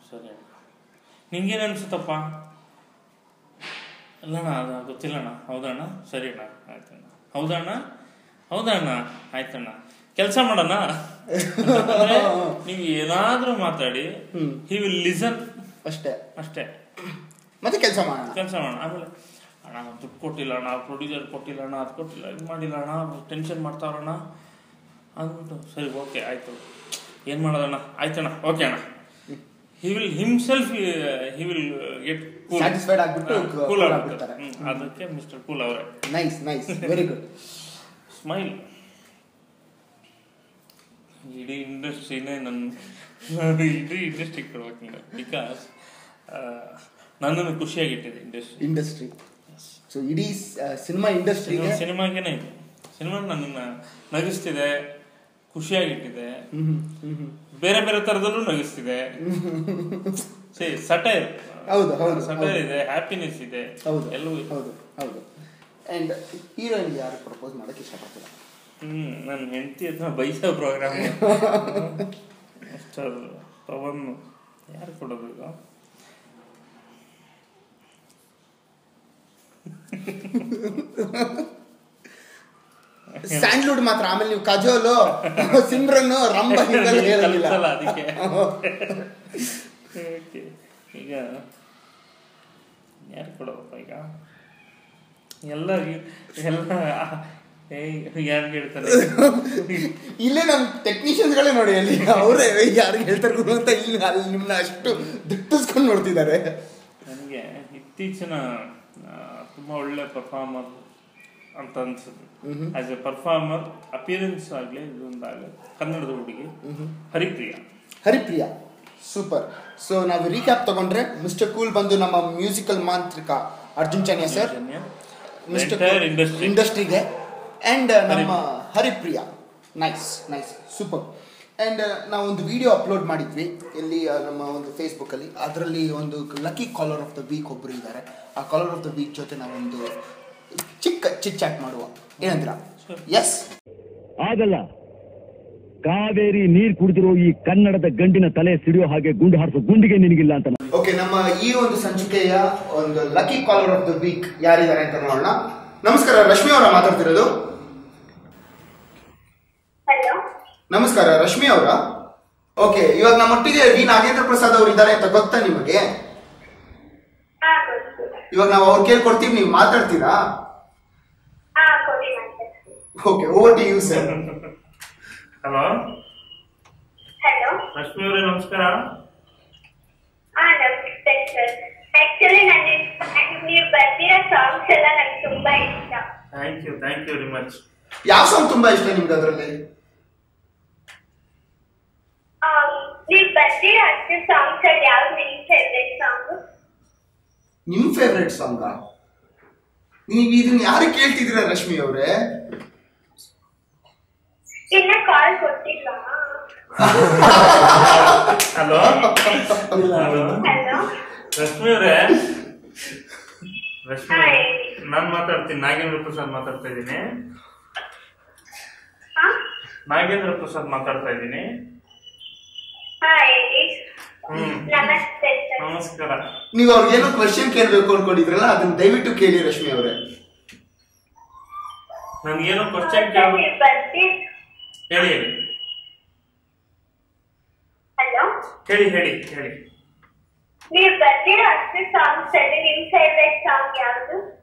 ಸರಿ ಅಣ್ಣ, ನಿಂಗೇನು ಅನ್ಸುತ್ತಪ್ಪ? ಅಲ್ಲಣ್ಣ ಅದು ಗೊತ್ತಿಲ್ಲಣ್ಣ, ಹೌದಣ್ಣ, ಸರಿ ಅಣ್ಣ, ಆಯ್ತಣ್ಣ, ಹೌದಣ್ಣ ಆಯ್ತಣ್ಣ, ಕೆಲಸ ಮಾಡೋಣ. ನೀವು ಏನಾದ್ರೂ ಮಾತಾಡಿ, ಹಿ ವಿಲ್ ಲಿಸನ್ ಅಷ್ಟೇ. ಮತ್ತೆ ಕೆಲಸ ಮಾಡೋಣ. ಆಮೇಲೆ ಅಣ್ಣ ದುಡ್ಡು ಕೊಟ್ಟಿಲ್ಲ ಅಣ್ಣ, ಪ್ರೊಡ್ಯೂಸರ್ ಕೊಟ್ಟಿಲ್ಲ ಅಣ್ಣ, ಅದು ಕೊಟ್ಟಿಲ್ಲ, ಇದು ಮಾಡಿಲ್ಲ ಅಣ್ಣ, ಟೆನ್ಷನ್ ಮಾಡ್ತಾವ್ರಣ್ಣ ಅಂದ್ಬಿಟ್ಟು, ಸರಿ ಓಕೆ ಆಯ್ತು, ಏನು ಮಾಡೋದಣ್ಣ, ಆಯ್ತಣ್ಣ, ಓಕೆ ಅಣ್ಣ. he will himself he will get cool, satisfied ಆಗ್ಬಿಟ್ಟು ಕೂಲ್ ಆಗ್ಬಿಡ್ತಾರೆ. ಅದಕ್ಕೆ ಮಿಸ್ಟರ್ ಕೂಲ್ ಅವರೇ. Nice, very good. ಸ್ಮೈಲ್. ಇಡೀ ಇಂಡಸ್ಟ್ರಿನೇ ಇಡೀ ಇಂಡಸ್ಟ್ರಿ ಕೊಡ್ಬೇಕು, ಬಿಕಾಸ್ ನನ್ನನ್ನು ಖುಷಿಯಾಗಿಟ್ಟಿದೆ ಇಂಡಸ್ಟ್ರಿ. ಸೊ ಇಡೀ ಸಿನಿಮಾಗೇನೆ ಇದೆ, ಸಿನಿಮಾ ನನ್ನನ್ನು ನಗಿಸ್ತಿದೆ, ಖುಷಿಯಾಗಿಟ್ಟಿದೆ, ಬೇರೆ ಬೇರೆ ತರದಲ್ಲೂ ನಗಿಸ್ತಿದೆ. ಸಟೈರ್ ಇದೆ, ಹ್ಯಾಪಿನೆಸ್ ಇದೆ, ಎಲ್ಲವೂ ಹೌದು. ಅಂಡ್ ಹೀರೋಯಿನ್ ಯಾರು ಪ್ರಪೋಸ್ ಮಾಡಕ್ಕೆ ಇಷ್ಟಪಡ್ತೀರಾ? ನನ್ನ ಹೆಂಡತಿ ಹತ್ರ ಬೈಸೋ ಪ್ರೋಗ್ರಾಮ್ ಮಿಸ್ಟರ್ ಪವನ್ ಯಾರು ಕೊಡೋದು ಈಗ? ಸ್ಯಾಂಡ್ಲ್ವುಡ್ ಮಾತ್ರ. ಆಮೇಲೆ ನೀವು ಕಜೋಲು, ಸಿಮ್ರನ್, ರಂಬ ಹೇಳಲಿಲ್ಲ ಅದಕ್ಕೆ. ಈಗ ಯಾರು ಕೊಡೋದಪ್ಪ ಈಗ? ಎಲ್ಲ ಯಾರು ಹೇಳ್ತಾರೆ? ಇಲ್ಲೇ ನಮ್ಮ ಟೆಕ್ನಿಷಿಯನ್ಸ್ಗಳೇ ನೋಡಿ, ಅಲ್ಲಿ ಅವರೇ ಯಾರಿಗೆ ಹೇಳ್ತಾರೆ ಗುರು ಅಂತ ಇಲ್ಲಿ ಅಲ್ಲಿ ನಿಮ್ಮನ್ನ ಅಷ್ಟು ದಿಟ್ಟಿಸ್ಕೊಂಡು ನೋಡ್ತಿದ್ದಾರೆ. ನನಗೆ ಇತ್ತೀಚಿನ ತುಂಬ ಒಳ್ಳೆ ಪರ್ಫಾರ್ಮರ್ ಅಂತ ಅನ್ಸುತ್ತೆ. ಆಸ್ ಎ ಪರ್ಫಾರ್ಮರ್, ಅಪಿಯರೆನ್ಸ್ ಆಗಲಿ ಇದೊಂದಾಗಲಿ, ಕನ್ನಡದ ಹುಡುಗಿ ಹರಿಪ್ರಿಯಾ. ಸೂಪರ್. ಸೊ ನಾವು ರೀಕ್ಯಾಪ್ ತಗೊಂಡ್ರೆ, ಮಿಸ್ಟರ್ ಕೂಲ್ ಬಂದು ನಮ್ಮ ಮ್ಯೂಸಿಕಲ್ ಮಾಂತ್ರಿಕ ಅರ್ಜುನ್ ಜನ್ಯ ಸರ್, ಮಿಸ್ಟರ್ ಇಂಡಸ್ಟ್ರಿಗೆ, ಅಂಡ್ ನಮ್ಮ ಹರಿಪ್ರಿಯಾ. Nice, super. ಆ್ಯಂಡ್ ನಾವೊಂದು ವಿಡಿಯೋ ಅಪ್ಲೋಡ್ ಮಾಡಿದ್ವಿ ಇಲ್ಲಿ ನಮ್ಮ ಒಂದು ಫೇಸ್ಬುಕ್ಕಲ್ಲಿ. ಅದರಲ್ಲಿ ಒಂದು lucky caller of the week ಒಬ್ಬರು ಇದ್ದಾರೆ. ಆ ಕಾಲರ್ ಆಫ್ ದ ವೀಕ್ ಜೊತೆ ನಾವೊಂದು ಚಿಕ್ಕ ಚಾಟ್ ಮಾಡುವ, ಏನಂತೀರಾ? ಎಸ್ ಆಗಲ್ಲ. ಕಾವೇರಿ ನೀರು ಕುಡಿದಿರೋ ಈ ಕನ್ನಡದ ಗಂಡಿನ ತಲೆ ಸಿಡಿಯೋ ಹಾಗೆ ಗುಂಡು ಹಾರಿಸೋ ಗುಂಡಿಗೆ ನಿನಗಿಲ್ಲ ಅಂತ. ಓಕೆ, ನಮ್ಮ ಈ ಒಂದು ಸಂಚಿಕೆಯ ಒಂದು lucky caller of the week ಯಾರಿದ್ದಾರೆ ಅಂತ ನೋಡೋಣ. ನಮಸ್ಕಾರ, ರಶ್ಮಿ ಅವರ ಮಾತಾಡ್ತಿರೋದು. ನಮಸ್ಕಾರ, ರಶ್ಮಿ ಅವರ. ಓಕೆ, ಇವಾಗ ನಮ್ಮೊಟ್ಟಿಗೆ ವಿ ನಾಗೇಂದ್ರ ಪ್ರಸಾದ್ ಅವರು ಇದ್ದಾರೆ ಅಂತ ಗೊತ್ತಾ ನಿಮಗೆ? ಇವಾಗ ನಾವು ಅವ್ರು ಕೇಳ್ಕೊಡ್ತೀವಿ, ನೀವು ಮಾತಾಡ್ತೀರಾ? Okay, over to you sir. Hello Rashmi ಅವರೇ, ನಮಸ್ಕಾರ. ನಮಸ್ತೆ ಸರ್. ಆಕ್ಚುಲಿ ನೀವು ಬರ್ದಿರೋ ಸಾಂಗ್ಸ್ ಎಲ್ಲ ನನಗೆ ತುಂಬಾ ಇಷ್ಟ. Thank you very much. ಯಾವ ಸಾಂಗ್ ತುಂಬಾ ಇಷ್ಟ ನಿಮ್ಗೆ ಅದರಲ್ಲಿ? ನೀವು ಬರ್ದಿರೋ ಅಷ್ಟು ಸಾಂಗ್ಸ್ ಅಲ್ಲಿ ಯಾವ್ದು ನಿಮ್ ಫೇವ್ರೆಟ್ ಸಾಂಗ್? ನಿಮ್ ಫೇವ್ರೆಟ್ ಸಾಂಗಾ? ನೀವು ಇದನ್ನ ಯಾರು ಕೇಳ್ತಿದ್ದೀರಾ ರಶ್ಮಿ ಅವರೇ? ಇನ್ನ ಕಾಲ್ ಕೊಟ್ಟಿಲ್ಲ. ಹಲೋ ಹಲೋ ರಶ್ಮಿ ಅವರೇ, ರಶ್ಮಿ ನಾನ್ ಮಾತಾಡ್ತೀನಿ. ನಾಗೇಂದ್ರ ಪ್ರಸಾದ್ ಮಾತಾಡ್ತಾ ಇದ್ದೀನಿ. ನಾಗೇಂದ್ರ ಪ್ರಸಾದ್ ಮಾತಾಡ್ತಾ ಇದ್ದೀನಿ. ನಮಸ್ಕಾರ. ನೀವು ಅವ್ರಿಗೇನೋ ಕ್ವಶನ್ ಕೇಳ್ಬೇಕು ಅನ್ಕೊಂಡಿದ್ರಲ್ಲ, ಅದನ್ನ ದಯವಿಟ್ಟು ಕೇಳಿ ರಶ್ಮಿ ಅವರೇ. ನನ್ಗೇನೋ ಕ್ವಶನ್ ಕೇಳಿ ಹೇಳಿ ಹೇಳಿ ಹೇಳಿ ಹೇಳಿ. ನೀವು ಬರ್ದಿರೋ 10 ಸಾಂಗ್ಸ್ ಅಲ್ಲಿ ನಿಮ್ ಫೇವರೇಟ್ ಸಾಂಗ್ ಯಾವುದು?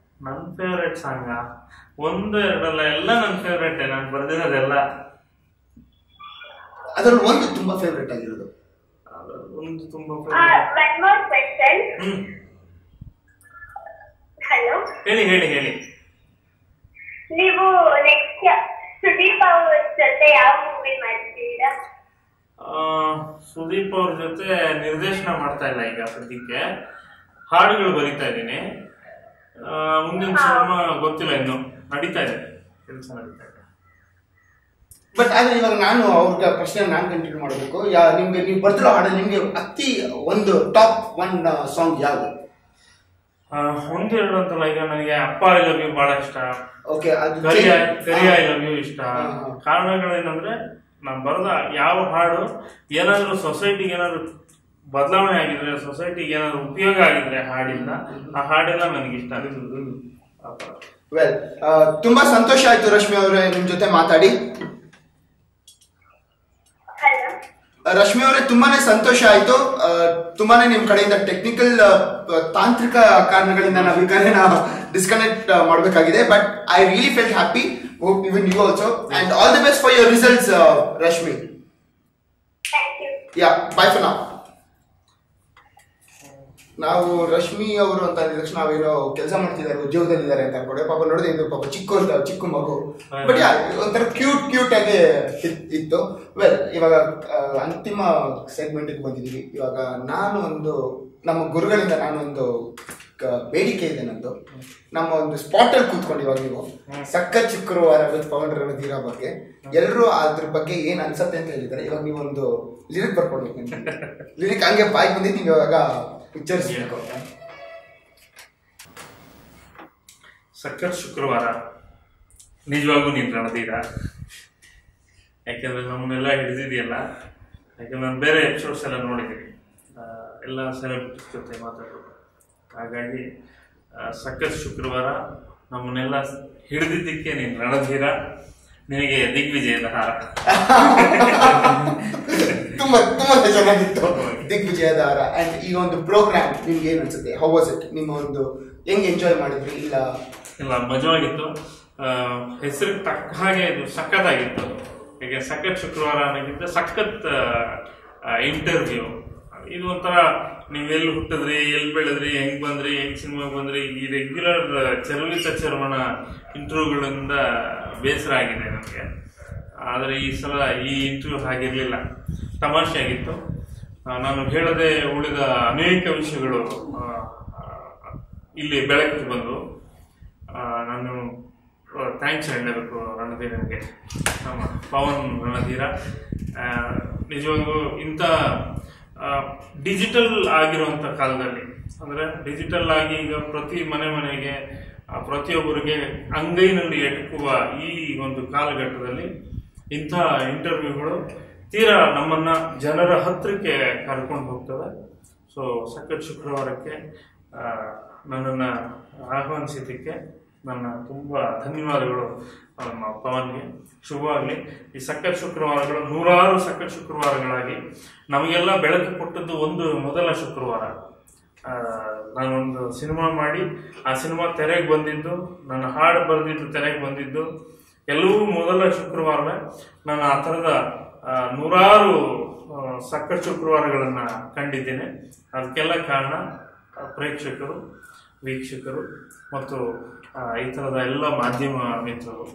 ನನ್ ಫೇವರೇಟ್ ಸಾಂಗ್ ಒಂದು ಎರಡಲ್ಲ, ಎಲ್ಲ ನನ್ ಫೇವರೇಟ್. ನಾನು ಬರ್ದಿರೋದೆಲ್ಲ. ಅದ್ರಲ್ಲಿ ಒಂದು ತುಂಬಾ ಫೇವರೇಟ್ ಆಗಿರೋದು? ಒಂದು ತುಂಬಾ ಒನ್ ಮೋರ್ ಕ್ವೆಶ್ಚನ್. ಹಲೋ, ಹೇಳಿ ಹೇಳಿ ಹೇಳಿ. ನೀವು ನೆಕ್ಸ್ಟ್ ಸುದೀಪ್ ಅವ್ರ ಜೊತೆ ಯಾವ ಮೂವಿ ಮಾಡ್ತೀರಾ? ಸುದೀಪ್ ಅವ್ರ ಜೊತೆ ನಿರ್ದೇಶನ ಮಾಡ್ತಾ ಇಲ್ಲ ಈಗ ಸದ್ಯಕ್ಕೆ. ಹಾಡುಗಳು ಬರೀತಾ ಇದ್ದೀನಿ. ಮುಂದಿನ ಸಿನಿಮಾ ಗೊತ್ತಿಲ್ಲ, ಇನ್ನು ನಡೀತಾ ಇದೆ, ಕೆಲಸ ನಡೀತಾ ಇದೆ. ಬಟ್ ಆದ್ರೆ ಇವಾಗ ನಾನು ಅವ್ರ ಪ್ರಶ್ನೆ ನಾನು ಕಂಟಿನ್ಯೂ ಮಾಡಬೇಕು. ನಿಮ್ಗೆ ನೀವು ಬರ್ತಿರೋ ಹಾಡಲ್ಲಿ ನಿಮ್ಗೆ ಅತಿ ಒಂದು ಟಾಪ್ 1 ಸಾಂಗ್ ಯಾವುದು? ಒಂದು ಎರಡು ಅಂತಲ್ಲ, ಈಗ ನನಗೆ ಅಪ್ಪ ಐ ಲವ್ ಯು ಬಹಳ ಇಷ್ಟ. ಓಕೆ, ಕರಿ ಐ ಲವ್ ಯು ಇಷ್ಟ. ಕಾರಣಗಳೇನಂದ್ರೆ ನಾನು ಬರೆದ ಯಾವ ಹಾಡು ಏನಾದ್ರು ಸೊಸೈಟಿಗೆ ಏನಾದ್ರು ಬದಲಾವಣೆ ಆಗಿದ್ರೆ, ಸೊಸೈಟಿಗೆ ಏನಾದ್ರು ಉಪಯೋಗ ಆಗಿದ್ರೆ ಹಾಡಿಂದ, ಆ ಹಾಡೆಲ್ಲ ನನಗೆ ಇಷ್ಟ. ವೆಲ್, ತುಂಬಾ ಸಂತೋಷ ಆಯ್ತು ರಶ್ಮಿ ಅವರೇ ನಿಮ್ ಜೊತೆ ಮಾತಾಡಿ. ರಶ್ಮಿ ಅವರೇ ತುಂಬಾನೇ ಸಂತೋಷ ಆಯ್ತು. ತುಂಬಾನೇ ನಿಮ್ ಕಡೆಯಿಂದ ಟೆಕ್ನಿಕಲ್ ತಾಂತ್ರಿಕ ಕಾರಣಗಳಿಂದ ನಾವು ಈ ಕರೆನ ಡಿಸ್ಕನೆಕ್ಟ್ ಮಾಡಬೇಕಾಗಿದೆ. But I really felt happy. Hope even you also, and all the best for your results Rashmi. Yeah, bye for now. ನಾವು ರಶ್ಮಿ ಅವರು ಅಂತ ಅಂದ ತಕ್ಷಣ ನಾವೇನೋ ಕೆಲಸ ಮಾಡ್ತಿದ್ದಾರೆ, ಉದ್ಯೋಗದಲ್ಲಿದ್ದಾರೆ ಅಂತ ಅನ್ಕೊಂಡೆ. ಪಾಪ ನೋಡಿದ್ರೆ ಇದು ಪಾಪ ಚಿಕ್ಕ ಮಗು. ಬಟ್ ಯಾ, ಒಂಥರ ಕ್ಯೂಟ್ ಆಗಿ ಇತ್ತು. ವೆಲ್, ಇವಾಗ ಅಂತಿಮ ಸೆಗ್ಮೆಂಟ್ಗೆ ಬಂದಿದ್ದೀವಿ. ಇವಾಗ ನಮ್ಮ ಗುರುಗಳಿಂದ ನಾನೊಂದು ಬೇಡಿಕೆ ಇದೆ ನಂದು. ನಮ್ಮ ಒಂದು ಸ್ಪಾಟ್ ಅಲ್ಲಿ ಕೂತ್ಕೊಂಡು ಇವಾಗ ನೀವು ಸಖತ್ ಶುಕ್ರವಾರ ವಿತ್ ಪವನ್ ರಣಧೀರ ಬಗ್ಗೆ ಎಲ್ಲರೂ ಅದ್ರ ಬಗ್ಗೆ ಏನ್ ಅನ್ಸತ್ತೆ ಅಂತ ಹೇಳಿದ್ದಾರೆ. ಇವಾಗ ನೀವೊಂದು ಲಿರಿಕ್ ಬರ್ಕೊಡ್ಬೇಕು. ಲಿರಿಕ್ ಹಂಗೆ ಬಾಯಿ ಬಂದಿದ್ದು ನೀವು ಇವಾಗ ಉಚ್ಚರಿಸಬೇಕು. ಸಖತ್ ಶುಕ್ರವಾರ ನಿಜವಾಗೂ ನೀನ್ ರಣಧೀರ. ಯಾಕೆಂದ್ರೆ ನಮ್ಮನ್ನೆಲ್ಲ ಹಿಡಿದಿದೆಯಲ್ಲ. ಯಾಕಂದ್ರೆ ನಾನು ಬೇರೆ ಎಪಿಸೋಡ್ಸ್ ಎಲ್ಲ ನೋಡಿದ್ದೀನಿ, ಎಲ್ಲ ಸೆಲೆಬ್ರಿಟೀಸ್ ಜೊತೆ ಮಾತಾಡೋದು. ಹಾಗಾಗಿ ಸಖತ್ ಶುಕ್ರವಾರ ನಮ್ಮನ್ನೆಲ್ಲ ಹಿಡಿದಿದ್ದಕ್ಕೆ ನೀನು ರಣಧೀರ. ನಿನಗೆ ದಿಗ್ವಿಜಯದ ಹಾರ. ತುಂಬಾ ಚೆನ್ನಾಗಿತ್ತು, ದಿಗ್ವಿಜಯದ ಹಾರ. ಅಂಡ್ ಈ ಒಂದು ಪ್ರೋಗ್ರಾಮ್ ನಿಮ್ಗೆ ಏನ್ ಅನ್ಸುತ್ತೆ? How was it? ನಿಮ್ಮ ಒಂದು ಹೆಂಗ್ ಎಂಜಾಯ್ ಮಾಡಿದ್ರಿ? ಇಲ್ಲ ಮಜವಾಗಿತ್ತು. ಹೆಸರಿಗೆ ತಕ್ಕ ಹಾಗೆ ಇದು ಸಖತ್ತಾಗಿತ್ತು. ಈಗ ಸಖತ್ ಶುಕ್ರವಾರ ಅನ್ನೋಕ್ಕಿಂತ ಸಖತ್ ಇಂಟರ್ವ್ಯೂ. ಇದು ಒಂಥರ ನೀವೆಲ್ಲಿ ಹುಟ್ಟಿದ್ರಿ, ಎಲ್ಲಿ ಬೆಳೆದ್ರಿ, ಹೆಂಗ್ ಬಂದ್ರಿ, ಹೆಂಗ್ ಸಿನಿಮಾಗೆ ಬಂದ್ರಿ, ಈ ರೆಗ್ಯುಲರ್ ಚರ್ವಣ ಇಂಟರ್ವ್ಯೂಗಳಿಂದ ಬೇಸರ ಆಗಿದೆ ನನಗೆ. ಆದರೆ ಈ ಸಲ ಈ ಇಂಟರ್ವ್ಯೂ ಹಾಗಿರ್ಲಿಲ್ಲ, ತಮಾಷೆ ಆಗಿತ್ತು. ನಾನು ಹೇಳದೆ ಉಳಿದ ಅನೇಕ ವಿಷಯಗಳು ಇಲ್ಲಿ ಬೆಳಕಿಗೆ ಬಂದು ನಾನು ಥ್ಯಾಂಕ್ಸ್ ಹೇಳಬೇಕು ರಣಧೀರನಿಗೆ, ನಮ್ಮ ಪವನ್ ರಣಧೀರ. ನಿಜವಾಗೂ ಇಂಥ ಡಿಜಿಟಲ್ ಆಗಿರುವಂಥ ಕಾಲದಲ್ಲಿ, ಅಂದರೆ ಡಿಜಿಟಲ್ ಆಗಿ ಈಗ ಪ್ರತಿ ಮನೆಗೆ ಪ್ರತಿಯೊಬ್ಬರಿಗೆ ಅಂಗೈನಲ್ಲಿ ಎಟುಕುವ ಈ ಒಂದು ಕಾಲಘಟ್ಟದಲ್ಲಿ ಇಂಥ ಇಂಟರ್ವ್ಯೂಗಳು ತೀರಾ ನಮ್ಮನ್ನ ಜನರ ಹತ್ತಿರಕ್ಕೆ ಕರ್ಕೊಂಡು ಹೋಗ್ತವೆ. ಸೊ ಸಖತ್ ಶುಕ್ರವಾರಕ್ಕೆ ನನ್ನನ್ನು ಆಹ್ವಾನಿಸಿದ್ದಕ್ಕೆ ನನ್ನ ತುಂಬ ಧನ್ಯವಾದಗಳು ನಮ್ಮ ಪವನ್ಗೆ. ಶುಭವಾಗಲಿ. ಈ ಸಖತ್ ಶುಕ್ರವಾರಗಳು ನೂರಾರು ಸಖತ್ ಶುಕ್ರವಾರಗಳಾಗಿ ನಮಗೆಲ್ಲ ಬೆಳಕು ಕೊಟ್ಟದ್ದು ಒಂದು ಮೊದಲ ಶುಕ್ರವಾರ. ನಾನೊಂದು ಸಿನಿಮಾ ಮಾಡಿ ಆ ಸಿನಿಮಾ ತೆರೆಗೆ ಬಂದಿದ್ದು, ನನ್ನ ಹಾಡು ಬರೆದಿದ್ದು ತೆರೆಗೆ ಬಂದಿದ್ದು ಎಲ್ಲವೂ ಮೊದಲ ಶುಕ್ರವಾರವೇ. ನಾನು ಆ ಥರದ ನೂರಾರು ಸಖತ್ ಶುಕ್ರವಾರಗಳನ್ನು ಕಂಡಿದ್ದೇನೆ. ಅದಕ್ಕೆಲ್ಲ ಕಾರಣ ಪ್ರೇಕ್ಷಕರು, ವೀಕ್ಷಕರು ಮತ್ತು ಈ ಥರದ ಎಲ್ಲ ಮಾಧ್ಯಮ ಮಿತ್ರರು.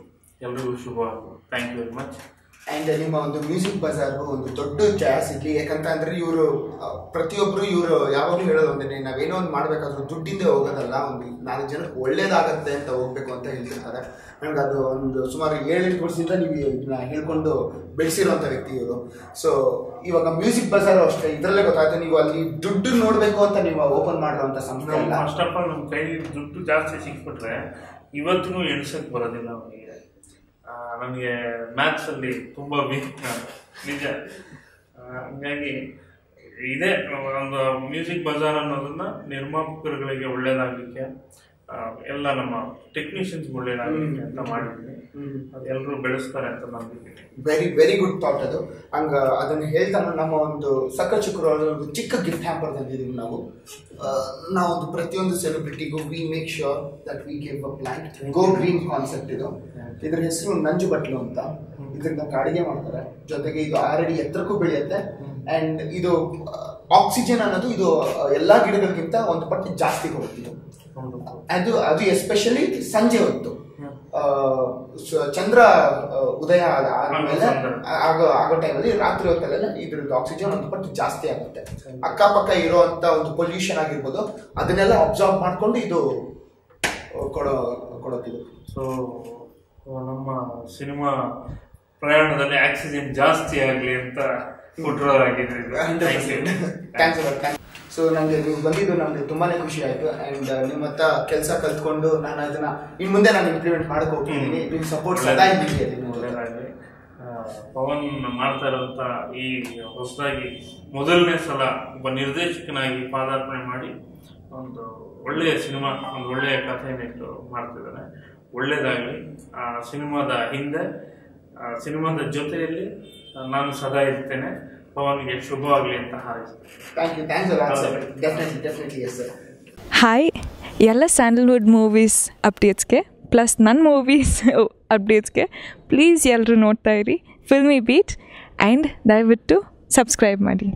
ಎಲ್ರಿಗೂ ಶುಭವಾಗಲಿ. Thank you very much. And ನಿಮ್ಮ ಒಂದು ಮ್ಯೂಸಿಕ್ ಬಜಾರ್ಗೂ ಒಂದು ದೊಡ್ಡ ಜಯ ಸಿಗಲಿ. ಯಾಕಂತಂದರೆ ಇವರು ಪ್ರತಿಯೊಬ್ಬರು ಇವರು ಯಾವಾಗಲೂ ಹೇಳೋದು ಒಂದೇ, ನಾವೇನೋ ಒಂದು ಮಾಡಬೇಕಾದ್ರೂ ದುಡ್ಡಿಂದ ಹೋಗೋದಲ್ಲ, ಒಂದು 4 ಜನಕ್ಕೆ ಒಳ್ಳೇದಾಗತ್ತೆ ಅಂತ ಹೋಗ್ಬೇಕು ಅಂತ ಹೇಳ್ತಿರ್ತಾರೆ. ನನಗೆ ಅದು ಒಂದು ಸುಮಾರು 7-8 ವರ್ಷದಿಂದ ನೀವು ಇದನ್ನ ಹೇಳ್ಕೊಂಡು ಬೆಳೆಸಿರುವಂಥ ವ್ಯಕ್ತಿ ಇವರು. ಸೊ ಇವಾಗ ಮ್ಯೂಸಿಕ್ ಬಜಾರ್ ಅಷ್ಟೇ, ಇದರಲ್ಲೇ ಗೊತ್ತಾಯ್ತು ನೀವು ಅಲ್ಲಿ ದುಡ್ಡು ನೋಡಬೇಕು ಅಂತ ನೀವು ಓಪನ್ ಮಾಡಿರುವಂಥ ಸಂಸ್ಥೆ. ಫಸ್ಟ್ ಆಫ್ ಆಲ್ ನಮ್ಮ ಕೈಲಿ ದುಡ್ಡು ಜಾಸ್ತಿ ಸಿಕ್ಬಿಟ್ರೆ ಇವತ್ತಿಗೂ ಎಣ್ಸಕ್ಕೆ ಬರೋದಿಲ್ಲ ಅವನಿಗೆ. ನನಗೆ ಮ್ಯಾಥ್ಸಲ್ಲಿ ತುಂಬ ವೀಕ್ ನಿಜ. ಹಂಗಾಗಿ ಇದೇ ಒಂದು ಮ್ಯೂಸಿಕ್ ಬಜಾರ್ ಅನ್ನೋದನ್ನ ನಿರ್ಮಾಪಕರುಗಳಿಗೆ ಒಳ್ಳೇದಾಗಲಿಕ್ಕೆ, ಎಲ್ಲ ನಮ್ಮ ಟೆಕ್ನಿಷಿಯನ್ಸ್ ಒಳ್ಳೇದಾಗಲಿಕ್ಕೆ ಅಂತ ಮಾಡಿದ್ವಿ. ಎಲ್ಲರೂ ಬೆಳೆಸ್ತಾರೆ ಅಂತ ನಂಬಿಕೆ. ವೆರಿ ಗುಡ್ ಥಾಟ್ ಅದು. ಹಂಗೆ ಅದನ್ನು ಹೇಳ್ತಾನೆ ನಮ್ಮ ಒಂದು ಸಕ್ಕ ಚಿಕ್ಕರು ಒಂದು ಚಿಕ್ಕ ಗಿಫ್ಟ್ ಹ್ಯಾಂಪರ್ ತಂದಿದ್ದೀವಿ ನಾವು. ನಾವೊಂದು ಪ್ರತಿಯೊಂದು ಸೆಲೆಬ್ರಿಟಿಗೂ we make sure that we give a plant. Go green concept ಇದು. ಇದ್ರ ಹೆಸರು ನಂಜು ಬಟ್ಲು ಅಂತ. ಇದರಿಂದ ಕಾಡಿಗೆ ಮಾಡ್ತಾರೆ, ಜೊತೆಗೆ ಇದು 6 ಅಡಿ ಎತ್ತರಕ್ಕೂ ಬೆಳೆಯುತ್ತೆ. ಆ್ಯಂಡ್ ಇದು ಆಕ್ಸಿಜನ್ ಅನ್ನೋದು ಇದು ಎಲ್ಲ ಗಿಡಗಳಿಗಿಂತ ಒಂದು ಪಟ್ಟು ಜಾಸ್ತಿ ಕೊಡುತ್ತಿದ್ದು. ಅದು ಎಸ್ಪೆಷಲಿ ಸಂಜೆ ಹೊತ್ತು ಚಂದ್ರ ಉದಯ ಆದ್ಮೇಲೆ ಆಗೋ ಟೈಮಲ್ಲಿ, ರಾತ್ರಿ ಹೊತ್ತಲ್ಲೆಲ್ಲ ಇದ್ರದ್ದು ಆಕ್ಸಿಜನ್ ಒಂದು ಪಟ್ಟು ಜಾಸ್ತಿ ಆಗುತ್ತೆ. ಅಕ್ಕಪಕ್ಕ ಇರೋಂಥ ಒಂದು ಪೊಲ್ಯೂಷನ್ ಆಗಿರ್ಬೋದು ಅದನ್ನೆಲ್ಲ ಅಬ್ಸಾರ್ಬ್ ಮಾಡ್ಕೊಂಡು ಇದು ಕೊಡೋದು. ಸೊ ನಮ್ಮ ಸಿನಿಮಾ ಪ್ರಯಾಣದಲ್ಲಿ ಆಕ್ಸಿಜನ್ ಜಾಸ್ತಿ ಆಗಲಿ ಅಂತ ಸೊ ನನಗೆ ನೀವು ಬಂದಿದ್ದು ನಮಗೆ ತುಂಬಾ ಖುಷಿ ಆಯಿತು. ಆ್ಯಂಡ್ ನಿಮ್ಮ ಹತ್ರ ಕೆಲಸ ಕಲ್ತ್ಕೊಂಡು ನಾನು ಅದನ್ನ ಇನ್ನು ಮುಂದೆ ನಾನು ಇಂಪ್ಲಿಮೆಂಟ್ ಮಾಡಕ್ಕೆ ಹೋಗ್ತಿದ್ದೀನಿ. ನಿಮ್ಮ ಸಪೋರ್ಟ್ ಸದಾ ಇದ್ದೀನಿ. ಪವನ್ ಮಾಡ್ತಾ ಇರೋಂಥ ಈ ಹೊಸದಾಗಿ ಮೊದಲನೇ ಸಲ ಒಬ್ಬ ನಿರ್ದೇಶಕನಾಗಿ ಪಾದಾರ್ಪಣೆ ಮಾಡಿ ಒಂದು ಒಳ್ಳೆಯ ಸಿನಿಮಾ, ಒಂದು ಒಳ್ಳೆಯ ಕಥೆಯನ್ನು ಮಾಡ್ತಿದ್ದಾನೆ. ಒಳ್ಳೇದಾಗಲಿ. ಆ ಸಿನಿಮಾದ ಹಿಂದೆ, ಸಿನಿಮಾದ ಜೊತೆಯಲ್ಲಿ ನಾನು ಸದಾ ಇರ್ತೇನೆ. ಪವನ್ಗೆ ಶುಭವಾಗಲಿ ಅಂತ ಹಾರೈಸ್ತೀನಿ. ಹಾಯ್, ಎಲ್ಲ ಸ್ಯಾಂಡಲ್ವುಡ್ ಮೂವೀಸ್ ಅಪ್ಡೇಟ್ಸ್ಗೆ ಪ್ಲಸ್ ನನ್ನ ಮೂವೀಸ್ ಅಪ್ಡೇಟ್ಸ್ಗೆ ಪ್ಲೀಸ್ ಎಲ್ಲರೂ ನೋಡ್ತಾ ಇರಿ ಫಿಲ್ಮಿ ಬೀಟ್. ಆ್ಯಂಡ್ ದಯವಿಟ್ಟು ಸಬ್ಸ್ಕ್ರೈಬ್ ಮಾಡಿ.